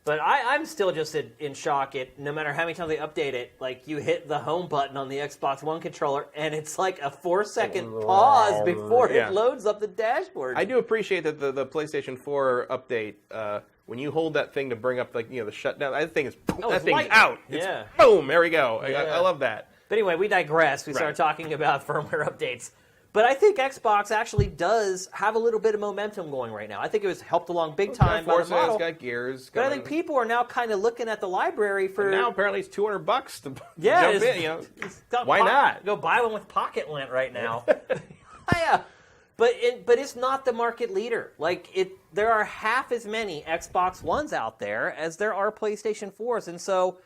But I'm still just in shock at no matter how many times they update it, like you hit the home button on the Xbox One controller and it's like a 4-second pause before it loads up the dashboard. I do appreciate that the PlayStation 4 update, when you hold that thing to bring up the shutdown, that thing's out. It's boom, there we go. I love that. But anyway, we digress. We started talking about firmware updates. But I think Xbox actually does have a little bit of momentum going right now. I think it was helped along big time by the model. It's got Gears. But I think people are now kind of looking at the library for... And now apparently it's $200 to jump in. Why not? Go buy one with pocket lint right now. Yeah. But it's not the market leader. There are half as many Xbox Ones out there as there are PlayStation 4s. And so...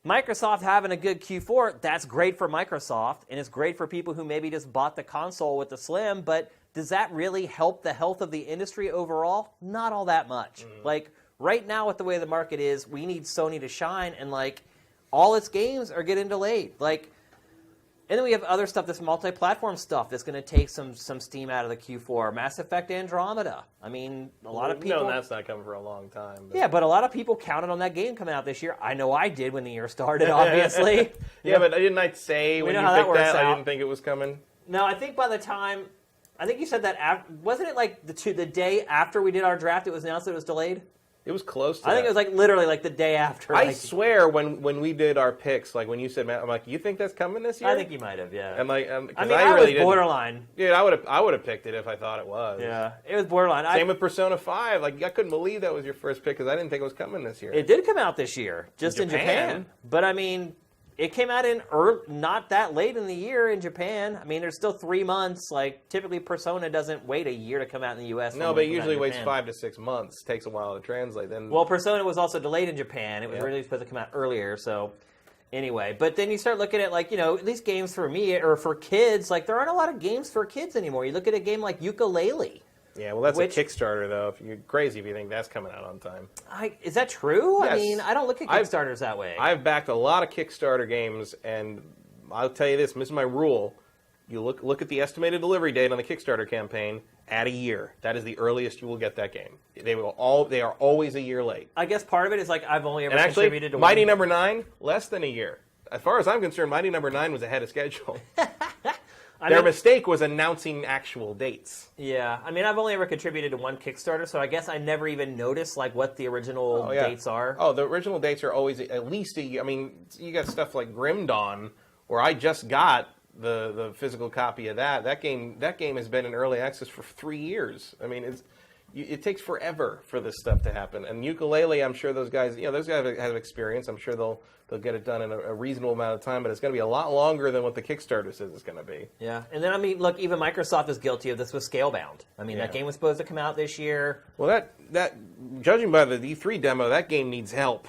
Microsoft having a good Q4, that's great for Microsoft, and it's great for people who maybe just bought the console with the Slim, but does that really help the health of the industry overall? Not all that much. Right now with the way the market is, we need Sony to shine, and all its games are getting delayed. And then we have other stuff, this multi-platform stuff that's going to take some steam out of the Q4. Mass Effect Andromeda. I mean, a lot of people... No, that's not coming for a long time. But... Yeah, but a lot of people counted on that game coming out this year. I know I did when the year started, obviously. But didn't I say when you picked that, I didn't think it was coming? No, I think by the time... I think you said that... Wasn't it the day after we did our draft it was announced that it was delayed? It was close to I think it was literally the day after. I swear when we did our picks, when you said, I'm like, you think that's coming this year? I think you might have, yeah. And I really was borderline. Yeah, I would have picked it if I thought it was. Yeah, it was borderline. Same with Persona 5. I couldn't believe that was your first pick because I didn't think it was coming this year. It did come out this year, just in Japan. But I mean, it came out not that late in the year in Japan. I mean, there's still 3 months. Typically, Persona doesn't wait a year to come out in the U.S. No, but it usually waits 5 to 6 months. Takes a while to translate. Well, Persona was also delayed in Japan. It was really supposed to come out earlier. So, anyway, but then you start looking at these games for me or for kids. There aren't a lot of games for kids anymore. You look at a game like Yooka-Laylee. Yeah, well, that's a Kickstarter, though. If you're crazy if you think that's coming out on time. Is that true? Yes. I mean, I don't look at Kickstarters that way. I've backed a lot of Kickstarter games, and I'll tell you this is my rule. You look at the estimated delivery date on the Kickstarter campaign, add a year. That is the earliest you will get that game. They are always a year late. I guess part of it is I've only ever contributed to Mighty Number 9, less than a year. As far as I'm concerned, Mighty Number 9 was ahead of schedule. Their mistake was announcing actual dates. Yeah. I mean, I've only ever contributed to one Kickstarter, so I guess I never even noticed what the original dates are. Oh, the original dates are always at least a year. I mean, you got stuff like Grim Dawn, where I just got the physical copy of that. That game has been in early access for 3 years. I mean, it takes forever for this stuff to happen. And ukulele, I'm sure those guys have experience. I'm sure they'll get it done in a reasonable amount of time, but it's going to be a lot longer than what the Kickstarter says it's going to be. Yeah, and then, I mean, look, even Microsoft is guilty of this with Scalebound. I mean, that game was supposed to come out this year. Well, that judging by the E3 demo, that game needs help.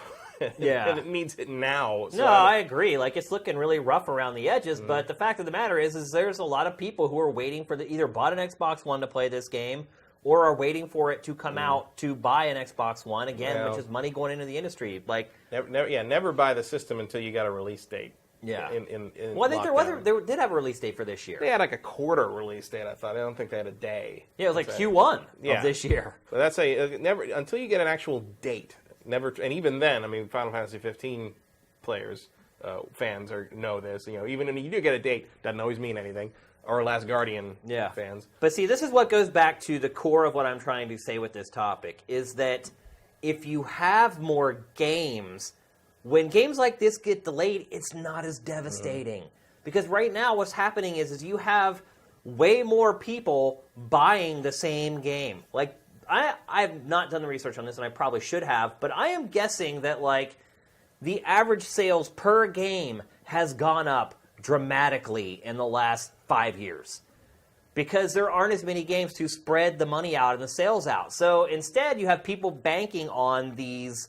Yeah. And it needs it now. So no, I agree. Like, it's looking really rough around the edges, but the fact of the matter is there's a lot of people who are waiting for either bought an Xbox One to play this game or are waiting for it to come out to buy an Xbox One, again, which is money going into the industry. Like, never buy the system until you got a release date. Yeah. Well, I think they did have a release date for this year. They had like a quarter release date, I thought. I don't think they had a day. Yeah, it was like Q1 of this year. But that's never until you get an actual date. Never, and even then, I mean, Final Fantasy 15 players, fans know this. You know, even when you do get a date, doesn't always mean anything. Or Last Guardian fans. But see, this is what goes back to the core of what I'm trying to say with this topic, is that if you have more games, when games like this get delayed, it's not as devastating. Because right now what's happening is you have way more people buying the same game. Like, I've not done the research on this, and I probably should have, but I am guessing that, like, the average sales per game has gone up dramatically in the last 5 years because there aren't as many games to spread the money out and the sales out. So instead, you have people banking on these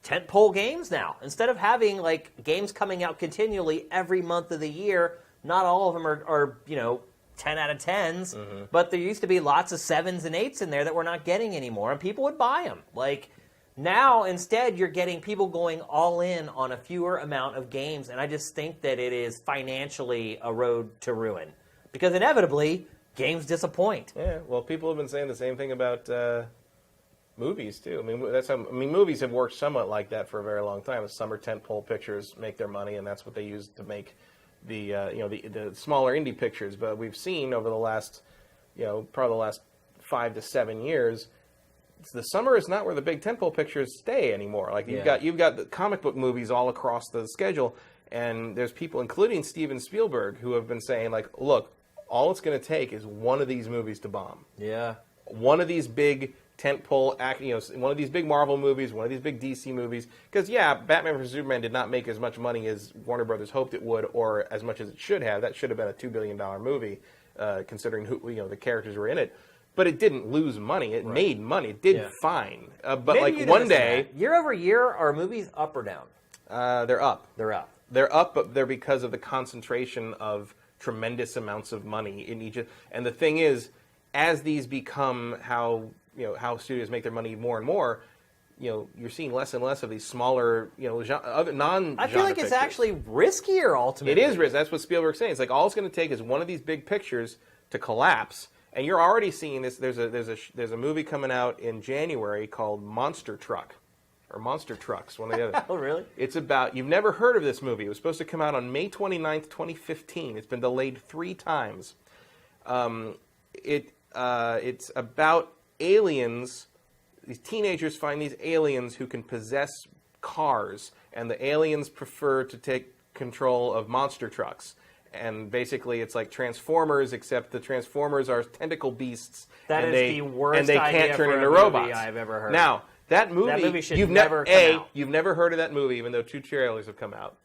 tentpole games now. Instead of having like games coming out continually every month of the year, not all of them are 10 out of 10s, but there used to be lots of 7s and 8s in there that we're not getting anymore, and people would buy them. Like, now, instead, you're getting people going all in on a fewer amount of games, and I just think that it is financially a road to ruin. Because inevitably, games disappoint. Yeah, well, people have been saying the same thing about movies, too. I mean, movies have worked somewhat like that for a very long time. The summer tentpole pictures make their money, and that's what they use to make the smaller indie pictures. But we've seen over the last, probably the last 5 to 7 years, the summer is not where the big tentpole pictures stay anymore. Like you've got the comic book movies all across the schedule, and there's people, including Steven Spielberg, who have been saying, like, look, all it's going to take is one of these movies to bomb. Yeah. One of these big tentpole, one of these big Marvel movies, one of these big DC movies. Because Batman vs Superman did not make as much money as Warner Brothers hoped it would, or as much as it should have. That should have been a $2 billion movie, considering who the characters were in it. But it didn't lose money. It made money. It did fine. But maybe like one day, year over year, are movies up or down? They're up. They're up. They're up, but they're because of the concentration of tremendous amounts of money in each. And the thing is, as these become how studios make their money more and more, you're seeing less and less of these smaller, other non-genre I feel like it's actually riskier ultimately. It is risk. That's what Spielberg's saying. It's like all it's going to take is one of these big pictures to collapse. And you're already seeing this. There's a movie coming out in January called Monster Truck, or Monster Trucks, one or the other. Oh, really? It's about, you've never heard of this movie. It was supposed to come out on May 29th, 2015. It's been delayed 3 times. It's about aliens. These teenagers find these aliens who can possess cars, and the aliens prefer to take control of monster trucks. And basically, it's like Transformers, except the Transformers are tentacle beasts. That is the worst and they idea can't turn for into a robots. movie I've ever heard. Now, that movie should never come out. You've never heard of that movie, even though 2 trailers have come out.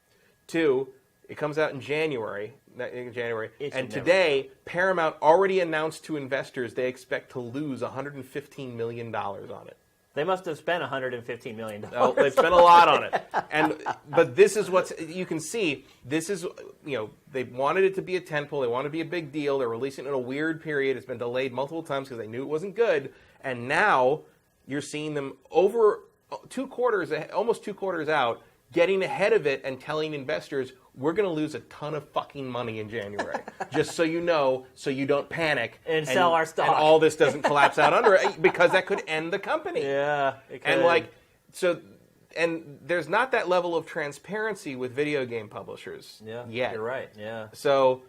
2, it comes out in January. And today, Paramount already announced to investors they expect to lose $115 million on it. They must have spent $115 million. Oh, they spent a lot on it. But this is what you can see. This is, they wanted it to be a tentpole. They wanted it to be a big deal. They're releasing it in a weird period. It's been delayed multiple times because they knew it wasn't good. And now you're seeing them over almost 2 quarters out, getting ahead of it and telling investors, we're going to lose a ton of fucking money in January. Just so you know, so you don't panic. And sell our stock. And all this doesn't collapse out under it, because that could end the company. Yeah, it could. And there's not that level of transparency with video game publishers yet. You're right, yeah. So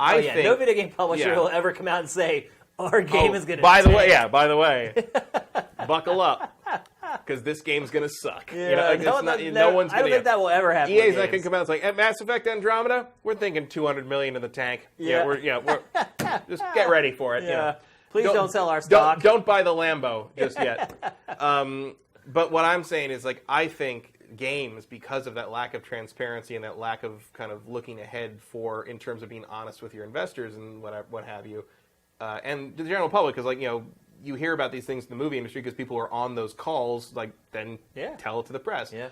I think... no video game publisher will ever come out and say, our game is going to By the way, buckle up. Because this game's going to suck. Yeah, no one's I don't think that will ever happen. EA's not going to come out and say, at Mass Effect Andromeda, we're thinking $200 million in the tank. We're just get ready for it. Yeah. Please don't sell our stock. Don't buy the Lambo just yet. But what I'm saying is, like, I think games, because of that lack of transparency and that lack of kind of looking ahead in terms of being honest with your investors and what have you, and the general public, because, like, you hear about these things in the movie industry because people are on those calls, like, then tell it to the press. Yeah.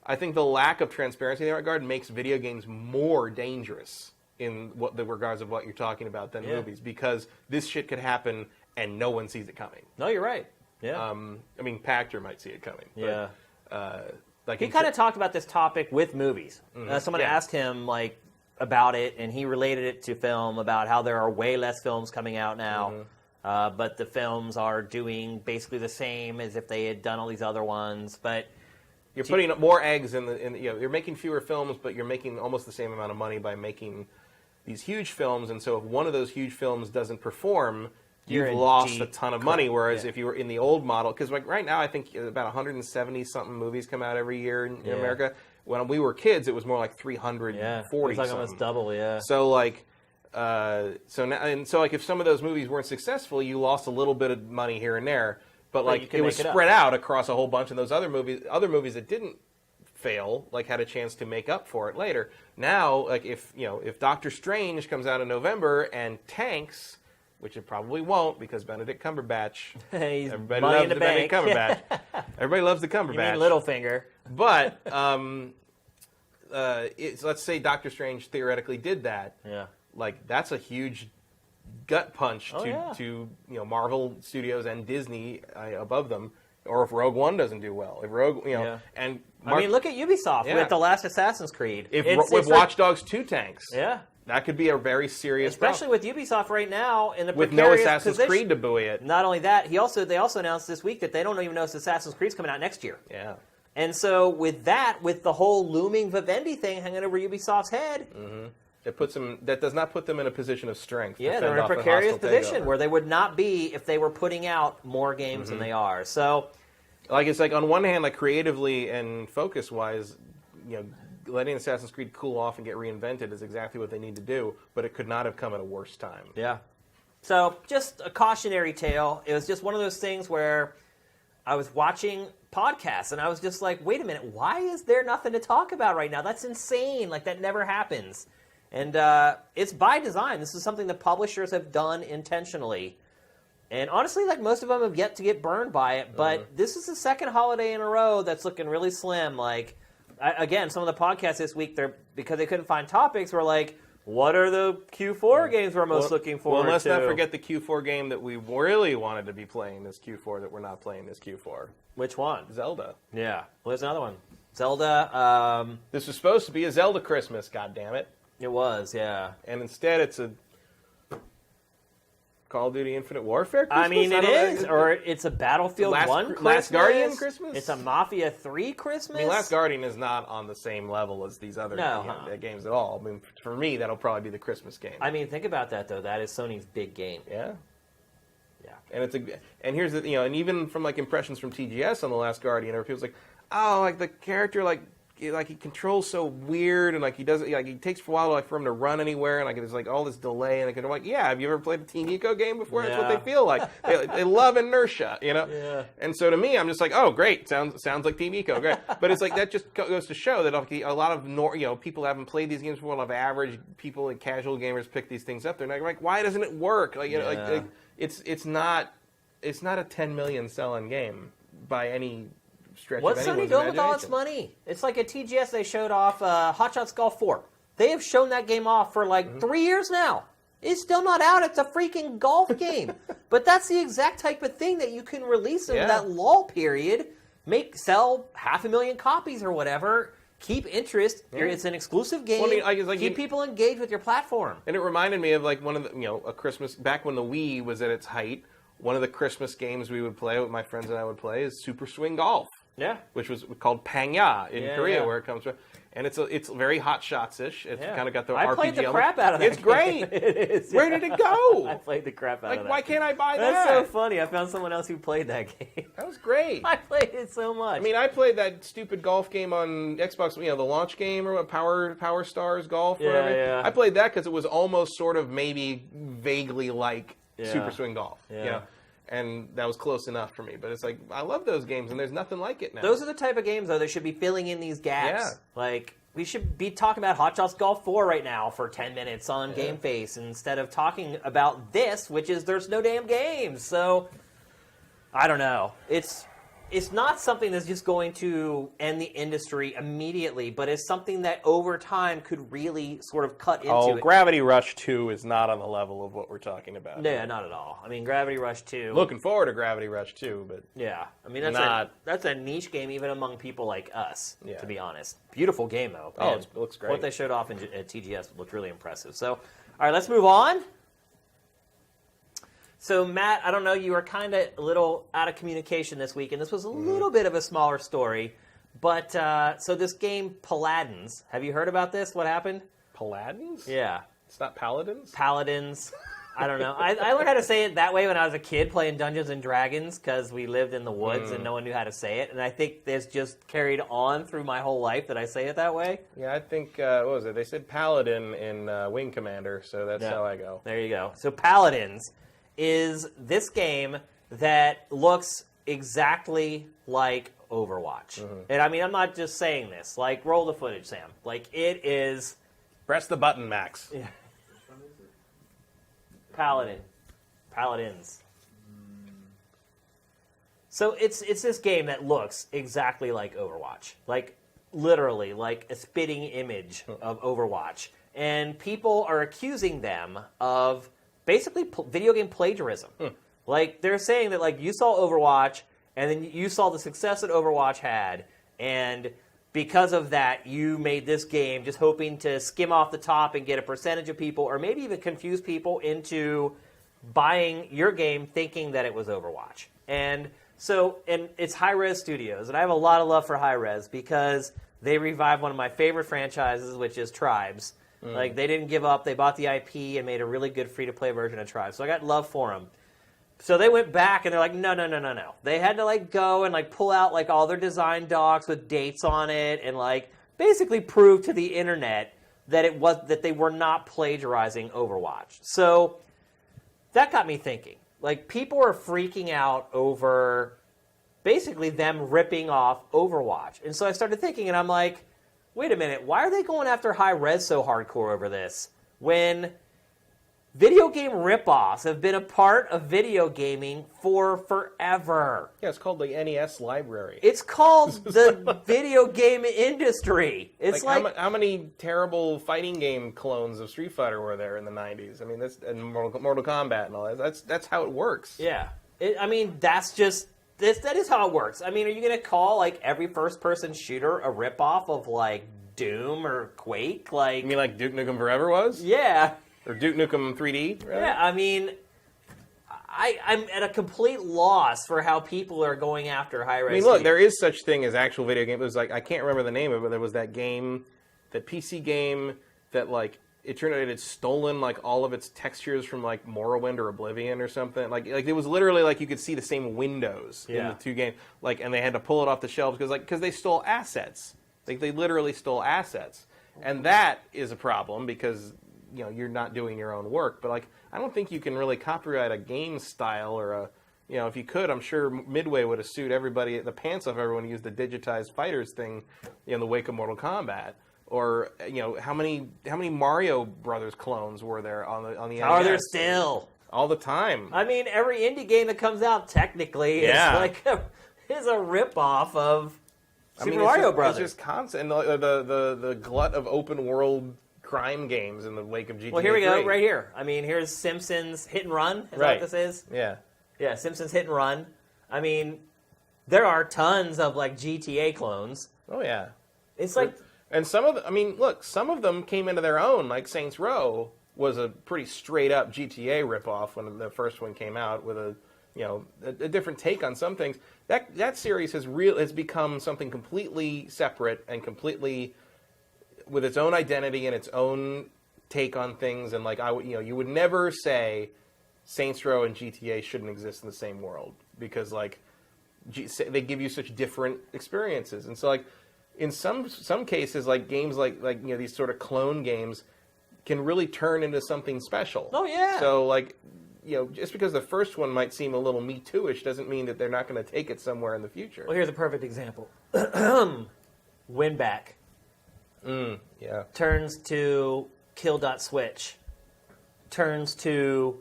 I think the lack of transparency in that regard makes video games more dangerous in the regards of what you're talking about than movies, because this shit could happen and no one sees it coming. No, you're right. Yeah. I mean, Pachter might see it coming. Yeah. But, like, he kind of talked about this topic with movies. Someone asked him, like, about it, and he related it to film, about how there are way less films coming out now, but the films are doing basically the same as if they had done all these other ones. But you're putting more eggs you're making fewer films, but you're making almost the same amount of money by making these huge films. And so if one of those huge films doesn't perform, you've lost a ton of money. Whereas if you were in the old model, because, like, right now I think about 170-something movies come out every year in America. When we were kids, it was more like 340. Yeah, it was like almost double. Yeah. So, like, if some of those movies weren't successful, you lost a little bit of money here and there. But, like, it was spread out across a whole bunch of those other movies that didn't fail, like, had a chance to make up for it later. Now, like, if Doctor Strange comes out in November and tanks, which it probably won't, because Benedict Cumberbatch. Everybody loves the Benedict Cumberbatch. Everybody loves the Cumberbatch. You mean Littlefinger. But let's say Doctor Strange theoretically did that. Yeah. Like, that's a huge gut punch to Marvel Studios and Disney above them. Or if Rogue One doesn't do well, and I mean, look at Ubisoft with the last Assassin's Creed. If Watch Dogs 2 tanks, that could be a very serious especially problem. with Ubisoft right now in the with no Assassin's Creed to buoy it. Not only that, they also announced this week that they don't even know if Assassin's Creed's coming out next year. Yeah. And so with the whole looming Vivendi thing hanging over Ubisoft's head, that does not put them in a position of strength. Yeah, they're in a precarious position where they would not be if they were putting out more games than they are. So, like, it's like, on one hand, like, creatively and focus wise, letting Assassin's Creed cool off and get reinvented is exactly what they need to do, but it could not have come at a worse time. Yeah. So, just a cautionary tale. It was just one of those things where I was watching podcasts and I was just like, wait a minute, why is there nothing to talk about right now? That's insane. Like, that never happens. And it's by design. This is something the publishers have done intentionally. And honestly, like, most of them have yet to get burned by it, but this is the second holiday in a row that's looking really slim. Like, again, some of the podcasts this week, because they couldn't find topics, were like, what are the Q4 games we're most looking forward to? Well, let's not forget the Q4 game that we really wanted to be playing this Q4 that we're not playing this Q4. Which one? Zelda. Yeah. Well, there's another one. Zelda. This was supposed to be a Zelda Christmas, goddammit. It was, yeah. And instead it's a Call of Duty Infinite Warfare Christmas? I mean, it is. Or it's a Battlefield 1 Christmas. Last Guardian Christmas? It's a Mafia 3 Christmas? I mean, Last Guardian is not on the same level as these other games at all. I mean, for me, that'll probably be the Christmas game. I mean, think about that, though. That is Sony's big game. Yeah. Yeah. And here's the, and even from, like, impressions from TGS on The Last Guardian, where people's like, oh, like, the character, like he controls so weird, and like he doesn't, like, he takes a while for him to run anywhere, and like there's like all this delay, and I'm like, yeah, have you ever played a Team Eco game before? That's what they feel like. They love inertia, Yeah. And so to me, I'm just like, oh, great, sounds like Team Eco, great. But it's like that just goes to show that a lot of people haven't played these games before. A lot of average people and casual gamers pick these things up. They're like, why doesn't it work? Like, it's not a 10 million selling game by any stretch. What's Sony doing with all its money? It's like at TGS they showed off Hot Shots Golf 4. They have shown that game off for like 3 years now. It's still not out. It's a freaking golf game. But that's the exact type of thing that you can release in that lull period, sell 500,000 copies or whatever, keep interest. It's an exclusive game. Well, keep people engaged with your platform. And it reminded me of like one of the, a Christmas, back when the Wii was at its height, one of the Christmas games we would play, what my friends and I would play, is Super Swing Golf. Yeah, which was called Pangya in Korea, where it comes from, and it's very Hot Shots-ish. It's kind of got the RPG. I played the crap out of that. It's great. It is. Where did it go? I played the crap out of that. Like, why can't I buy that? That's so funny. I found someone else who played that game. That was great. I played it so much. I mean, I played that stupid golf game on Xbox. The launch game or what, Power Stars Golf. Yeah. I played that because it was almost sort of maybe vaguely like Super Swing Golf. Yeah. You know? And that was close enough for me. But it's like, I love those games, and there's nothing like it now. Those are the type of games, though, that should be filling in these gaps. Yeah. Like, we should be talking about Hot Shots Golf 4 right now for 10 minutes on GameFace instead of talking about this, which is there's no damn games. So, I don't know. It's not something that's just going to end the industry immediately, but it's something that over time could really sort of cut into it. Gravity Rush 2 is not on the level of what we're talking about. Yeah, not at all. I mean, Gravity Rush 2... Looking forward to Gravity Rush 2, but... Yeah. I mean, that's a niche game even among people like us, to be honest. Beautiful game, though. Oh, it looks great. What they showed off at TGS looked really impressive. So, all right, let's move on. So, Matt, I don't know, you were kind of a little out of communication this week, and this was a little bit of a smaller story. But, so this game, Paladins, have you heard about this? What happened? Paladins? Yeah. It's not Paladins? Paladins. I don't know. I learned how to say it that way when I was a kid playing Dungeons & Dragons because we lived in the woods and no one knew how to say it. And I think this just carried on through my whole life that I say it that way. Yeah, I think, what was it? They said Paladin in Wing Commander, so that's how I go. There you go. So Paladins is this game that looks exactly like Overwatch. And I mean, I'm not just saying this. Like, roll the footage, Sam. Like, it is... Press the button, Max. Yeah. Paladins. So it's this game that looks exactly like Overwatch. Like, literally, like a spitting image of Overwatch. And people are accusing them of... basically video game plagiarism. Like, they're saying that, like, you saw Overwatch, and then you saw the success that Overwatch had, and because of that, you made this game just hoping to skim off the top and get a percentage of people, or maybe even confuse people into buying your game thinking that it was Overwatch. And so, and it's Hi-Rez Studios, and I have a lot of love for Hi-Rez because they revived one of my favorite franchises, which is Tribes. Like, they didn't give up. They bought the IP and made a really good free-to-play version of Tribes. So I got love for them. So they went back, and they're like, no. They had to, like, go and, like, pull out, like, all their design docs with dates on it and, like, basically prove to the internet that they were not plagiarizing Overwatch. So that got me thinking. Like, people are freaking out over basically them ripping off Overwatch. And so I started thinking, and I'm like, wait a minute, why are they going after Hi-Rez so hardcore over this? When video game ripoffs have been a part of video gaming for forever. Yeah, it's called the NES library. It's called the video game industry. It's like how many terrible fighting game clones of Street Fighter were there in the 90s? I mean, and Mortal Kombat and all that. That's how it works. Yeah. That is how it works. I mean, are you going to call, like, every first-person shooter a ripoff of, like, Doom or Quake? Like, you mean like Duke Nukem Forever was? Yeah. Or Duke Nukem 3D? Really? Yeah, I mean, I'm at a complete loss for how people are going after Hi-Rez. I mean, look, there is such thing as actual video game. It was like, I can't remember the name of it, but there was that game, that PC game that, like, it turned out it had stolen, like, all of its textures from, like, Morrowind or Oblivion or something. Like it was literally, like, you could see the same windows in the two games. Like, and they had to pull it off the shelves because they stole assets. Like, they literally stole assets. And that is a problem because, you know, you're not doing your own work. But, like, I don't think you can really copyright a game style or a... You know, if you could, I'm sure Midway would have sued everybody, the pants off everyone who used the digitized fighters thing in the wake of Mortal Kombat. Or, you know, how many Mario Brothers clones were there on the NES? Are there still? All the time. I mean, every indie game that comes out technically is a ripoff of Super Mario Brothers. It's just constant. And the glut of open world crime games in the wake of GTA 3. Well, here we go, right here. I mean, here's Simpsons Hit and Run. Is that what this is? Yeah. Yeah, Simpsons Hit and Run. I mean, there are tons of, like, GTA clones. Oh, yeah. It's like... And some of them came into their own. Like Saints Row was a pretty straight up GTA ripoff when the first one came out with a different take on some things. That series has become something completely separate and completely with its own identity and its own take on things. And like you would never say Saints Row and GTA shouldn't exist in the same world because like they give you such different experiences. And so like. In some cases, like games like these sort of clone games can really turn into something special. Oh yeah. So like just because the first one might seem a little Me Too-ish doesn't mean that they're not going to take it somewhere in the future. Well, here's a perfect example. Winback. Yeah. Turns to Kill.Switch. Turns to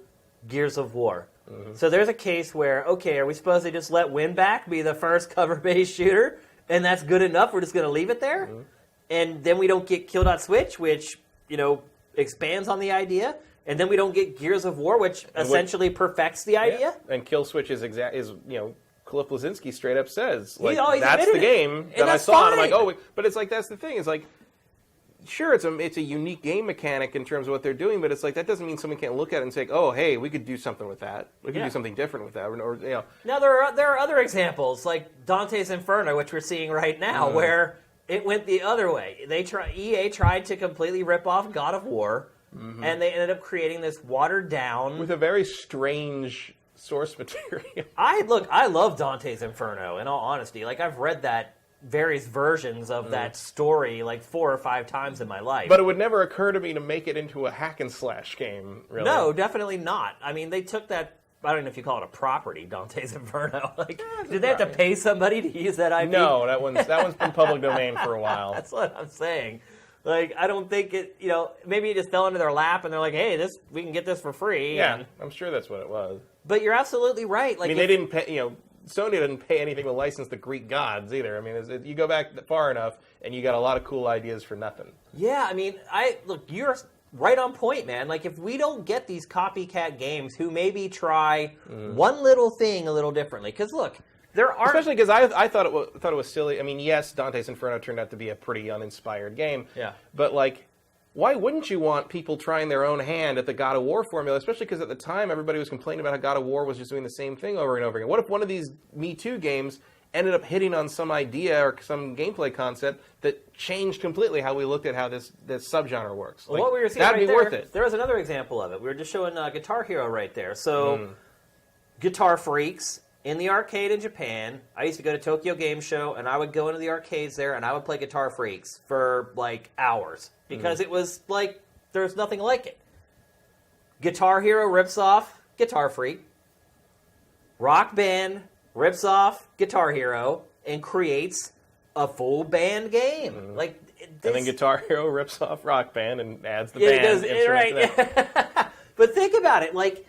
Gears of War. Mm-hmm. So there's a case where, okay, are we supposed to just let Winback be the first cover-based shooter, and that's good enough? We're just going to leave it there? Mm-hmm. And then we don't get Kill.Switch, which, expands on the idea, and then we don't get Gears of War, which essentially perfects the idea? Yeah. And Kill Switch is, Cliff Bleszinski straight up says, like, he's that's the game that I saw, fine. and I'm like, oh, but it's like, that's the thing, it's like, sure, it's a unique game mechanic in terms of what they're doing, but it's like that doesn't mean someone can't look at it and say, "Oh, hey, we could do something with that. We could do something different with that." Or Now there are other examples like Dante's Inferno, which we're seeing right now, where it went the other way. EA tried to completely rip off God of War, and they ended up creating this watered down with a very strange source material. I love Dante's Inferno. In all honesty, like I've read that. Various versions of that story like 4 or 5 times in my life. But it would never occur to me to make it into a hack and slash game, really. No, definitely not. I mean, they took that, I don't know if you call it a property, Dante's Inferno. Like, did they have to pay somebody to use that IP? No, that one's been public domain for a while. That's what I'm saying. Like, I don't think it, maybe it just fell into their lap and they're like, hey, we can get this for free. Yeah, I'm sure that's what it was. But you're absolutely right. Like, they didn't pay, Sony didn't pay anything to license the Greek gods either. I mean, you go back far enough, and you got a lot of cool ideas for nothing. Yeah, I mean, you're right on point, man. Like, if we don't get these copycat games who maybe try one little thing a little differently, because look, there are especially because I thought it was silly. I mean, yes, Dante's Inferno turned out to be a pretty uninspired game. Yeah, but like. Why wouldn't you want people trying their own hand at the God of War formula, especially because at the time everybody was complaining about how God of War was just doing the same thing over and over again? What if one of these Me Too games ended up hitting on some idea or some gameplay concept that changed completely how we looked at how this subgenre works? Well, what we were seeing that'd be worth it. There was another example of it. We were just showing Guitar Hero right there. So, Guitar Freaks. In the arcade in Japan, I used to go to Tokyo Game Show, and I would go into the arcades there, and I would play Guitar Freaks for, like, hours. Because it was, like, there's nothing like it. Guitar Hero rips off Guitar Freak. Rock Band rips off Guitar Hero and creates a full band game. Like, and then Guitar Hero rips off Rock Band and adds the band instrument right. to that. But think about it, like...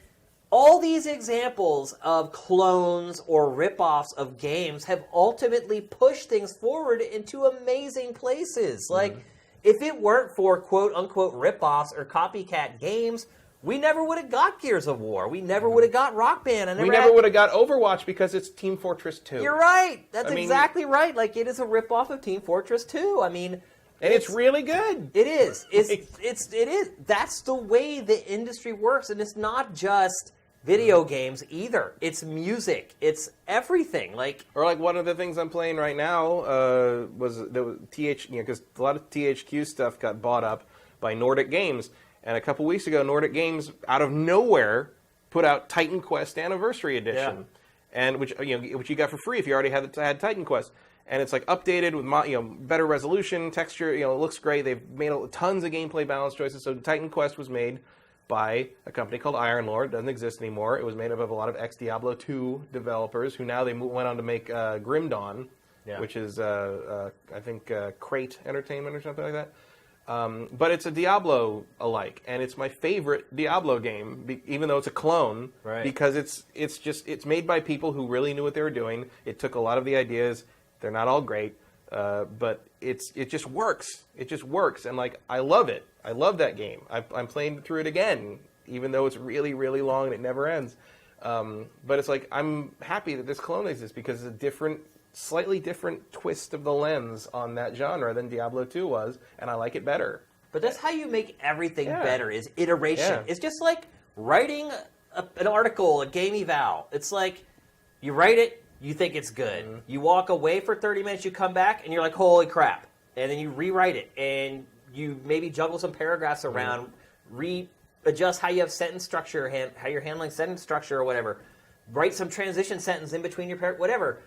All these examples of clones or rip-offs of games have ultimately pushed things forward into amazing places. Like, if it weren't for quote-unquote rip-offs or copycat games, we never would have got Gears of War. We never would have got Rock Band. We never would have got Overwatch because it's Team Fortress 2. You're right. That's exactly right. Like, it is a rip-off of Team Fortress 2. I mean... And it's really good. It is. It is. That's the way the industry works, and it's not just... video games either. It's music. It's everything. Or like one of the things I'm playing right now was because a lot of THQ stuff got bought up by Nordic Games, and a couple weeks ago, Nordic Games out of nowhere put out Titan Quest Anniversary Edition, and which you got for free if you already had Titan Quest. And it's like updated with better resolution, texture. It looks great. They've made tons of gameplay balance choices. So Titan Quest was made by a company called Iron Lord. It doesn't exist anymore. It was made up of a lot of ex-Diablo 2 developers who now they went on to make Grim Dawn, which is, I think, Crate Entertainment or something like that. But it's a Diablo-alike, and it's my favorite Diablo game, even though it's a clone, because it's made by people who really knew what they were doing. It took a lot of the ideas. They're not all great, but it just works. It just works, and I love it. I love that game. I'm playing through it again, even though it's really, really long and it never ends. But it's I'm happy that this clone exists because it's a slightly different twist of the lens on that genre than Diablo 2 was, and I like it better. But that's how you make everything better, is iteration. Yeah. It's just like writing an article, a game eval. It's like you write it, you think it's good. Mm-hmm. You walk away for 30 minutes, you come back, and you're like, holy crap. And then you rewrite it, and you maybe juggle some paragraphs around, readjust how you have sentence structure, how you're handling sentence structure or whatever. Write some transition sentence in between your whatever.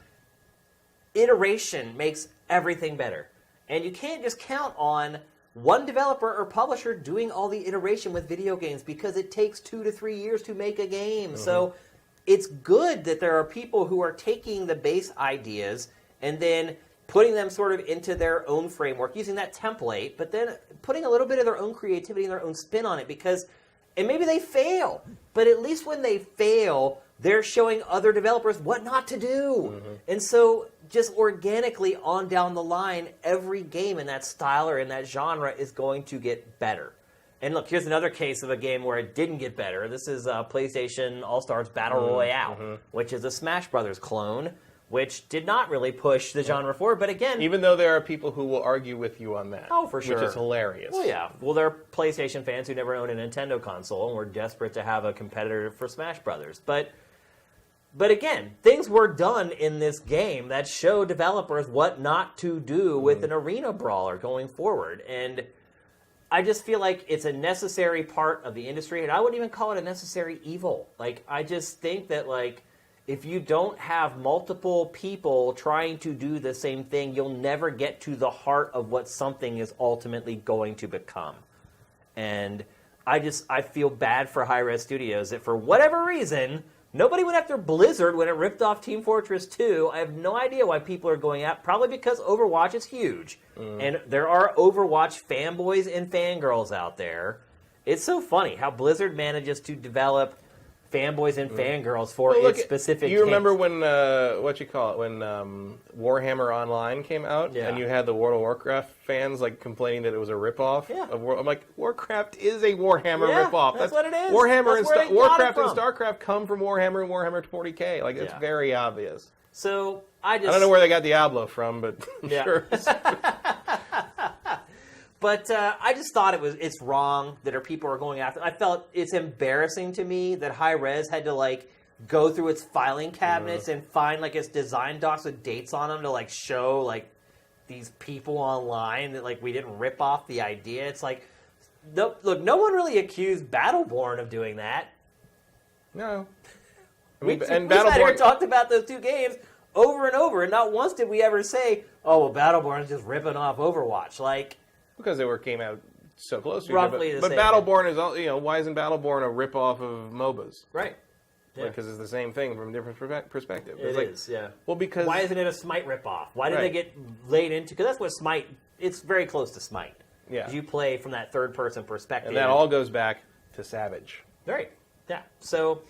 Iteration makes everything better. And you can't just count on one developer or publisher doing all the iteration with video games because it takes 2 to 3 years to make a game. So it's good that there are people who are taking the base ideas and then putting them sort of into their own framework, using that template, but then putting a little bit of their own creativity and their own spin on it because, and maybe they fail, but at least when they fail, they're showing other developers what not to do. And so just organically on down the line, every game in that style or in that genre is going to get better. And look, here's another case of a game where it didn't get better. This is PlayStation All-Stars Battle Royale, which is a Smash Brothers clone, which did not really push the genre forward. But again... Even though there are people who will argue with you on that. Oh, for sure. Which is hilarious. Well, yeah. Well, there are PlayStation fans who never owned a Nintendo console and were desperate to have a competitor for Smash Brothers. But again, things were done in this game that show developers what not to do with an arena brawler going forward. And I just feel like it's a necessary part of the industry, and I wouldn't even call it a necessary evil. Like, I just think that, like, if you don't have multiple people trying to do the same thing, you'll never get to the heart of what something is ultimately going to become. And I feel bad for Hi-Res Studios that for whatever reason, nobody went after Blizzard when it ripped off Team Fortress 2. I have no idea why people are going out. Probably because Overwatch is huge. And there are Overwatch fanboys and fangirls out there. It's so funny how Blizzard manages to develop fanboys and fangirls for its specific You remember when, when Warhammer Online came out, and you had the World of Warcraft fans like complaining that it was a ripoff? Yeah. I'm like, Warcraft is a Warhammer ripoff. That's what it is. Warhammer That's and Warcraft and StarCraft come from Warhammer and Warhammer 40K. Like, it's very obvious. So I don't know where they got Diablo from, but I'm sure. But I just thought it's wrong that people are going after. I felt it's embarrassing to me that Hi-Res had to like go through its filing cabinets and find like its design docs with dates on them to like show like these people online that like we didn't rip off the idea. It's like, look, no one really accused Battleborn of doing that. No. We sat here and talked about those two games over and over, and not once did we ever say, "Oh, well, Battleborn is just ripping off Overwatch." Like. Because they came out so close to roughly each other. But Battleborn is, why isn't Battleborn a rip-off of MOBAs? Right. Because it's the same thing from a different perspective. It is, yeah. Well, because... Why isn't it a Smite ripoff? Why did they get laid into... Because that's what Smite... It's very close to Smite. Yeah. Because you play from that third-person perspective. And that all goes back to Savage. Right. Yeah. So...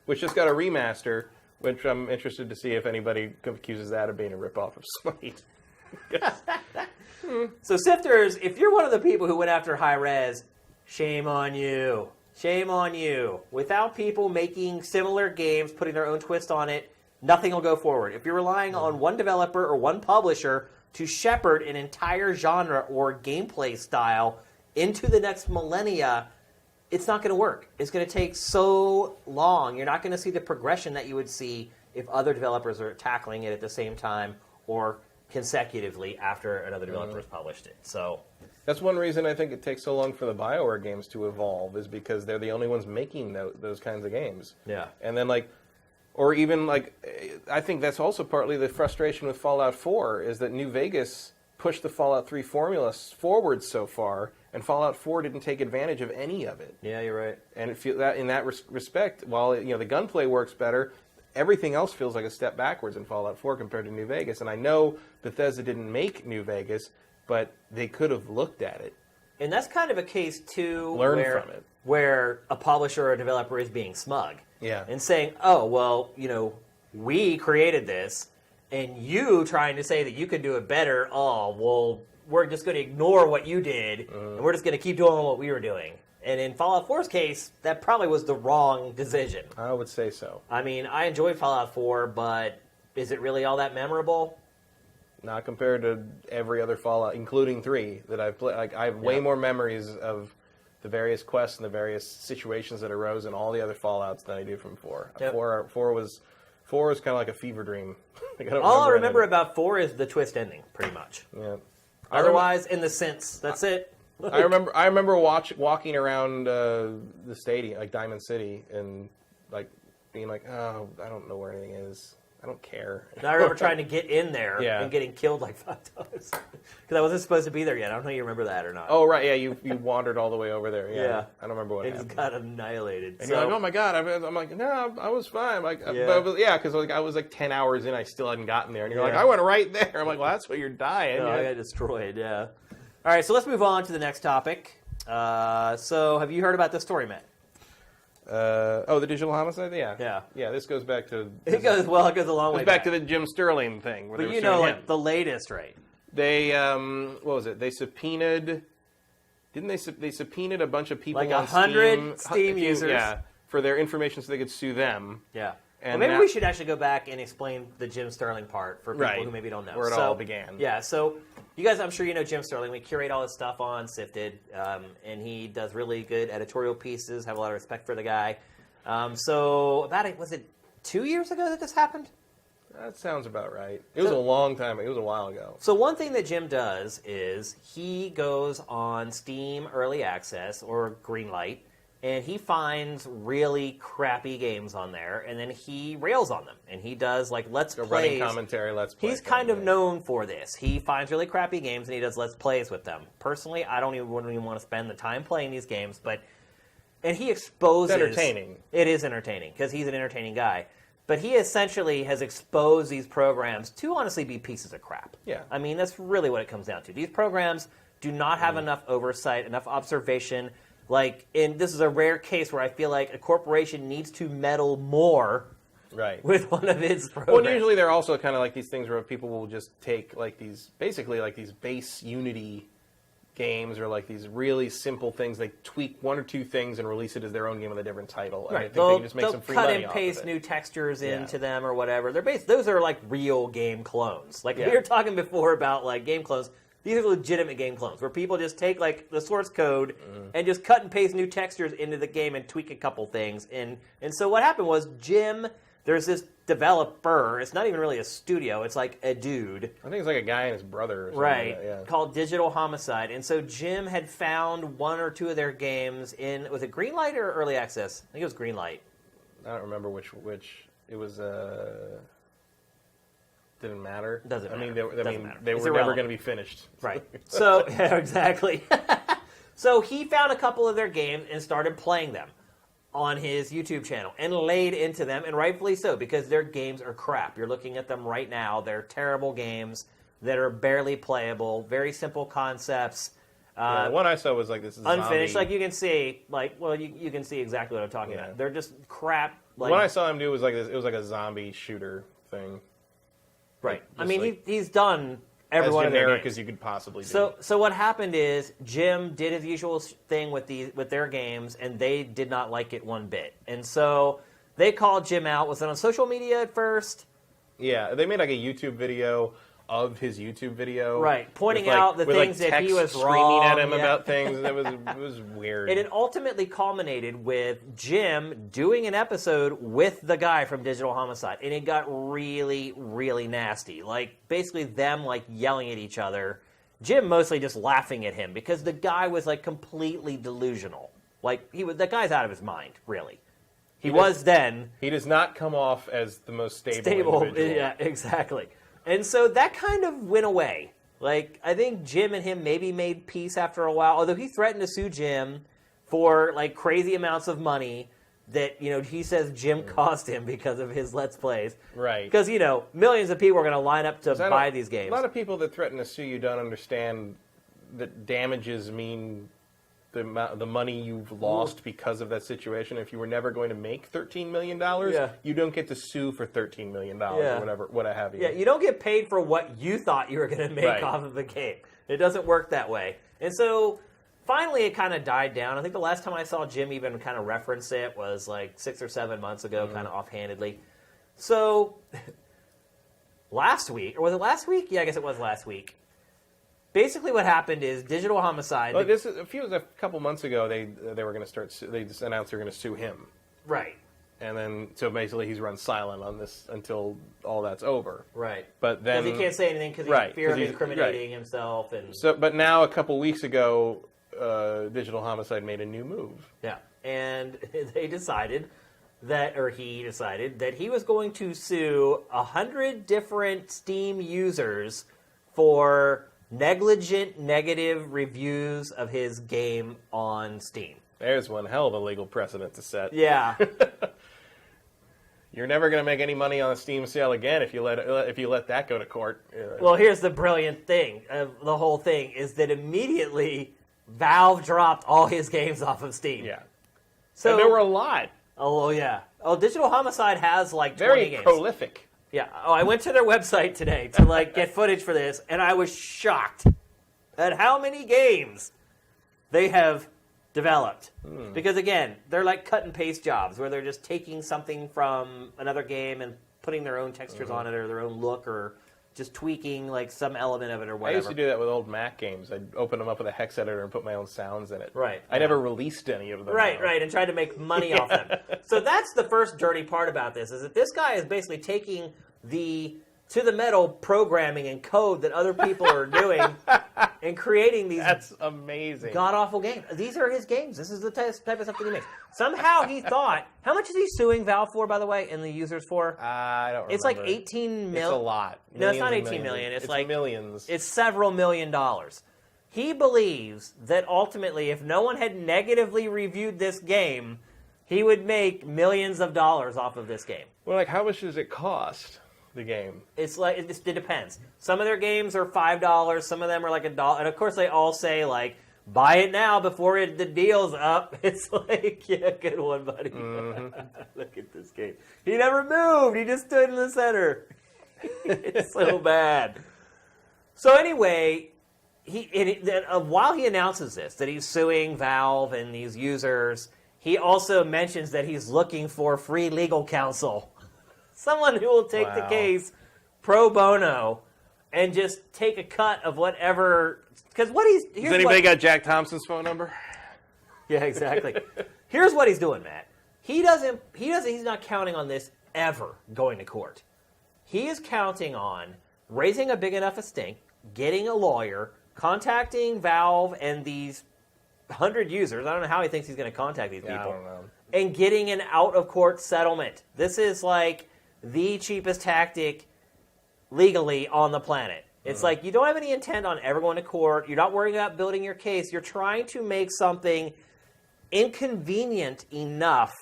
Which just got a remaster, which I'm interested to see if anybody accuses that of being a ripoff of Smite. So, Sifters, if you're one of the people who went after Hi-Res, shame on you. Shame on you. Without people making similar games, putting their own twist on it, nothing will go forward. If you're relying on one developer or one publisher to shepherd an entire genre or gameplay style into the next millennia, it's not going to work. It's going to take so long. You're not going to see the progression that you would see if other developers are tackling it at the same time or consecutively after another developer has published it. So that's one reason I think it takes so long for the BioWare games to evolve, is because they're the only ones making those kinds of games. Yeah. And then or even I think that's also partly the frustration with Fallout 4 is that New Vegas pushed the Fallout 3 formula forward so far, and Fallout 4 didn't take advantage of any of it. Yeah, you're right. And in that respect, while the gunplay works better, everything else feels like a step backwards in Fallout 4 compared to New Vegas. And I know Bethesda didn't make New Vegas, but they could have looked at it. And that's kind of a case, too, Learn from it. Where a publisher or a developer is being smug. Yeah. And saying, oh, well, we created this, and you trying to say that you can do it better, oh, well, we're just going to ignore what you did, and we're just going to keep doing what we were doing. And in Fallout 4's case, that probably was the wrong decision. I would say so. I mean, I enjoyed Fallout 4, but is it really all that memorable? Not compared to every other Fallout, including 3, that I've played. I have way more memories of the various quests and the various situations that arose in all the other Fallouts than I do from 4. Yep. 4 was kind of like a fever dream. All I remember about 4 is the twist ending, pretty much. Yeah. Otherwise, in the sense, that's it. I remember walking around the stadium, like Diamond City, and being like, oh, I don't know where anything is. I don't care. And I remember trying to get in there and getting killed like 5 times because I wasn't supposed to be there yet. I don't know if you remember that or not. Oh, right. Yeah, you wandered all the way over there. Yeah. I don't remember what happened. It just got annihilated. And you're like, oh, my God. I'm like, no, I was fine. Like, because I was like 10 hours in. I still hadn't gotten there. And you're like, I went right there. I'm like, well, that's where you're dying. No, I got destroyed, All right, so let's move on to the next topic. So have you heard about this story, Matt? The digital homicide? Yeah. This goes back to... It goes a long way back to the Jim Sterling thing. But you know, like, the latest, right? They, what was it? They subpoenaed... Didn't they subpoenaed a bunch of people like on 100 Steam users. Yeah, for their information so they could sue them. Yeah. And maybe we should actually go back and explain the Jim Sterling part for people who maybe don't know. Where it all began. Yeah, so you guys, I'm sure you know Jim Sterling. We curate all his stuff on Sifted, and he does really good editorial pieces, have a lot of respect for the guy. So was it 2 years ago that this happened? That sounds about right. It was a long time. It was a while ago. So one thing that Jim does is he goes on Steam Early Access or Greenlight, and he finds really crappy games on there, and then he rails on them. And he does, like, Let's Plays. Running commentary, Let's Play. He's kind of known for this. He finds really crappy games, and he does Let's Plays with them. Personally, I wouldn't even want to spend the time playing these games, and he exposes... It's entertaining. It is entertaining, because he's an entertaining guy. But he essentially has exposed these programs to honestly be pieces of crap. Yeah. I mean, that's really what it comes down to. These programs do not have enough oversight, enough observation... and this is a rare case where I feel like a corporation needs to meddle more with one of its programs. Well, and usually they're also kind of like these things where people will just take like these base Unity games or like these really simple things. They tweak one or two things and release it as their own game with a different title. And I think they can just make some free money off of it. Cut and paste new textures into them or whatever. Those are like real game clones. Like we were talking before about like game clones. These are legitimate game clones where people just take like the source code and just cut and paste new textures into the game and tweak a couple things. And so what happened was there's this developer. It's not even really a studio. It's like a dude. I think it's like a guy and his brother or something like that, called Digital Homicide. And so Jim had found one or two of their games was it Greenlight or Early Access? I think it was Greenlight. I don't remember which. It was... Didn't matter. Doesn't matter. They were never going to be finished. Right. So, exactly. So he found a couple of their games and started playing them on his YouTube channel and laid into them, and rightfully so, because their games are crap. You're looking at them right now. They're terrible games that are barely playable, very simple concepts. The one I saw was like this is unfinished. zombie. Like you can see, you can see exactly what I'm talking about. They're just crap. Like, what I saw him do was like this. It was like a zombie shooter thing. Right. I mean, he's done every one of their games. As generic as you could possibly do. So what happened is Jim did his usual thing with their games, and they did not like it one bit. And so they called Jim out. Was it on social media at first? Yeah, they made like a YouTube video of his YouTube video. Right, pointing out the things that he was screaming at him about things. It was weird. And it ultimately culminated with Jim doing an episode with the guy from Digital Homicide. And it got really, really nasty. Like, basically them, like, yelling at each other. Jim mostly just laughing at him because the guy was, like, completely delusional. Like, the guy's out of his mind, really. He was then. He does not come off as the most stable individual. Yeah, exactly. And so that kind of went away. Like, I think Jim and him maybe made peace after a while, although he threatened to sue Jim for, like, crazy amounts of money that, he says Jim cost him because of his Let's Plays. Right. Because, millions of people are going to line up to buy these games. A lot of people that threaten to sue you don't understand that damages mean the money you've lost because of that situation. If you were never going to make $13 million, you don't get to sue for $13 million or whatever, what have you. Yeah, you don't get paid for what you thought you were going to make off of the game. It doesn't work that way. And so finally it kind of died down. I think the last time I saw Jim even kind of reference it was like 6 or 7 months ago, kind of offhandedly. So last week, or was it last week? Yeah, I guess it was last week. Basically, what happened is Digital Homicide. Well, a couple months ago, they were going to start. They just announced they were going to sue him. Right. And then, so basically, he's run silent on this until all that's over. Right. But then because he can't say anything because he's fear of incriminating himself. And so, but now a couple weeks ago, Digital Homicide made a new move. Yeah, and they decided he decided that he was going to sue 100 different Steam users for negligent negative reviews of his game on Steam. There's one hell of a legal precedent to set. Yeah. You're never going to make any money on a Steam sale again if you let that go to court. Well, here's the brilliant thing of the whole thing is that immediately Valve dropped all his games off of Steam. Yeah. So and there were a lot. Oh, yeah. Oh, Digital Homicide has like 20 Very games. prolific. Yeah. Oh, I went to their website today to like get footage for this, and I was shocked at how many games they have developed. Because again, they're like cut and paste jobs where they're just taking something from another game and putting their own textures on it or their own look or just tweaking like some element of it or whatever. I used to do that with old Mac games. I'd open them up with a hex editor and put my own sounds in it. Right. I never released any of them. Right, and tried to make money off them. So that's the first dirty part about this, is that this guy is basically taking the to-the-metal programming and code that other people are doing and creating these That's amazing. god-awful games. These are his games. This is the type of stuff that he makes. Somehow he thought... How much is he suing Valve for, by the way, and the users for? I don't remember. It's like 18 million. It's a lot. No, it's not Millions 18 and million. millions. It's like millions. It's several $million. He believes that ultimately, if no one had negatively reviewed this game, he would make millions of dollars off of this game. Well, like, how much does it cost, the game? It's like it depends. Some of their games are $5. Some of them are like $1, and of course they all say like, "Buy it now before the deal's up." It's like, yeah, good one, buddy. Look at this game. He never moved. He just stood in the center. It's so bad. So anyway, while he announces this, that he's suing Valve and these users, he also mentions that he's looking for free legal counsel. Someone who will take the case pro bono and just take a cut of whatever. Because what he's Has anybody got Jack Thompson's phone number? Yeah, exactly. Here's what he's doing, Matt. He's not counting on this ever going to court. He is counting on raising a big enough a stink, getting a lawyer, contacting Valve and these 100 users. I don't know how he thinks he's going to contact these people. I don't know. And getting an out-of-court settlement. This is like the cheapest tactic legally on the planet. It's like you don't have any intent on ever going to court. You're not worrying about building your case. You're trying to make something inconvenient enough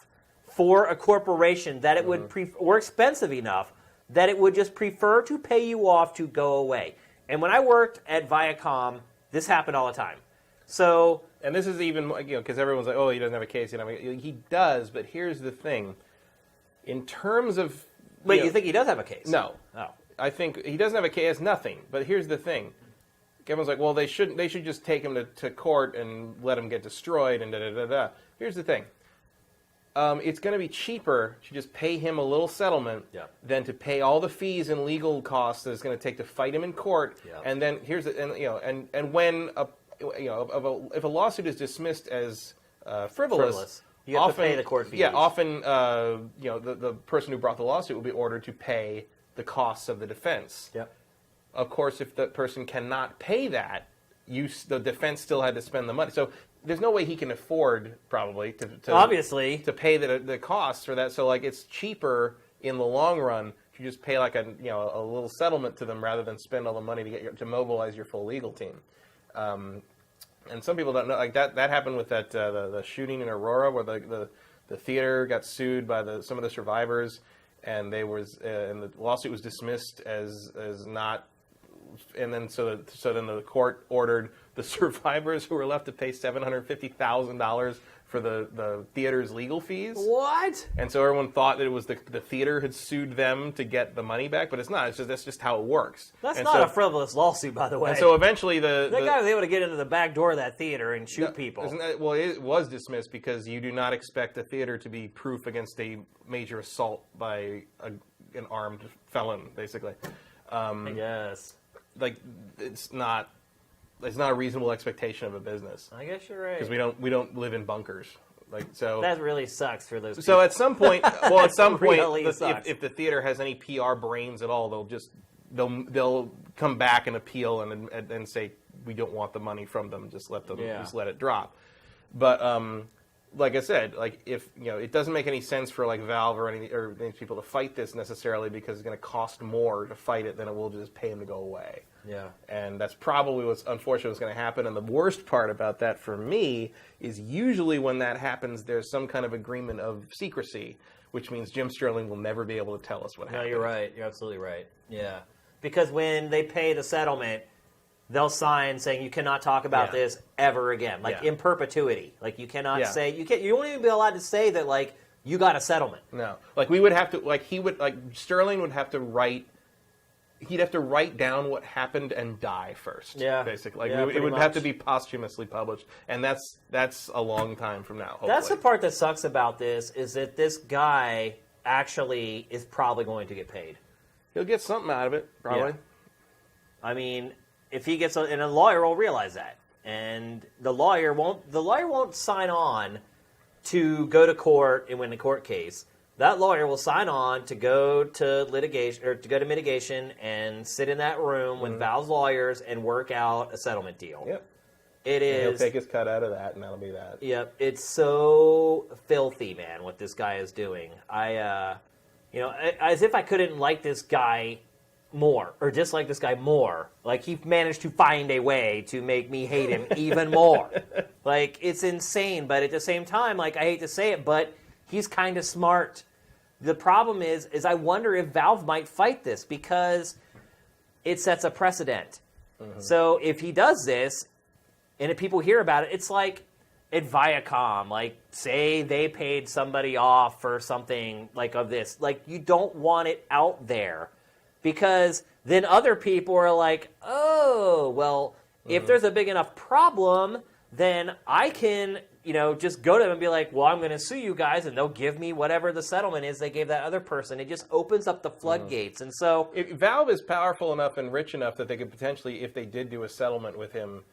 for a corporation that it would or expensive enough that it would just prefer to pay you off to go away. And when I worked at Viacom, this happened all the time. So, and this is even, because everyone's like, oh, he doesn't have a case. He does, but here's the thing. In terms of... Wait, you think he does have a case? No. Oh. I think he doesn't have a case, nothing. But here's the thing. Everyone's like, well, they should just take him to court and let him get destroyed and da-da-da-da. Here's the thing. It's going to be cheaper to just pay him a little settlement than to pay all the fees and legal costs that it's going to take to fight him in court. Yeah. And then here's the, and when if a lawsuit is dismissed as frivolous, you have to pay the court fees. Yeah, often the person who brought the lawsuit will be ordered to pay the costs of the defense. Yep. Of course, if the person cannot pay that, the defense still had to spend the money. So there's no way he can afford, probably, to obviously to pay the costs for that. So like it's cheaper in the long run to just pay like a little settlement to them rather than spend all the money to mobilize your full legal team. And some people don't know, like that happened with that the shooting in Aurora where the theater got sued by some of the survivors, and and the lawsuit was dismissed as not. And then so then the court ordered the survivors who were left to pay $750,000 for the theater's legal fees. What? And so everyone thought that it was the theater had sued them to get the money back, but it's not. That's just how it works. That's not a frivolous lawsuit, by the way. And so eventually that guy was able to get into the back door of that theater and shoot people. Well, it was dismissed because you do not expect the theater to be proof against a major assault by an armed felon, basically. I guess. Like it's not a reasonable expectation of a business. I guess you're right. Because we don't live in bunkers. Like so. That really sucks for those people. So at some point, Really if the theater has any PR brains at all, they'll come back and appeal and say we don't want the money from them. Just let it drop. But like I said, like if it doesn't make any sense for like Valve or any people to fight this necessarily because it's going to cost more to fight it than it will just pay them to go away. Yeah. And that's probably what's unfortunately what's going to happen. And the worst part about that for me is usually when that happens, there's some kind of agreement of secrecy, which means Jim Sterling will never be able to tell us what happened. No, you're right. You're absolutely right. Yeah. Because when they pay the settlement, they'll sign saying you cannot talk about this ever again, like in perpetuity. Like you cannot say you won't even be allowed to say that like you got a settlement. No, like we would have to Sterling would have to write. He'd have to write down what happened and die first. Yeah, basically, it would have to be posthumously published, and that's a long time from now. Hopefully. That's the part that sucks about this is that this guy actually is probably going to get paid. He'll get something out of it, probably. Yeah. I mean. If he gets, and a lawyer will realize that, and the lawyer won't sign on to go to court and win the court case. That lawyer will sign on to go to litigation or to go to mitigation and sit in that room with Valve's lawyers and work out a settlement deal. Yep. It is. He'll take his cut out of that, and that'll be that. Yep. It's so filthy, man. What this guy is doing. As if I couldn't like this guy more, or dislike this guy more. Like, he managed to find a way to make me hate him even more. Like, it's insane, but at the same time, like, I hate to say it, but he's kind of smart. The problem is I wonder if Valve might fight this, because it sets a precedent. Mm-hmm. So if he does this, and if people hear about it, it's like at Viacom, like, say they paid somebody off for something like of this. Like, you don't want it out there. Because then other people are like, oh, well, if there's a big enough problem, then I can, just go to them and be like, well, I'm going to sue you guys, and they'll give me whatever the settlement is they gave that other person. It just opens up the floodgates. And so if Valve is powerful enough and rich enough that they could potentially, if they did do a settlement with him,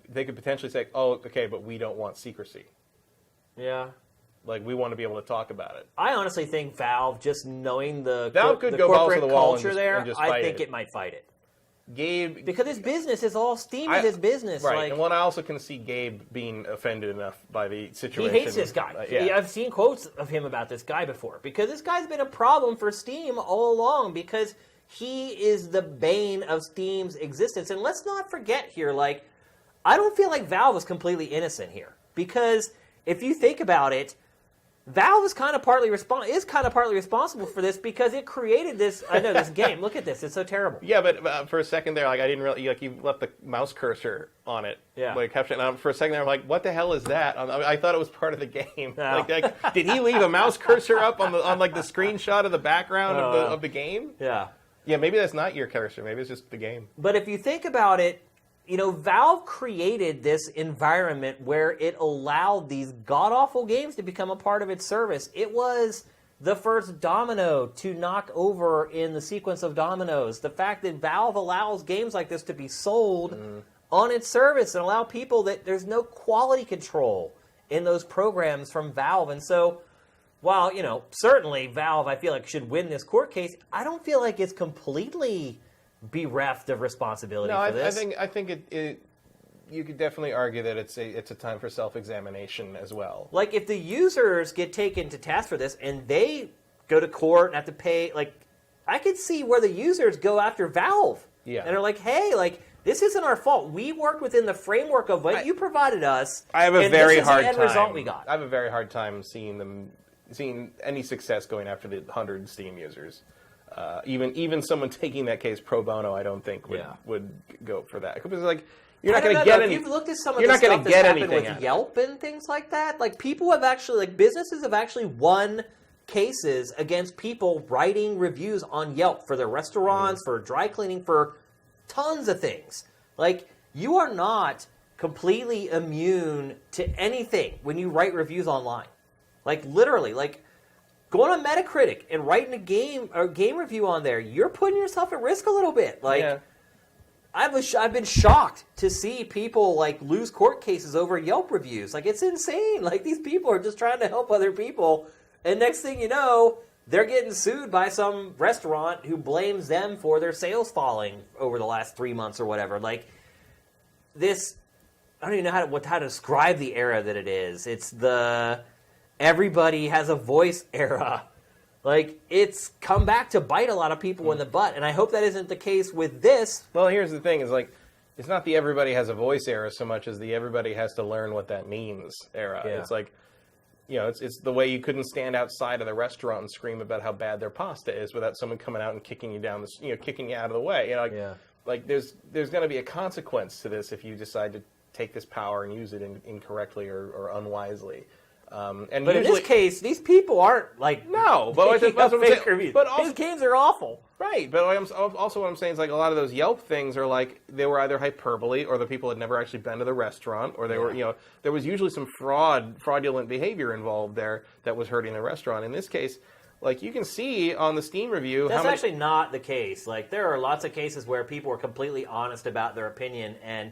they could potentially say, oh, okay, but we don't want secrecy. Yeah. Like, we want to be able to talk about it. I honestly think Valve, just knowing the corporate culture there, I think it might fight it. Gabe, because his business is all Steam is his business, right? Like, and I also can see Gabe being offended enough by the situation. He hates this guy. I've seen quotes of him about this guy before, because this guy's been a problem for Steam all along, because he is the bane of Steam's existence. And let's not forget here, like, I don't feel like Valve is completely innocent here, because if you think about it, Valve is kind of partly responsible for this, because it created this. I know this game. Look at this; it's so terrible. Yeah, but for a second there, like, I didn't really you left the mouse cursor on it. Yeah. Like, and for a second there, I'm like, what the hell is that? I thought it was part of the game. No. Like, did he leave a mouse cursor up on the screenshot of the background of the game? Yeah. Yeah, maybe that's not your cursor. Maybe it's just the game. But if you think about it, Valve created this environment where it allowed these god-awful games to become a part of its service. It was the first domino to knock over in the sequence of dominoes. The fact that Valve allows games like this to be sold on its service and allow people that there's no quality control in those programs from Valve. And so, while, certainly Valve, I feel like, should win this court case, I don't feel like it's completely bereft of responsibility for this. I think it you could definitely argue that it's a time for self-examination as well. Like, if the users get taken to task for this and they go to court and have to pay, like, I could see where the users go after Valve. Yeah. And are like, hey, like, this isn't our fault. We worked within the framework of what you provided us. I have a very hard time. Result we got. I have a very hard time seeing any success going after the 100 Steam users. Even someone taking that case pro bono, I don't think would go for that. Because, like, you're not going to get any. If you've looked at some of the stuff that's happened with Yelp and things like that, like, people have actually, like, businesses have actually won cases against people writing reviews on Yelp for their restaurants, for dry cleaning, for tons of things. Like, you are not completely immune to anything when you write reviews online. Like, literally, like, going on Metacritic and writing a game review on there, you're putting yourself at risk a little bit. Like, I've been shocked to see people, like, lose court cases over Yelp reviews. Like, it's insane. Like, these people are just trying to help other people, and next thing you know, they're getting sued by some restaurant who blames them for their sales falling over the last 3 months or whatever. Like, this, I don't even know how to describe the era that it is. It's the everybody has a voice era. Like, it's come back to bite a lot of people in the butt, and I hope that isn't the case with this. Well, here's the thing, is like, it's not the everybody has a voice era so much as the everybody has to learn what that means era. Yeah. It's like, you know, it's the way you couldn't stand outside of the restaurant and scream about how bad their pasta is without someone coming out and kicking you down the, you know, kicking you out of the way. You know, like there's going to be a consequence to this if you decide to take this power and use it incorrectly or unwisely. But usually, in this case, these people aren't like but that's what I'm saying. But his games are awful, right? But also what I'm saying is like a lot of those Yelp things are like they were either hyperbole or the people had never actually been to the restaurant, or they were, you know, there was usually some fraudulent behavior involved there that was hurting the restaurant. In this case, like you can see on the Steam review, that's actually not the case. Like there are lots of cases where people were completely honest about their opinion and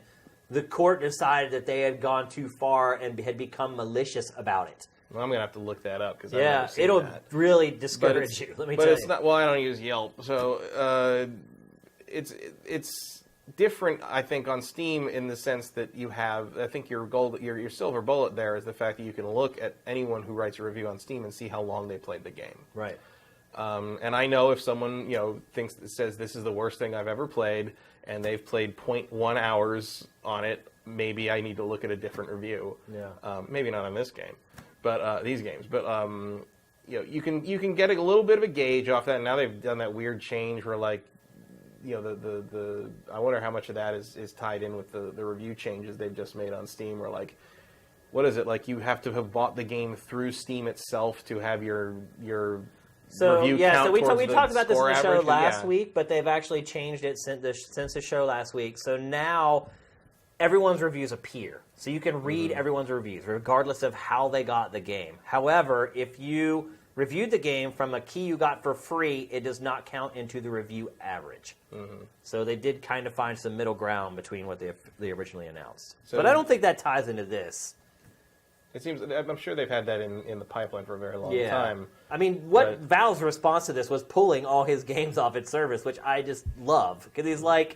the court decided that they had gone too far and had become malicious about it. Well, I'm going to have to look that up because it'll really discourage you. Let me tell you. But it's not. Well, I don't use Yelp, so it's different. I think on Steam in the sense that you have. I think your silver bullet there is the fact that you can look at anyone who writes a review on Steam and see how long they played the game. Right. And I know if someone says this is the worst thing I've ever played, and they've played 0.1 hours on it, maybe I need to look at a different review. Yeah. Maybe not on this game, but these games. But you can get a little bit of a gauge off that. And now they've done that weird change where like, you know, the I wonder how much of that is tied in with the review changes they've just made on Steam. Where like, what is it like? You have to have bought the game through Steam itself to have your So we talked about this in the show last week, but they've actually changed it since the show last week. So now everyone's reviews appear. So you can read everyone's reviews, regardless of how they got the game. However, if you reviewed the game from a key you got for free, it does not count into the review average. So they did kind of find some middle ground between what they originally announced. But I don't think that ties into this. It seems. I'm sure they've had that in the pipeline for a very long time. I mean, Valve's response to this was pulling all his games off its service, which I just love. Because he's like,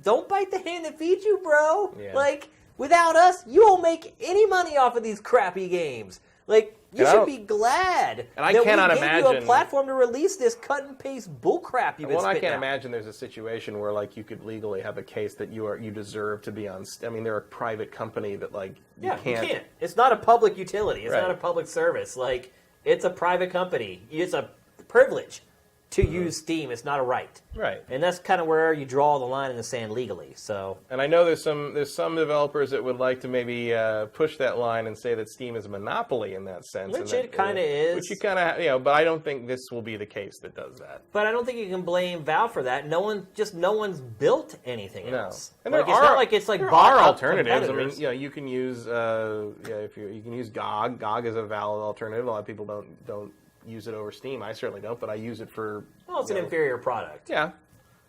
don't bite the hand that feeds you, bro. Yeah. Like, without us, you won't make any money off of these crappy games. Like, you should be glad that we gave you a platform to release this cut and paste bullcrap you've been spitting out. I can't imagine there's a situation where like you could legally have a case that you deserve to be on. I mean, they're a private company that like you can't. It's not a public utility. It's not a public service. Like it's a private company. It's a privilege to use Steam. It's not a right. Right. And that's kind of where you draw the line in the sand legally. So. And I know there's some developers that would like to maybe push that line and say that Steam is a monopoly in that sense. Which it kind of is. Which you kind of, but I don't think this will be the case that does that. But I don't think you can blame Valve for that. No one's built anything else. And it's not like it's like there are alternatives. I mean, you can use you can use GOG. GOG is a valid alternative. A lot of people don't use it over Steam. I certainly don't, but I use it for... Well, it's an inferior product. Yeah.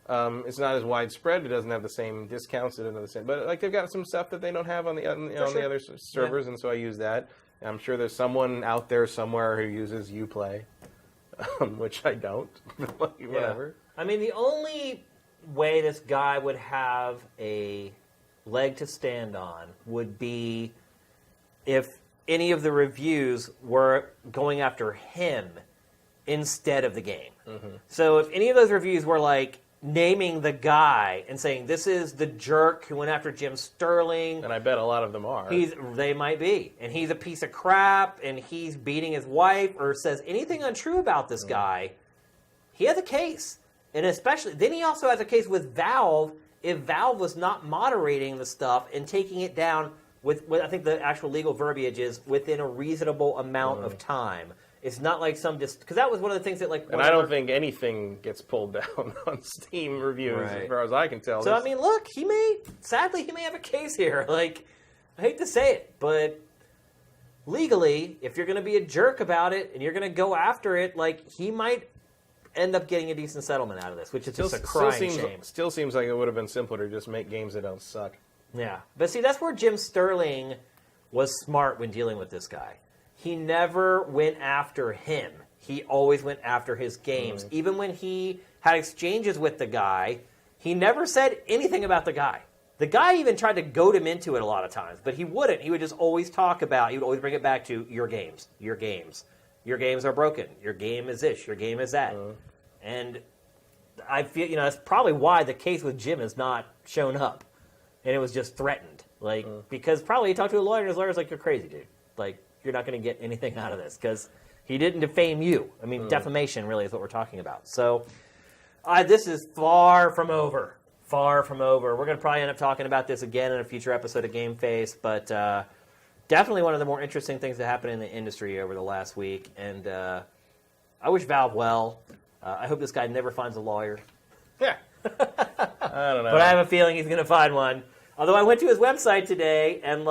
It's not as widespread. It doesn't have the same discounts. It doesn't have the same... But like they've got some stuff that they don't have on the other servers, and so I use that. And I'm sure there's someone out there somewhere who uses Uplay, which I don't. Whatever. I mean, the only way this guy would have a leg to stand on would be if any of the reviews were going after him instead of the game. So if any of those reviews were like naming the guy and saying this is the jerk who went after Jim Sterling, and I bet a lot of them are. They might be, and he's a piece of crap, and he's beating his wife, or says anything untrue about this guy, he has a case. And especially then, he also has a case with Valve if Valve was not moderating the stuff and taking it down. With I think the actual legal verbiage is within a reasonable amount of time. It's not like because that was one of the things that like. And I don't think anything gets pulled down on Steam reviews, as far as I can tell. So I mean, look, sadly he may have a case here. Like, I hate to say it, but legally, if you're going to be a jerk about it and you're going to go after it, like he might end up getting a decent settlement out of this, which is just a crying shame. Still seems like it would have been simpler to just make games that don't suck. Yeah. But see, that's where Jim Sterling was smart when dealing with this guy. He never went after him. He always went after his games. Even when he had exchanges with the guy, he never said anything about the guy. The guy even tried to goad him into it a lot of times, but he wouldn't. He would just always talk about, he would always bring it back to your games. Your games. Your games are broken. Your game is this. Your game is that. And I feel, that's probably why the case with Jim has not shown up. And it was just threatened. Because probably he talked to a lawyer, and his lawyer's like, you're crazy, dude. You're not going to get anything out of this, because he didn't defame you. I mean, defamation really is what we're talking about. So, this is far from over. Far from over. We're going to probably end up talking about this again in a future episode of GameFace, but definitely one of the more interesting things that happened in the industry over the last week. And I wish Valve well. I hope this guy never finds a lawyer. Yeah. I don't know. But I have a feeling he's going to find one. Although I went to his website today and,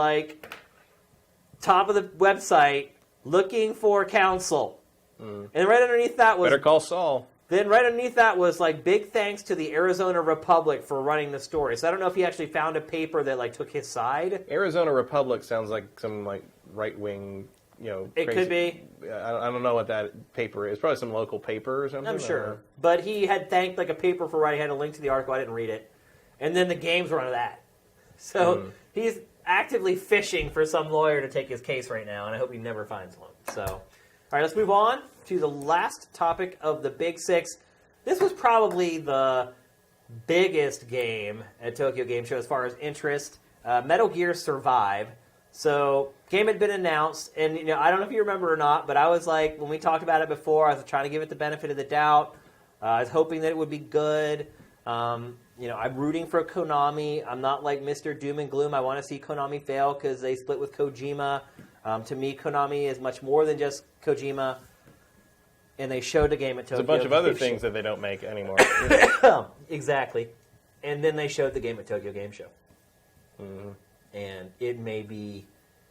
top of the website, looking for counsel. And right underneath that was... Better call Saul. Then right underneath that was, big thanks to the Arizona Republic for running the story. So I don't know if he actually found a paper that, took his side. Arizona Republic sounds like some, right-wing, It crazy, could be. I don't know what that paper is. Probably some local paper or something. I'm sure. But he had thanked, a paper for writing. He had a link to the article. I didn't read it. And then the games were on that. So he's actively fishing for some lawyer to take his case right now, and I hope he never finds one. So, all right, let's move on to the last topic of the Big Six. This was probably the biggest game at Tokyo Game Show as far as interest. Metal Gear Survive. So, game had been announced, and I don't know if you remember or not, but I was when we talked about it before, I was trying to give it the benefit of the doubt. I was hoping that it would be good. I'm rooting for Konami. I'm not like Mr. Doom and Gloom. I want to see Konami fail because they split with Kojima. To me, Konami is much more than just Kojima. And they showed the game at Tokyo. There's a bunch of other things that they don't make anymore. Exactly. And then they showed the game at Tokyo Game Show. And it may be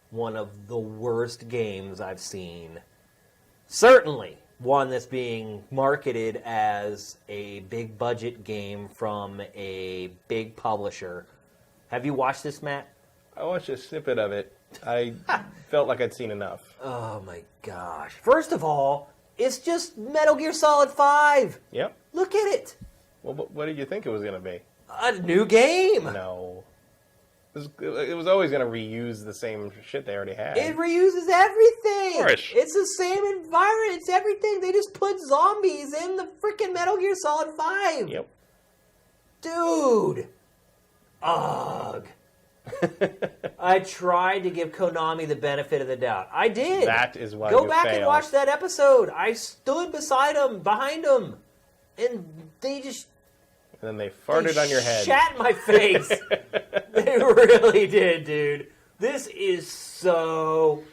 one of the worst games I've seen. Certainly one that's being marketed as a big budget game from a big publisher. Have you watched this, Matt? I watched a snippet of it. I felt like I'd seen enough. Oh my gosh. First of all, it's just Metal Gear Solid 5. Yep. Look at it. Well, what did you think it was going to be? A new game. No. It was always going to reuse the same shit they already had. It reuses everything. Of course. It's the same environment. It's everything. They just put zombies in the freaking Metal Gear Solid 5. Yep. Dude. Ugh. I tried to give Konami the benefit of the doubt. I did. That is why Go you back failed. and watch that episode. I stood beside them, behind them, and they just... And then they farted on your head. Shat in my face. They really did, dude. This is so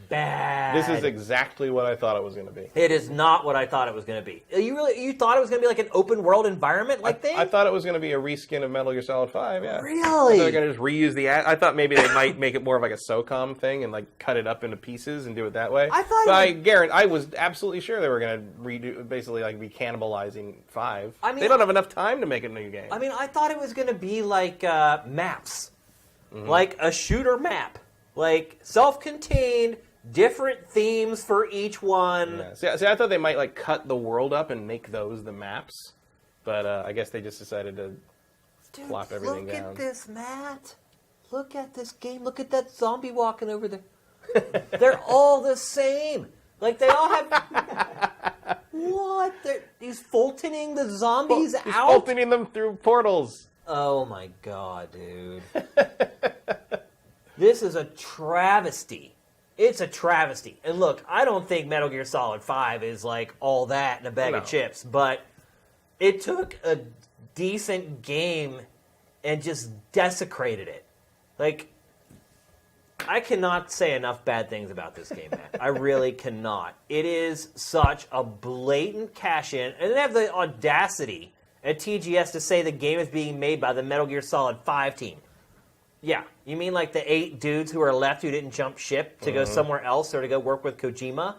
bad. This is exactly what I thought it was going to be. It is not what I thought it was going to be. You thought it was going to be like an open world environment thing? I thought it was going to be a reskin of Metal Gear Solid 5, yeah. Really? I thought they were going to just reuse the... I thought maybe they might make it more of like a SOCOM thing and cut it up into pieces and do it that way. I was absolutely sure they were going to redo, basically be cannibalizing 5. They don't have enough time to make a new game. I thought it was going to be like maps. Like a shooter map. Like self-contained... different themes for each one. Yeah. See, I thought they might cut the world up and make those the maps, but I guess they just decided to plop everything down. Look at this, Matt. Look at this game. Look at that zombie walking over there. They're all the same. They all have... What? He's Fultoning the zombies out? He's Fultoning them through portals. Oh my god, dude. This is a travesty. It's a travesty. And look, I don't think Metal Gear Solid 5 is all that in a bag of chips, but it took a decent game and just desecrated it. I cannot say enough bad things about this game, man. I really cannot. It is such a blatant cash-in, and they have the audacity at TGS to say the game is being made by the Metal Gear Solid 5 team. Yeah, you mean the 8 dudes who are left who didn't jump ship to go somewhere else or to go work with Kojima?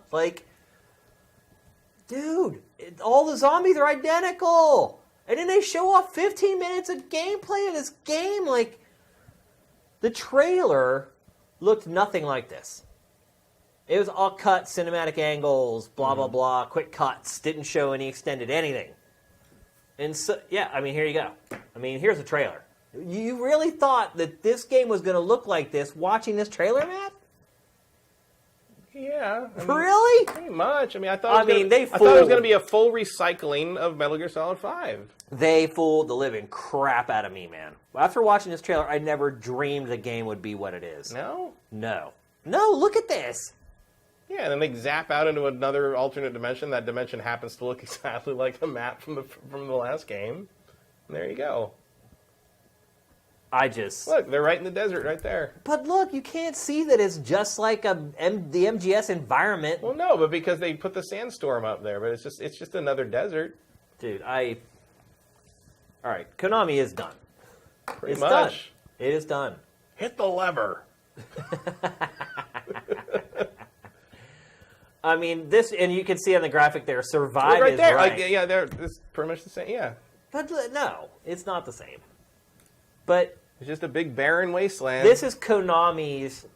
Dude, all the zombies are identical. And then they show off 15 minutes of gameplay of this game. The trailer looked nothing like this. It was all cut, cinematic angles, blah, blah, blah, quick cuts, didn't show any extended anything. And so, yeah, here you go. Here's the trailer. You really thought that this game was going to look like this watching this trailer, Matt? Yeah. Really? Pretty much. I mean, I thought it was going to be a full recycling of Metal Gear Solid 5. They fooled the living crap out of me, man. After watching this trailer, I never dreamed the game would be what it is. No? No. No, look at this. Yeah, and then they zap out into another alternate dimension. That dimension happens to look exactly like the map from the last game. And there you go. Look, they're right in the desert right there. But look, you can't see that it's just like the MGS environment. Well, no, but because they put the sandstorm up there, but it's just another desert. Dude, all right, Konami is done. Pretty much. Done. It is done. Hit the lever. I mean, this, and you can see on the graphic there, survive right is there. right. Like, yeah, it's pretty much the same. Yeah. But no, it's not the same. But it's just a big barren wasteland. This is Konami's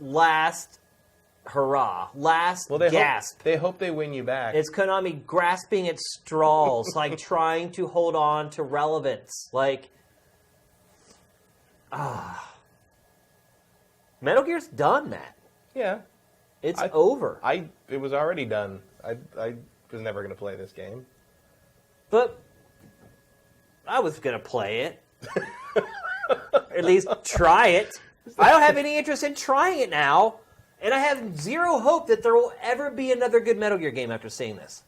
last hurrah, last gasp. They hope they win you back. It's Konami grasping at straws, like trying to hold on to relevance. Like, Metal Gear's done, Matt. Yeah. It's over. It was already done. I was never going to play this game. But I was going to play it. At least try it. I don't have any interest in trying it now, and I have zero hope that there will ever be another good Metal Gear game after seeing this.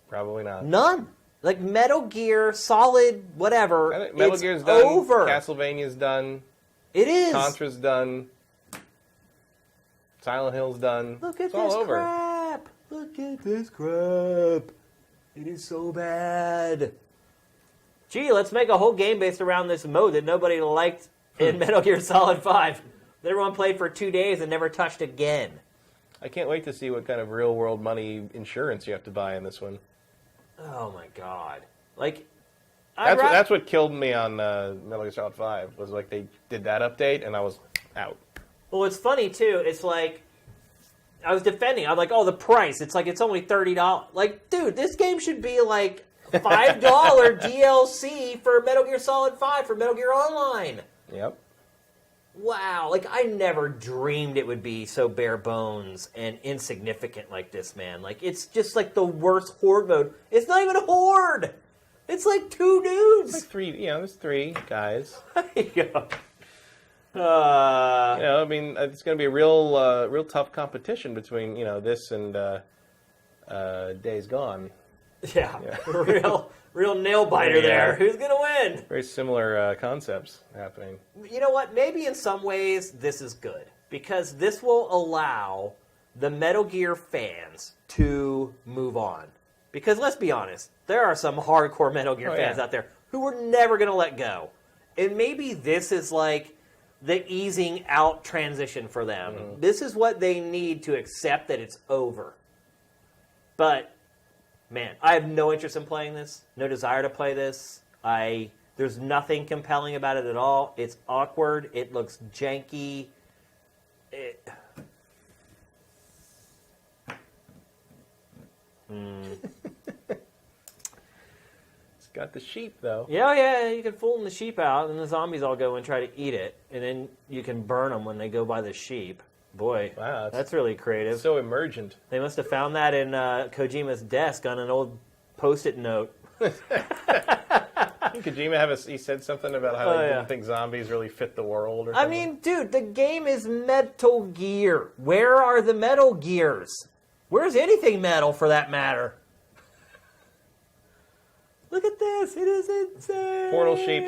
Probably not. None. Like Metal Gear, Solid, whatever. Metal Gear's done. Over. Castlevania's done. It is. Contra's done. Silent Hill's done. Look at this crap. Look at this crap. It is so bad. Gee, let's make a whole game based around this mode that nobody liked in Metal Gear Solid 5. That everyone played for 2 days and never touched again. I can't wait to see what kind of real-world money insurance you have to buy in this one. Oh, my God. Like, that's what killed me on Metal Gear Solid 5, was like they did that update, and I was out. Well, it's funny, too. It's like, I was defending. I'm like, oh, the price. It's like, it's only $30. Like, dude, this game should be like $5 DLC for Metal Gear Solid 5 for Metal Gear Online. Yep. Wow. Like, I never dreamed it would be so bare bones and insignificant like this, man. Like, it's just like the worst horde mode. It's not even a horde. It's like 2 dudes. It's like 3, there's 3 guys. There you go. I mean, it's going to be a real tough competition between, this and Days Gone. Yeah. real nail biter there. Who's going to win? Very similar concepts happening. You know what? Maybe in some ways this is good, because this will allow the Metal Gear fans to move on. Because let's be honest, there are some hardcore Metal Gear fans out there who were never going to let go. And maybe this is like the easing out transition for them. Mm-hmm. This is what they need to accept that it's over. But, man, I have no interest in playing this. No desire to play this. There's nothing compelling about it at all. It's awkward. It looks janky. Got the sheep, though. Yeah, you can fool the sheep out, and the zombies all go and try to eat it, and then you can burn them when they go by the sheep. Boy, wow, that's really creative. So emergent. They must have found that in Kojima's desk on an old Post-it note. Kojima he said something about how he didn't think zombies really fit the world or something? I mean, dude, the game is Metal Gear. Where are the Metal Gears? Where's anything metal, for that matter? Look at this. It is insane. Portal sheep.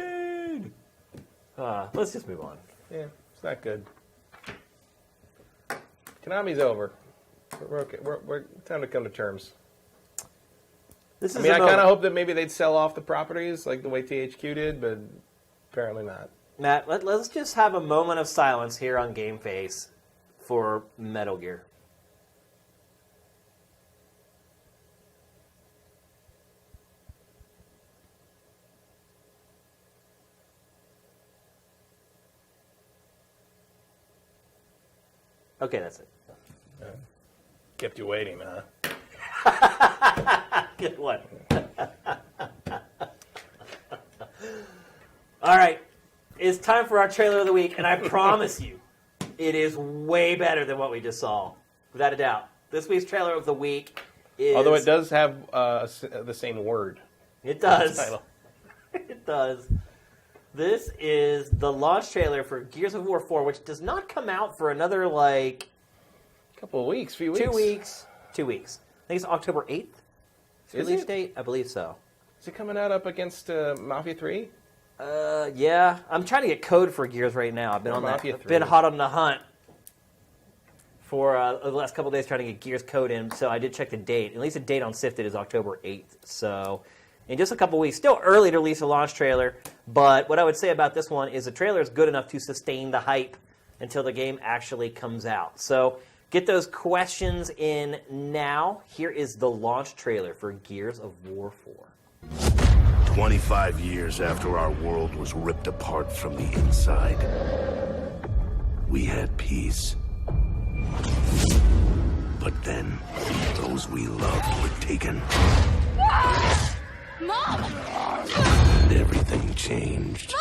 Let's just move on. Yeah, it's not good. Konami's over. We're okay. We're time to come to terms. I kind of hope that maybe they'd sell off the properties like the way THQ did, but apparently not. Matt, let's just have a moment of silence here on GameFace for Metal Gear. Okay, that's it. Kept you waiting, huh? Get what? All right. It's time for our trailer of the week, and I promise you, it is way better than what we just saw, without a doubt. This week's trailer of the week is... Although it does have the same word. It does. It does. This is the launch trailer for Gears of War 4, which does not come out for another, couple of weeks, few weeks. 2 weeks. 2 weeks. I think it's October 8th. Release date? I believe so. Is it coming out up against Mafia 3? Yeah. I'm trying to get code for Gears right now. I've been on that. I've been hot on the hunt for the last couple of days trying to get Gears code in, so I did check the date. At least the date on Sifted is October 8th. So in just a couple weeks, still early to release a launch trailer, but what I would say about this one is the trailer is good enough to sustain the hype until the game actually comes out. So get those questions in now. Here is the launch trailer for Gears of War 4. 25 years after our world was ripped apart from the inside, we had peace. But then, those we loved were taken. Mom! And everything changed.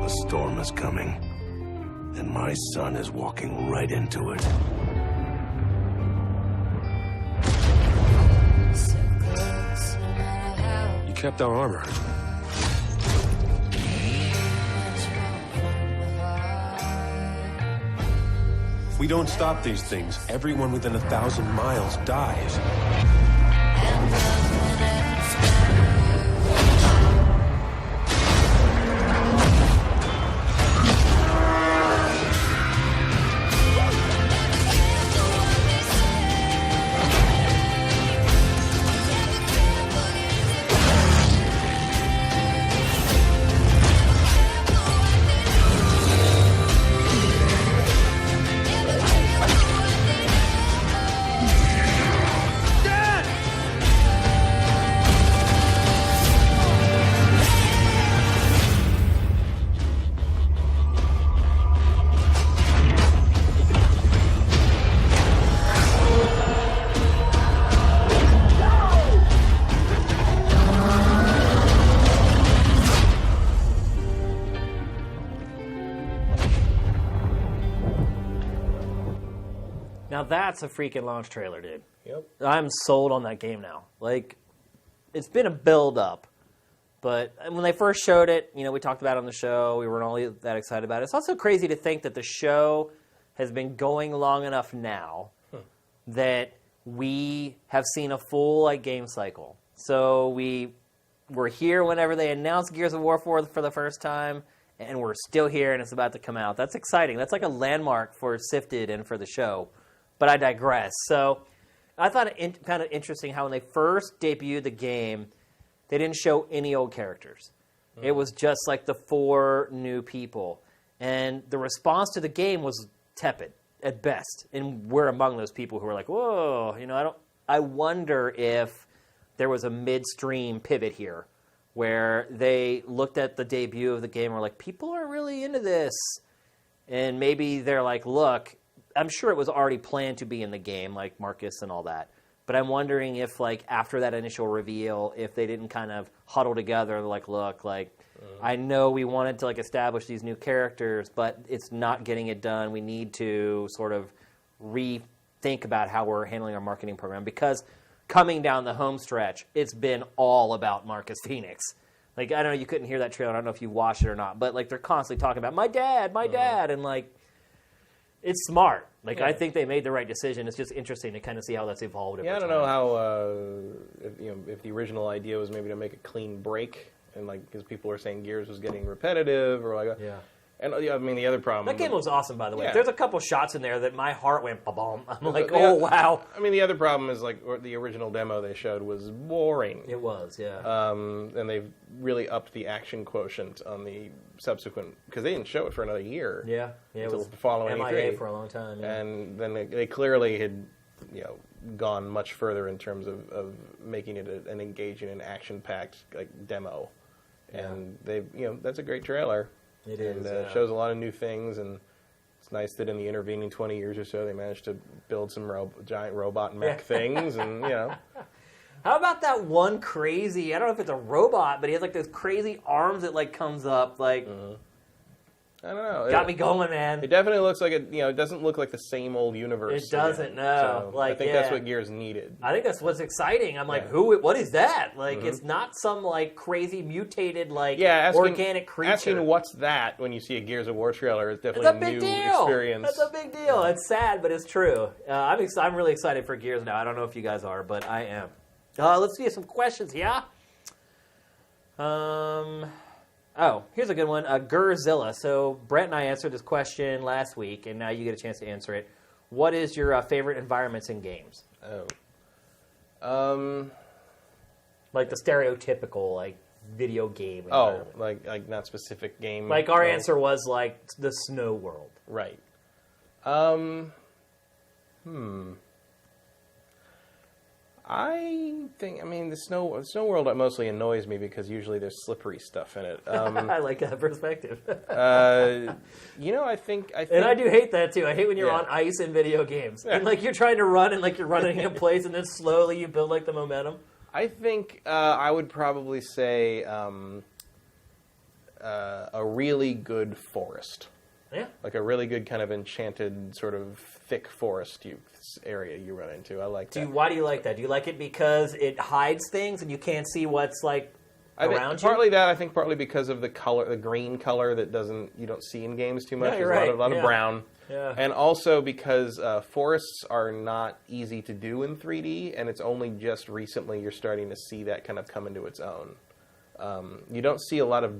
A storm is coming, and my son is walking right into it. You kept our armor. If we don't stop these things, everyone within 1,000 miles dies. Now that's a freaking launch trailer, dude. Yep. I'm sold on that game now. It's been a build-up, but when they first showed it, we talked about it on the show. We weren't all that excited about it. It's also crazy to think that the show has been going long enough now that we have seen a full game cycle. So we were here whenever they announced Gears of War 4 for the first time, and we're still here, and it's about to come out. That's exciting. That's like a landmark for Sifted and for the show. But I digress. So I thought it kind of interesting how when they first debuted the game, they didn't show any old characters. It was just like the 4 new people. And the response to the game was tepid at best. And we're among those people who are like, whoa, I wonder if there was a midstream pivot here where they looked at the debut of the game and were like, people are really into this. And maybe they're like, look, I'm sure it was already planned to be in the game, like Marcus and all that. But I'm wondering if, after that initial reveal, if they didn't kind of huddle together and look, I know we wanted to, establish these new characters, but it's not getting it done. We need to sort of rethink about how we're handling our marketing program. Because coming down the home stretch, it's been all about Marcus Phoenix. I don't know, you couldn't hear that trailer. I don't know if you watched it or not. But, they're constantly talking about, my dad, and, it's smart. I think they made the right decision. It's just interesting to kind of see how that's evolved. Yeah, I don't know how if the original idea was maybe to make a clean break, and because people were saying Gears was getting repetitive, or yeah. And the other problem. That game was awesome, by the way. Yeah. There's a couple shots in there that my heart went ba-boom. I'm like, oh wow. The other problem is the original demo they showed was boring. It was, yeah. And they've really upped the action quotient on the subsequent, because they didn't show it for another year. Yeah, it was the following MIA E3. for a long time. Yeah. And then they clearly had, gone much further in terms of making it an engaging and action-packed demo. Yeah. And they, that's a great trailer. It is. And shows a lot of new things, and It's nice that in the intervening 20 years or so, they managed to build some giant robot mech things, and How about that one crazy? I don't know if it's a robot, but he has like those crazy arms that like comes up, like. I don't know. Got me going, man. It definitely looks like it. It doesn't look like the same old universe. It doesn't. No. So I think that's what Gears needed. I think that's what's exciting. I'm like, what is that? Like, it's not some like crazy mutated organic creature. Asking what's that when you see a Gears of War trailer is definitely a new experience. That's a big deal. It's sad, but it's true. I'm really excited for Gears now. I don't know if you guys are, but I am. Let's see some questions here. Oh, here's a good one. Gurzilla. So Brett and I answered this question last week, and now you get a chance to answer it. What is your favorite environments in games? Like the stereotypical like video game environment. Like not specific game. Like our answer was like the snow world. Right. I think, the snow world mostly annoys me because usually there's slippery stuff in it. I like that perspective. I think... And I do hate that, too. I hate when you're on ice in video games. And, like, you're trying to run and, like, you're running in place and then slowly you build, like, the momentum. I think I would probably say a really good forest. Yeah. Like a really good kind of enchanted sort of thick forest area you run into. I like that. Why do you like that? Do you like it because it hides things and you can't see what's like around you? Partly that. I think partly because of the color, the green color that you don't see in games too much. Yeah, you're There's right. a lot of brown. Yeah. And also because forests are not easy to do in 3D, and it's only just recently you're starting to see that kind of come into its own. You don't see a lot of,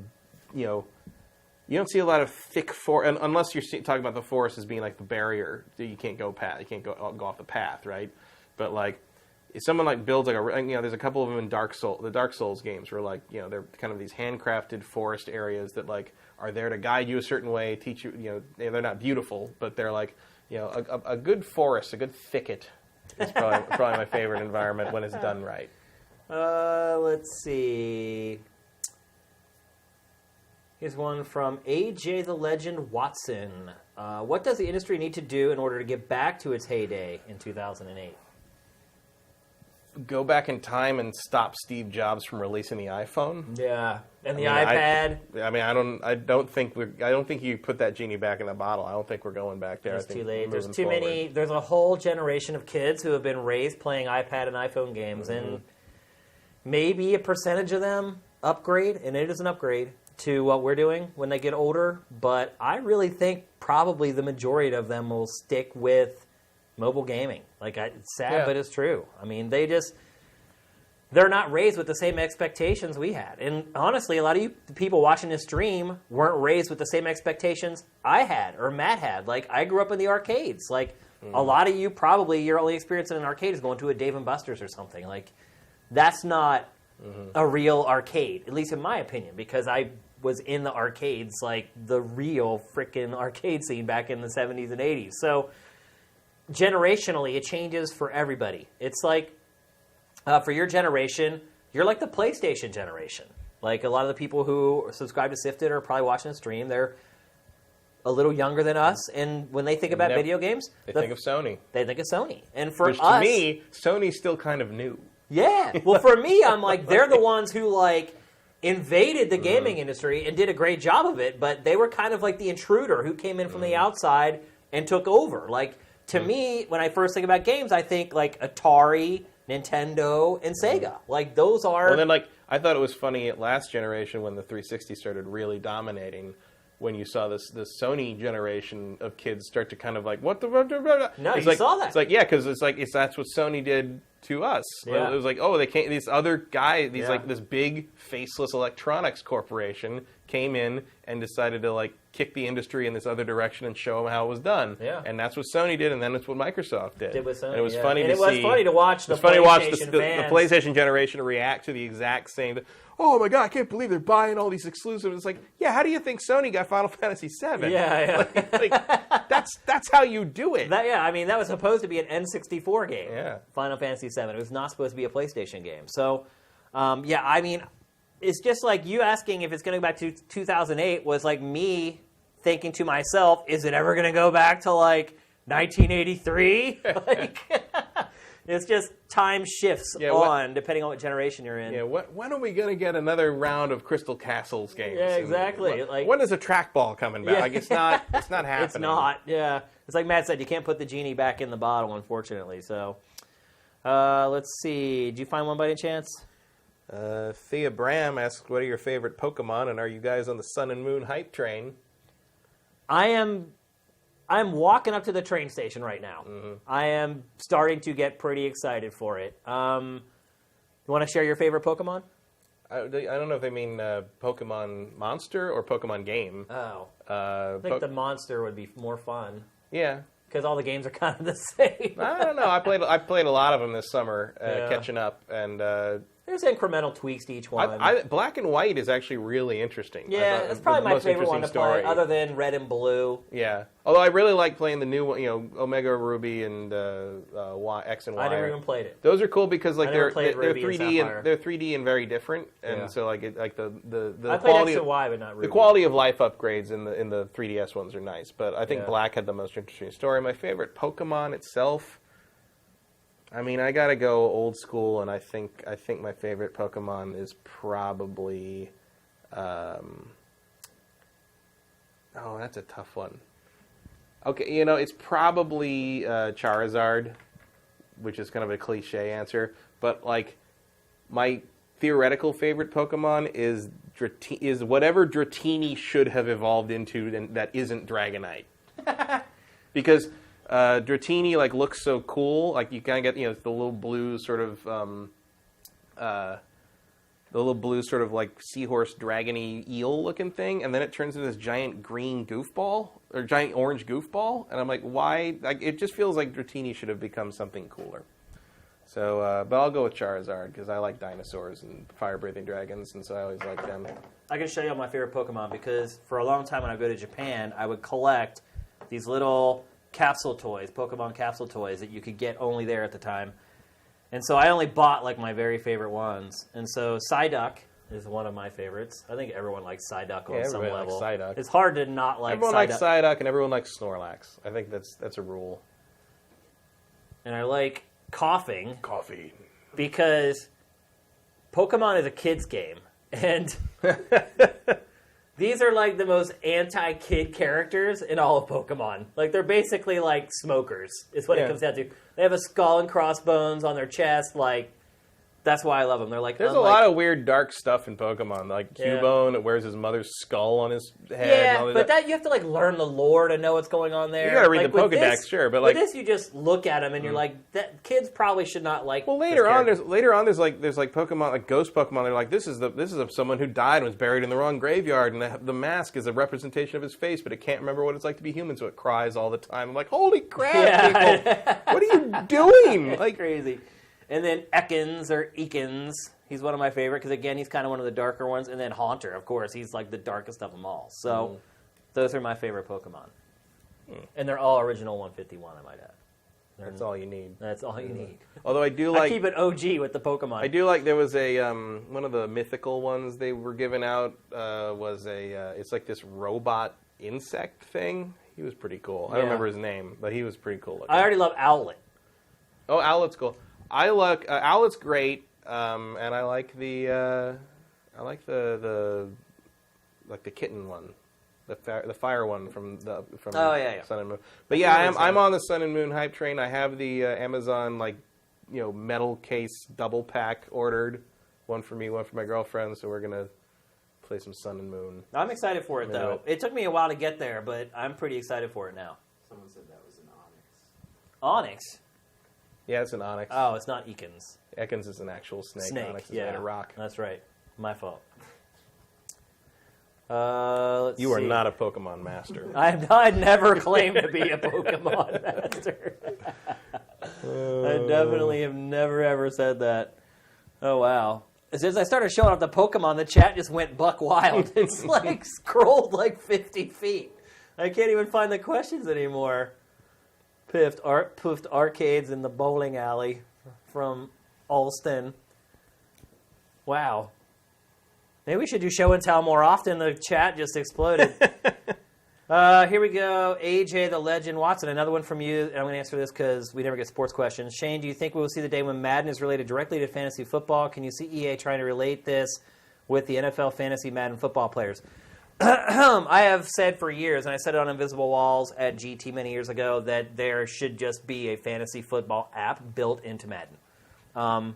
you don't see a lot of thick forest, unless you're talking about the forest as being like the barrier that you can't go past. You can't go off the path, right? But like, if someone like builds like there's a couple of them in the Dark Souls games where like, they're kind of these handcrafted forest areas that like are there to guide you a certain way, teach you, they're not beautiful, but they're like, a good forest, a good thicket is probably my favorite environment when it's done right. Let's see. Here's one from AJ the Legend Watson. What does the industry need to do in order to get back to its heyday in 2008? Go back in time and stop Steve Jobs from releasing the iPhone. Yeah, and the iPad. I don't think you put that genie back in the bottle. I don't think we're going back there. It's too late. There's too many. There's a whole generation of kids who have been raised playing iPad and iPhone games, and maybe a percentage of them upgrade, and it is an upgrade to what we're doing when they get older. But I really think probably the majority of them will stick with mobile gaming. It's sad, but it's true. I mean, they're not raised with the same expectations we had. And honestly, a lot of you people watching this stream weren't raised with the same expectations I had or Matt had. Like, I grew up in the arcades. Like, a lot of you probably, your only experience in an arcade is going to a Dave & Buster's or something. Like, that's not a real arcade, at least in my opinion, because I was in the arcades, like the real freaking arcade scene back in the 70s and 80s. So, generationally, it changes for everybody. It's like, for your generation, you're like the PlayStation generation. Like, a lot of the people who subscribe to Sifted are probably watching the stream. They're a little younger than us, and when they think about video games, they think of Sony. They think of Sony. And for Which, us, to me, Sony's still kind of new. Yeah. Well, for me, I'm like, they're the ones who, like, invaded the gaming industry and did a great job of it, but they were kind of like the intruder who came in from the outside and took over. Like, to me, when I first think about games, I think, like, Atari, Nintendo, and Sega. Like, those are... Well, then, like, I thought it was funny at last generation when the 360 started really dominating, when you saw this Sony generation of kids start to kind of like, what the... No, it's you like, saw that. It's like, yeah, because that's what Sony did to us. Yeah. It was like, oh, they came, these other guys, like this big faceless electronics corporation came in and decided to like kick the industry in this other direction and show them how it was done. Yeah. And that's what Sony did, and then that's what Microsoft did. With Sony, and it was yeah. funny and to it was see. funny to watch the It's funny to watch the fans. PlayStation generation react to the exact same. Oh my God, I can't believe they're buying all these exclusives. It's like, yeah, how do you think Sony got Final Fantasy VII? Yeah, yeah. like, that's how you do it. That was supposed to be an N64 game. Yeah. Final Fantasy VII. It was not supposed to be a PlayStation game. So, it's just like you asking if it's going to go back to 2008 was like me thinking to myself, is it ever going to go back to like 1983? Like, it's just time shifts depending on what generation you're in. Yeah, when are we going to get another round of Crystal Castles games? Yeah, exactly. When is a trackball coming back? Yeah. Like, it's not happening. It's not, yeah. It's like Matt said, you can't put the genie back in the bottle, unfortunately. So, let's see. Did you find one by any chance? Thea Bram asks, what are your favorite Pokemon, and are you guys on the Sun and Moon hype train? I'm walking up to the train station right now. Mm-hmm. I am starting to get pretty excited for it. You want to share your favorite Pokemon? I don't know if they mean Pokemon Monster or Pokemon Game. Oh. I think the Monster would be more fun. Yeah. Because all the games are kind of the same. I don't know. I played a lot of them this summer, catching up, and there's incremental tweaks to each one. Black and White is actually really interesting. Yeah, it's probably my favorite one to play, other than Red and Blue. Yeah, although I really like playing the new one, Omega Ruby and X and Y. I never even played it. Those are cool because like they're 3D and they're 3D and very different, and so like the I quality played X and Y, but not Ruby. The quality of life upgrades in the 3DS ones are nice, but I think Black had the most interesting story. My favorite Pokemon itself. I mean, I gotta go old school, and I think my favorite Pokemon is probably. That's a tough one. Okay, it's probably Charizard, which is kind of a cliche answer, but like my theoretical favorite Pokemon is whatever Dratini should have evolved into, and that isn't Dragonite, because. Dratini looks so cool. Like you kind of get the little blue sort of like seahorse dragony eel looking thing, and then it turns into this giant green goofball or giant orange goofball, and I'm like, why? Like it just feels like Dratini should have become something cooler. So, but I'll go with Charizard because I like dinosaurs and fire-breathing dragons, and so I always like them. I can show you all my favorite Pokemon because for a long time when I go to Japan, I would collect these little capsule toys, Pokemon capsule toys that you could get only there at the time. And so I only bought like my very favorite ones. And so Psyduck is one of my favorites. I think everyone likes Psyduck on some level. Likes Psyduck. It's hard to not like everyone Psyduck. Likes Psyduck and everyone likes Snorlax. I think that's a rule. And I like Coughing. Coffee. Because Pokemon is a kid's game. And these are like the most anti-kid characters in all of Pokemon. Like they're basically like smokers, is what it comes down to. They have a skull and crossbones on their chest. Like that's why I love them. They're like there's a lot of weird dark stuff in Pokemon. Like Cubone that wears his mother's skull on his head. Yeah, and all but that you have to like learn the lore to know what's going on there. You got to read like, the Pokedex, sure, but like with this, you just look at them and you're like, that kids probably should not like. Well, later on, there's like Pokemon, like ghost Pokemon. They're like, this is someone who died and was buried in the wrong graveyard, and the mask is a representation of his face, but it can't remember what it's like to be human, so it cries all the time. I'm like, holy crap, people! What are you doing? Like crazy. And then Ekans or Ekans. He's one of my favorite because, again, he's kind of one of the darker ones. And then Haunter, of course. He's like the darkest of them all. So those are my favorite Pokemon. And they're all original 151, I might add. That's all you need. That's all you need. Although I do like... I keep it OG with the Pokemon. I do like there was a... one of the mythical ones they were giving out was a... it's like this robot insect thing. He was pretty cool. I don't remember his name, but he was pretty cool looking. I already love Owlet. Oh, Owlet's cool. I like... Owlet's great. And I like the kitten one, the fire one from Sun and Moon. But yeah, I'm on the Sun and Moon hype train. I have the Amazon metal case double pack ordered, one for me, one for my girlfriend. So we're gonna play some Sun and Moon. I'm excited for it though. It took me a while to get there, but I'm pretty excited for it now. Someone said that was an Onyx. Onyx. Yeah, it's an Onyx. Oh, it's not Ekans. Ekans is an actual snake. Onyx is made of rock. That's right. My fault. You are not a Pokemon master. I've never claimed to be a Pokemon master. I definitely have never, ever said that. Oh, wow. As soon as I started showing off the Pokemon, the chat just went buck wild. It's like scrolled like 50 feet. I can't even find the questions anymore. Poofed arcades in the bowling alley from Alston. Wow. Maybe we should do show and tell more often. The chat just exploded. Here we go. AJ the Legend Watson, another one from you. And I'm going to answer this because we never get sports questions. Shane, do you think we will see the day when Madden is related directly to fantasy football? Can you see EA trying to relate this with the NFL fantasy Madden football players? I have said for years, and I said it on Invisible Walls at GT many years ago, that there should just be a fantasy football app built into Madden.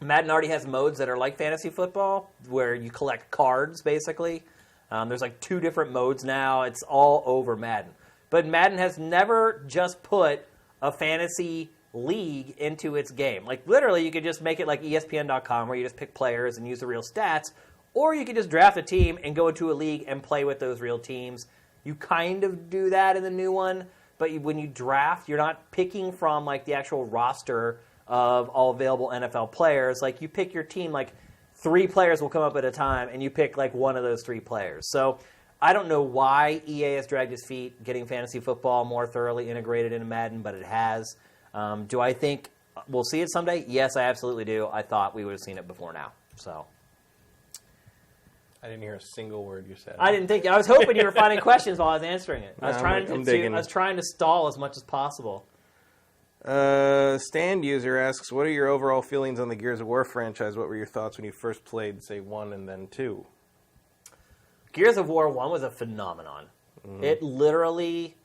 Madden already has modes that are like fantasy football, where you collect cards, basically. There's like 2 different modes now. It's all over Madden. But Madden has never just put a fantasy league into its game. Like, literally, you could just make it like ESPN.com, where you just pick players and use the real stats. Or you could just draft a team and go into a league and play with those real teams. You kind of do that in the new one, but when you draft, you're not picking from like the actual roster of all available NFL players. Like, you pick your team, like 3 players will come up at a time, and you pick like one of those 3 players. So I don't know why EA has dragged his feet getting fantasy football more thoroughly integrated into Madden, but it has. Do I think we'll see it someday? Yes, I absolutely do. I thought we would have seen it before now. So I didn't hear a single word you said. I didn't think. I was hoping you were finding questions while I was answering it. I was digging. I was trying to stall as much as possible. Stand user asks, what are your overall feelings on the Gears of War franchise? What were your thoughts when you first played, say, 1 and then 2? Gears of War 1 was a phenomenon. Mm-hmm. It literally,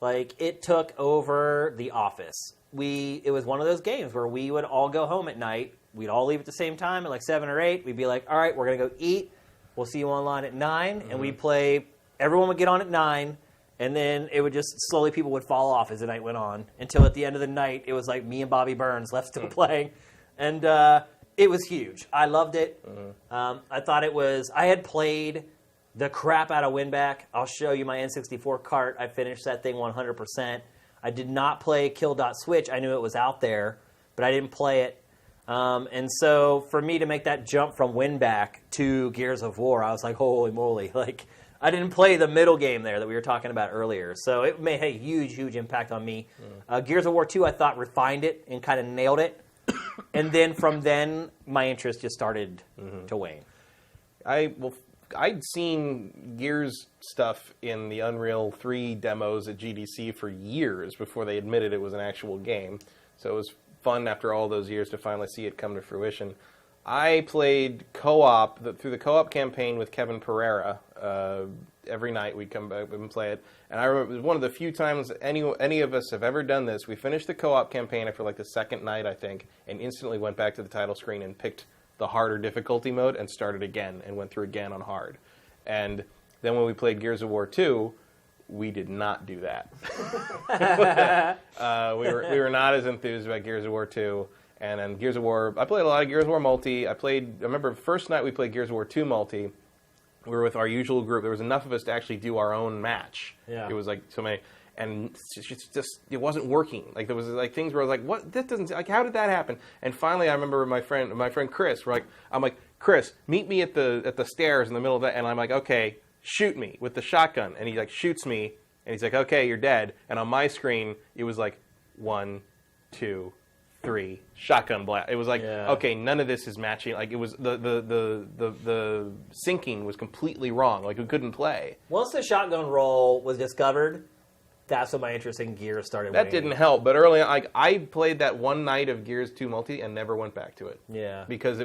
it took over The Office. It was one of those games where we would all go home at night. We'd all leave at the same time at like 7 or 8. We'd be like, all right, we're going to go eat. We'll see you online at 9. Mm-hmm. And we'd play. Everyone would get on at 9. And then it would just slowly, people would fall off as the night went on, until at the end of the night, it was like me and Bobby Burns left still playing. And it was huge. I loved it. Mm-hmm. I thought it was, I had played the crap out of Winback. I'll show you my N64 cart. I finished that thing 100%. I did not play Kill.Switch. I knew it was out there, but I didn't play it. And so for me to make that jump from Winback to Gears of War, I was like, holy moly, I didn't play the middle game there that we were talking about earlier. So it made a huge, huge impact on me. Gears of War 2, I thought, refined it and kind of nailed it. And then from then, my interest just started to wane. I'd seen Gears stuff in the Unreal 3 demos at GDC for years before they admitted it was an actual game. So it was fun after all those years to finally see it come to fruition. I played co-op through the co-op campaign with Kevin Pereira. Every night we'd come back and play it. And I remember it was one of the few times any of us have ever done this. We finished the co-op campaign after like the second night, I think, and instantly went back to the title screen and picked the harder difficulty mode and started again and went through again on hard. And then when we played Gears of War 2, we did not do that. We were not as enthused about Gears of War 2. And then Gears of War, I played a lot of Gears of War multi. I remember the first night we played Gears of War 2 multi, we were with our usual group. There was enough of us to actually do our own match. Yeah. It was like so many, and it wasn't working. Like there was like things where I was like, what? This doesn't, like, how did that happen? And finally I remember my friend Chris, I'm like, Chris, meet me at the stairs in the middle of that, and I'm like, okay, shoot me with the shotgun. And he like shoots me, and he's like, okay, you're dead. And on my screen, it was like 1, 2, 3 shotgun blast. It was like, okay, none of this is matching. Like it was the syncing was completely wrong. Like we couldn't play. Once the shotgun roll was discovered, that's when my interest in Gears started. That didn't help, but early on, I played that one night of Gears 2 multi and never went back to it. Yeah, because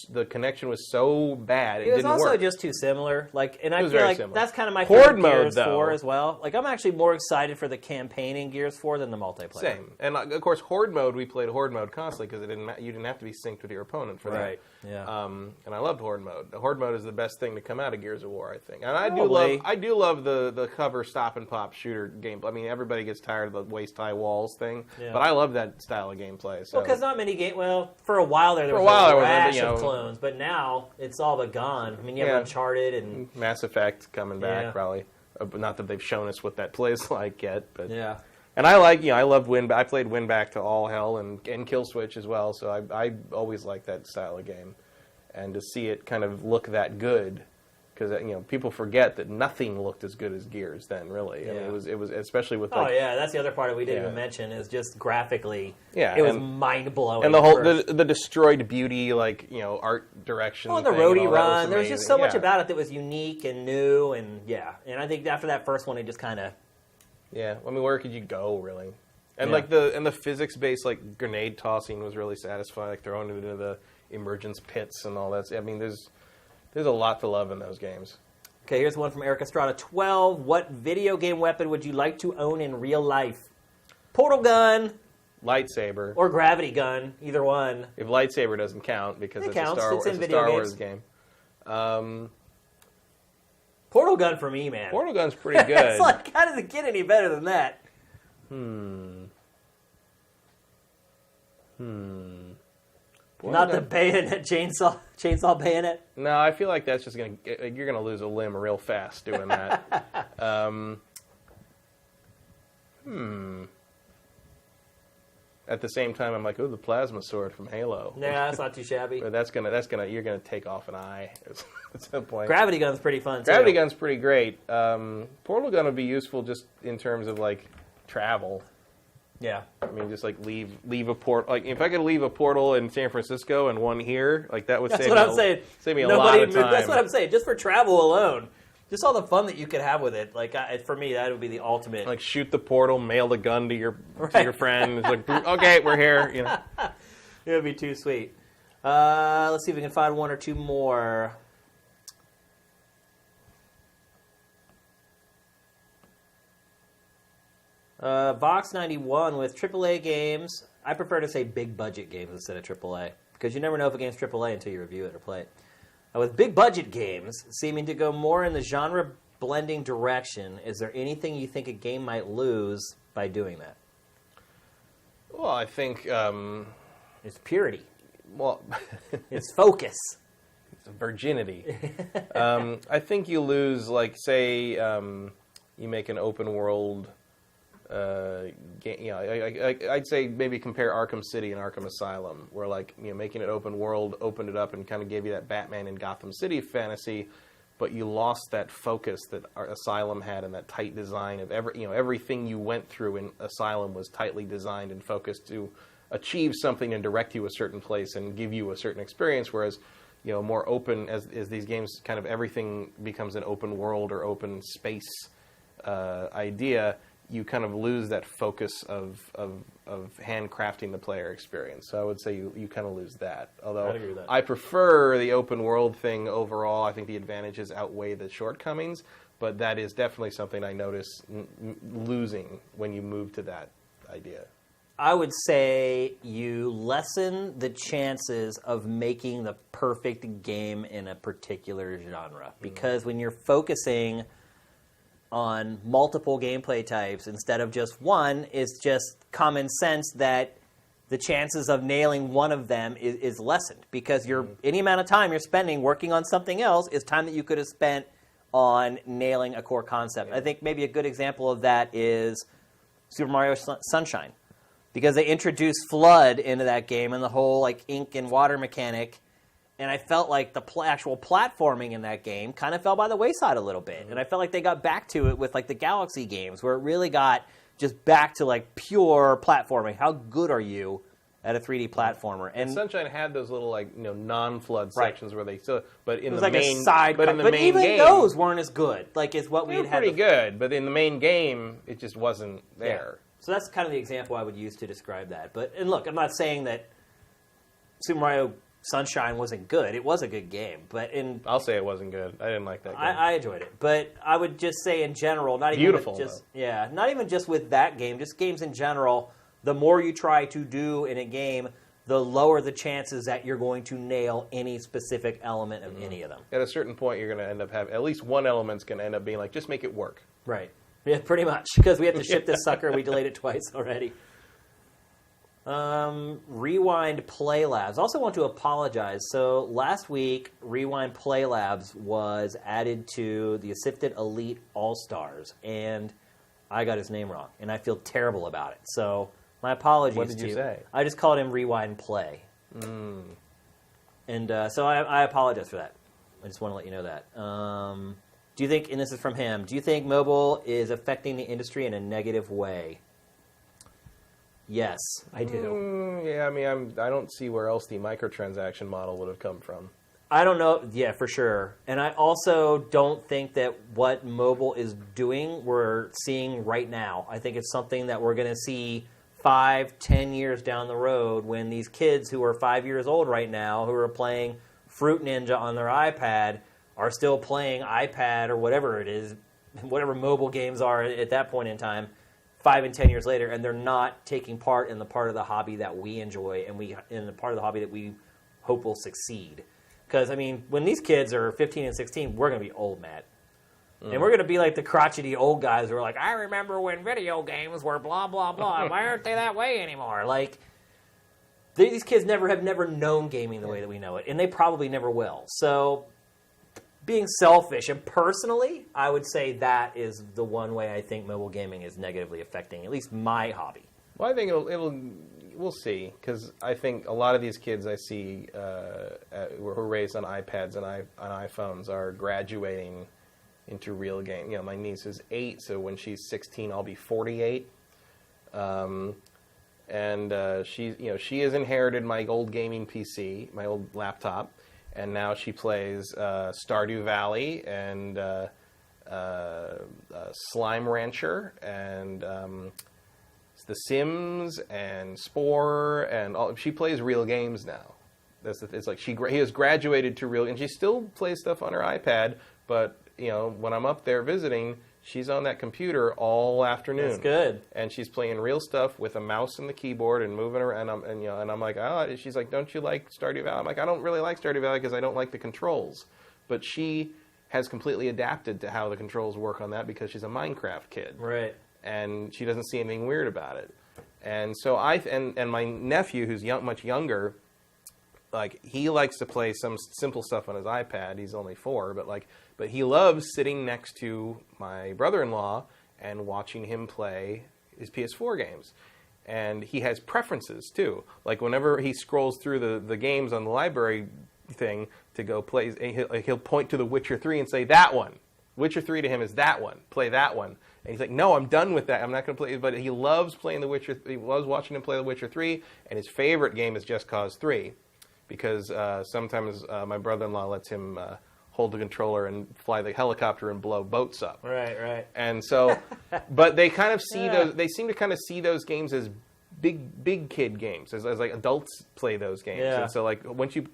the connection was so bad. It didn't work. It was also just too similar. And I feel like that's kind of my Horde favorite mode, Gears 4 as well. Like I'm actually more excited for the campaign in Gears 4 than the multiplayer. Same, and of course Horde mode, we played Horde mode constantly because you didn't have to be synced with your opponent for that. Right. Yeah. And I loved Horde mode. Horde mode is the best thing to come out of Gears of War, I think. And I do love the cover stop and pop shooter gameplay. I mean, everybody gets tired of the waist-high walls thing, but I love that style of gameplay. So. Well, because not many for a while there was a rash of clones, but now it's all but gone. I mean, you have Uncharted and Mass Effect coming back probably. Not that they've shown us what that plays like yet, but yeah. And I loved Winback. I played Winback to all hell and Kill Switch as well. So I always liked that style of game, and to see it kind of look that good because people forget that nothing looked as good as Gears then. Really, I mean, it was especially with. Like, that's the other part we didn't even mention is just graphically. Yeah, it was mind blowing. And the whole the destroyed beauty, like art direction. Oh, and the roadie run. There was just so much about it that was unique and new, and and I think after that first one, it just kind of. Yeah, I mean, where could you go really? And like the physics based like grenade tossing was really satisfying, like throwing it into the emergence pits and all that. I mean, there's a lot to love in those games. Okay, here's one from Eric Estrada 12. What video game weapon would you like to own in real life? Portal gun, lightsaber, or gravity gun, either one. If lightsaber doesn't count because it's counts. a Star Wars game. Portal gun for me, man. Portal gun's pretty good. It's like, how does it get any better than that? Not the bayonet chainsaw bayonet. No, I feel like that's just you're gonna lose a limb real fast doing that. At the same time, I'm like, oh, the plasma sword from Halo. Yeah, that's not too shabby. But you're gonna take off an eye at some point. Gravity gun's pretty fun too. Gravity gun's pretty great. Portal gun would be useful just in terms of like travel. Yeah. I mean, just like leave a portal. Like if I could leave a portal in San Francisco and one here, like that would save me a lot of time. That's what I'm saying. Just for travel alone, just all the fun that you could have with it. Like for me, that would be the ultimate. Like shoot the portal, mail the gun to your friend. It's like, okay, we're here. It would be too sweet. Let's see if we can find one or two more. Vox 91 with AAA games. I prefer to say big budget games instead of AAA because you never know if a game's AAA until you review it or play it. With big budget games seeming to go more in the genre blending direction, is there anything you think a game might lose by doing that? Well, I think it's purity. Well, it's focus. It's virginity. I think you lose, like, say, you make an open world. I'd say maybe compare Arkham City and Arkham Asylum, where making it open world opened it up and kind of gave you that Batman in Gotham City fantasy, but you lost that focus that Asylum had and that tight design of everything you went through in Asylum was tightly designed and focused to achieve something and direct you a certain place and give you a certain experience, whereas more open as these games kind of everything becomes an open world or open space idea. You kind of lose that focus of handcrafting the player experience. So I would say you kind of lose that. Although I prefer the open world thing overall. I think the advantages outweigh the shortcomings, but that is definitely something I notice losing when you move to that idea. I would say you lessen the chances of making the perfect game in a particular genre. Because when you're focusing on multiple gameplay types instead of just one, it's just common sense that the chances of nailing one of them is lessened because any amount of time you're spending working on something else is time that you could have spent on nailing a core concept. I think maybe a good example of that is Super Mario Sunshine, because they introduced FLUDD into that game and the whole ink and water mechanic. And I felt like the actual platforming in that game kind of fell by the wayside a little bit. And I felt like they got back to it with the Galaxy games, where it really got just back to pure platforming. How good are you at a 3D platformer? And Sunshine had those little non-FLUDD sections where they still, but in it was the main, a side, but in the main even game, those weren't as good. As what we had. Pretty good, but in the main game, it just wasn't there. Yeah. So that's kind of the example I would use to describe that. And look, I'm not saying that Super Mario Sunshine wasn't good. It was a good game, but I'll say it wasn't good. I didn't like that game. I enjoyed it, but I would just say in general, not even just with that game, just games in general. The more you try to do in a game, the lower the chances that you're going to nail any specific element of any of them. At a certain point, you're going to end up having at least one element's going to end up being just make it work. Right. Yeah, pretty much, because we have to ship this sucker. We delayed it twice already. Rewind Play Labs. Also want to apologize. So last week, Rewind Play Labs was added to the Sifted Elite All-Stars, and I got his name wrong, and I feel terrible about it. So my apologies. What did you say? I just called him Rewind Play. And so I apologize for that. I just want to let you know that. Do you think, and this is from him, do you think mobile is affecting the industry in a negative way? Yes, I do. Yeah, I mean, I don't see where else the microtransaction model would have come from. I don't know. Yeah, for sure. And I also don't think that what mobile is doing, we're seeing right now. I think it's something that we're going to see 5-10 years down the road when these kids who are 5 years old right now, who are playing Fruit Ninja on their iPad, are still playing iPad or whatever it is, whatever mobile games are at that point in time, 5 and 10 years later, and they're not taking part in the part of the hobby that we enjoy and in the part of the hobby that we hope will succeed. Because, I mean, when these kids are 15 and 16, we're going to be old, Matt. And we're going to be like the crotchety old guys who are like, I remember when video games were blah, blah, blah. Why aren't they that way anymore? Like, these kids have never known gaming the way that we know it, and they probably never will. So, being selfish, and personally, I would say that is the one way I think mobile gaming is negatively affecting at least my hobby. Well, I think we'll see, because I think a lot of these kids I see who are raised on iPads and on iPhones are graduating into real game. You know, my niece is 8, so when she's 16, I'll be 48. She has inherited my old gaming PC, my old laptop, and now she plays Stardew Valley and Slime Rancher and The Sims and Spore, and all. She plays real games now. It's like he has graduated to real, and she still plays stuff on her iPad. But you know, when I'm up there visiting, she's on that computer all afternoon. That's good. And she's playing real stuff with a mouse and the keyboard and moving around. And I'm like, oh. She's like, don't you like Stardew Valley? I'm like, I don't really like Stardew Valley because I don't like the controls. But she has completely adapted to how the controls work on that because she's a Minecraft kid. Right. And she doesn't see anything weird about it. And so and my nephew, who's much younger, like he likes to play some simple stuff on his iPad. He's only 4, but he loves sitting next to my brother-in-law and watching him play his PS4 games. And he has preferences too. Like whenever he scrolls through the games on the library thing to go play, he'll point to The Witcher 3 and say, that one. Witcher 3 to him is that one. Play that one. And he's like, no, I'm done with that. I'm not going to play it. But he loves playing The Witcher. He loves watching him play The Witcher 3. And his favorite game is Just Cause 3. Because sometimes my brother-in-law lets him hold the controller and fly the helicopter and blow boats up. Right. And so, but they kind of see those. They seem to kind of see those games as big kid games, as like adults play those games. Yeah. And so, like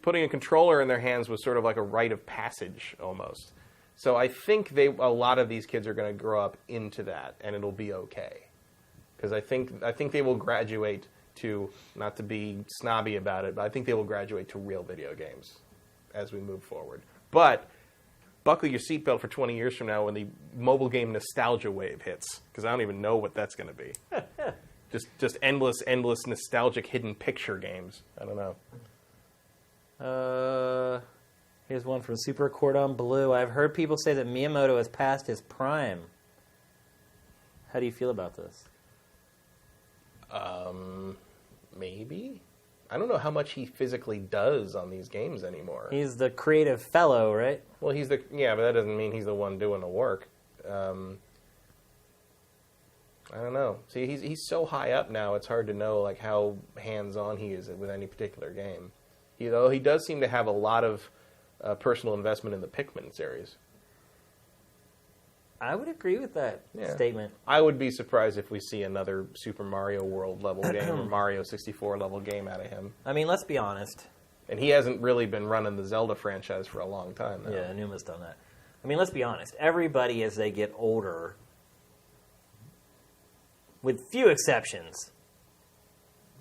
putting a controller in their hands was sort of like a rite of passage almost. So I think a lot of these kids are going to grow up into that, and it'll be okay. Because I think they will graduate to, not to be snobby about it, but I think they will graduate to real video games as we move forward. But buckle your seatbelt for 20 years from now when the mobile game nostalgia wave hits, because I don't even know what that's going to be. just endless nostalgic hidden picture games. I don't know. Here's one from Super Cordon Bleu. I've heard people say that Miyamoto has passed his prime. How do you feel about this? Maybe. I don't know how much he physically does on these games anymore. He's the creative fellow, right? Well, but that doesn't mean he's the one doing the work. I don't know. See, he's so high up now, it's hard to know like how hands-on he is with any particular game. Though he does seem to have a lot of personal investment in the Pikmin series. I would agree with that statement. I would be surprised if we see another Super Mario World level game or Mario 64 level game out of him. I mean, let's be honest. And he hasn't really been running the Zelda franchise for a long time now. Yeah, Numa's done that. I mean, let's be honest. Everybody, as they get older, with few exceptions,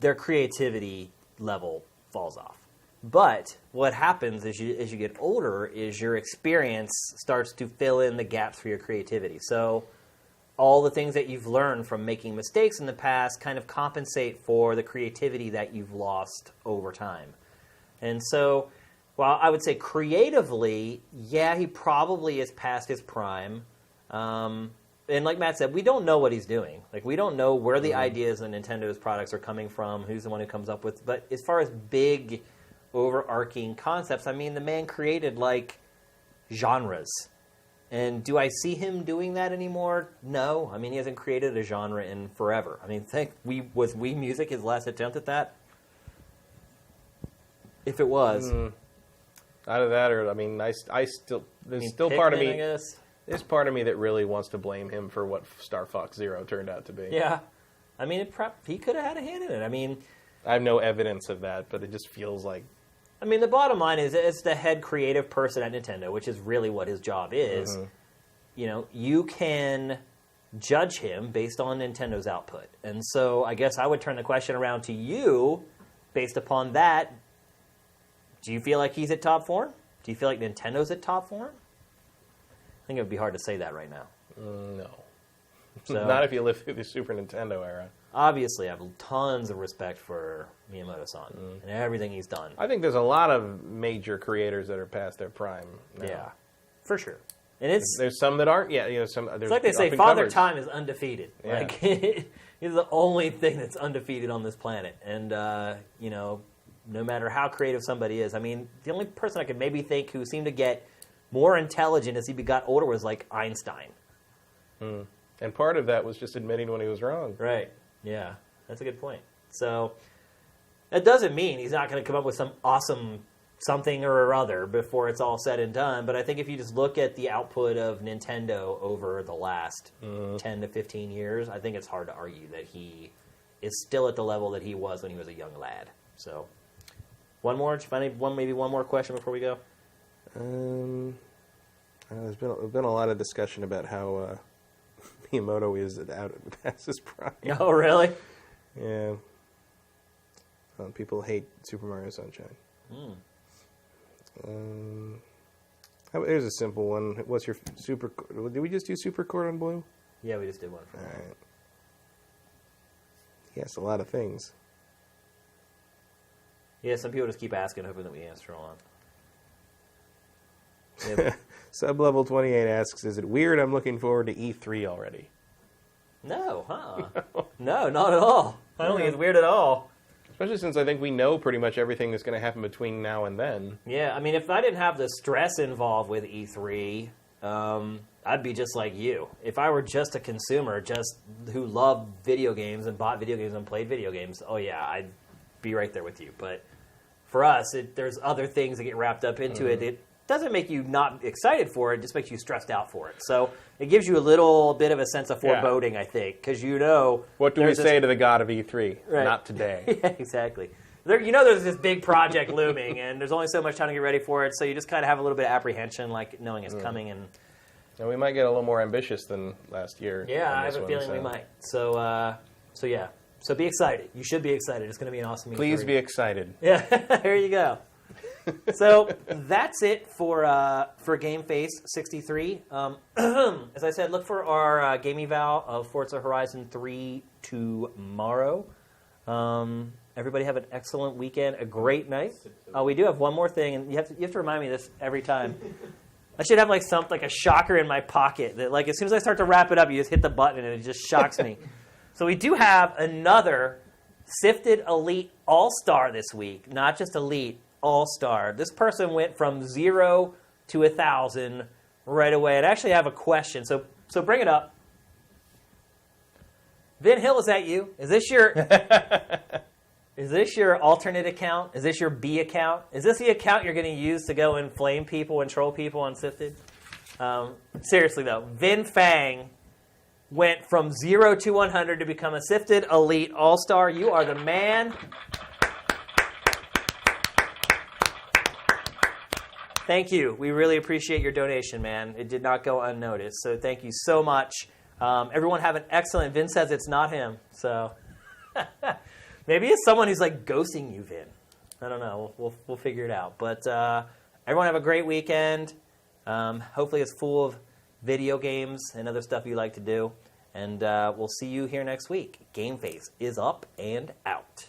their creativity level falls off. But what happens as you get older is your experience starts to fill in the gaps for your creativity. So all the things that you've learned from making mistakes in the past kind of compensate for the creativity that you've lost over time. And so, while I would say creatively, yeah, he probably is past his prime. And like Matt said, we don't know what he's doing. Like, we don't know where the ideas in Nintendo's products are coming from, who's the one who comes up with. But as far as big overarching concepts, I mean, the man created like genres. And do I see him doing that anymore? No. I mean, he hasn't created a genre in forever. I mean, was Wii Music his last attempt at that? If it was. Out of that, or, I mean, there's still Pikmin, part of me. I guess. There's part of me that really wants to blame him for what Star Fox Zero turned out to be. Yeah. I mean, he could have had a hand in it. I mean, I have no evidence of that, but it just feels like... I mean, the bottom line is, as the head creative person at Nintendo, which is really what his job is, you know, you can judge him based on Nintendo's output. And so I guess I would turn the question around to you based upon that. Do you feel like he's at top form? Do you feel like Nintendo's at top form? I think it would be hard to say that right now. No. So, not if you live through the Super Nintendo era. Obviously, I have tons of respect for Miyamoto-san and everything he's done. I think there's a lot of major creators that are past their prime now. Yeah, for sure. And there's some that aren't. Yeah, you know, some. It's like they say, Father Time is undefeated. Yeah. Like he's the only thing that's undefeated on this planet. And you know, no matter how creative somebody is, I mean, the only person I could maybe think who seemed to get more intelligent as he got older was like Einstein. And part of that was just admitting when he was wrong. Right. Yeah, that's a good point. So that doesn't mean he's not going to come up with some awesome something or other before it's all said and done. But I think if you just look at the output of Nintendo over the last 10 to 15 years, I think it's hard to argue that he is still at the level that he was when he was a young lad. So one more? Did you find maybe one more question before we go? There's been a lot of discussion about how Miyamoto is out past his prime. Oh, really? Yeah. People hate Super Mario Sunshine. Here's a simple one. What's your super? Did we just do Super Chord on Blue? Yeah, we just did one. All right. Yes, a lot of things. Yeah, some people just keep asking, hoping that we answer on. Yeah. Sublevel 28 asks, is it weird I'm looking forward to E3 already? No, No, not at all. I don't think it's weird at all. Especially since I think we know pretty much everything that's going to happen between now and then. Yeah, I mean, if I didn't have the stress involved with E3, I'd be just like you. If I were just a consumer, just who loved video games and bought video games and played video games, oh yeah, I'd be right there with you. But for us, there's other things that get wrapped up into it. It doesn't make you not excited for it, it just makes you stressed out for it. So it gives you a little bit of a sense of foreboding, I think, because you know... What do we say to the god of E3? Right. Not today. Yeah, exactly. There's this big project looming, and there's only so much time to get ready for it, so you just kind of have a little bit of apprehension, like knowing it's coming. And we might get a little more ambitious than last year. Yeah, I have a feeling we might. So yeah. So be excited. You should be excited. It's going to be an awesome E3. Please be excited. Yeah, there you go. So that's it for GameFace 63. As I said, look for our game eval of Forza Horizon 3 tomorrow. Everybody have an excellent weekend, a great night. We do have one more thing, and you have to remind me of this every time. I should have like a shocker in my pocket that like as soon as I start to wrap it up, you just hit the button and it just shocks me. So we do have another Sifted Elite All-Star this week, not just Elite. All-Star. This person went from 0 to 1,000 right away. And I actually have a question, so bring it up. Vin Hill, is that you? Is this your alternate account? Is this your B account? Is this the account you're going to use to go and flame people and troll people on Sifted? Seriously though, Vin Fang went from 0 to 100 to become a Sifted Elite All-Star. You are the man. Thank you. We really appreciate your donation, man. It did not go unnoticed. So thank you so much. Everyone have an excellent... Vin says it's not him. So maybe it's someone who's like ghosting you, Vin. I don't know. We'll figure it out. But everyone have a great weekend. Hopefully it's full of video games and other stuff you like to do. And we'll see you here next week. GameFace is up and out.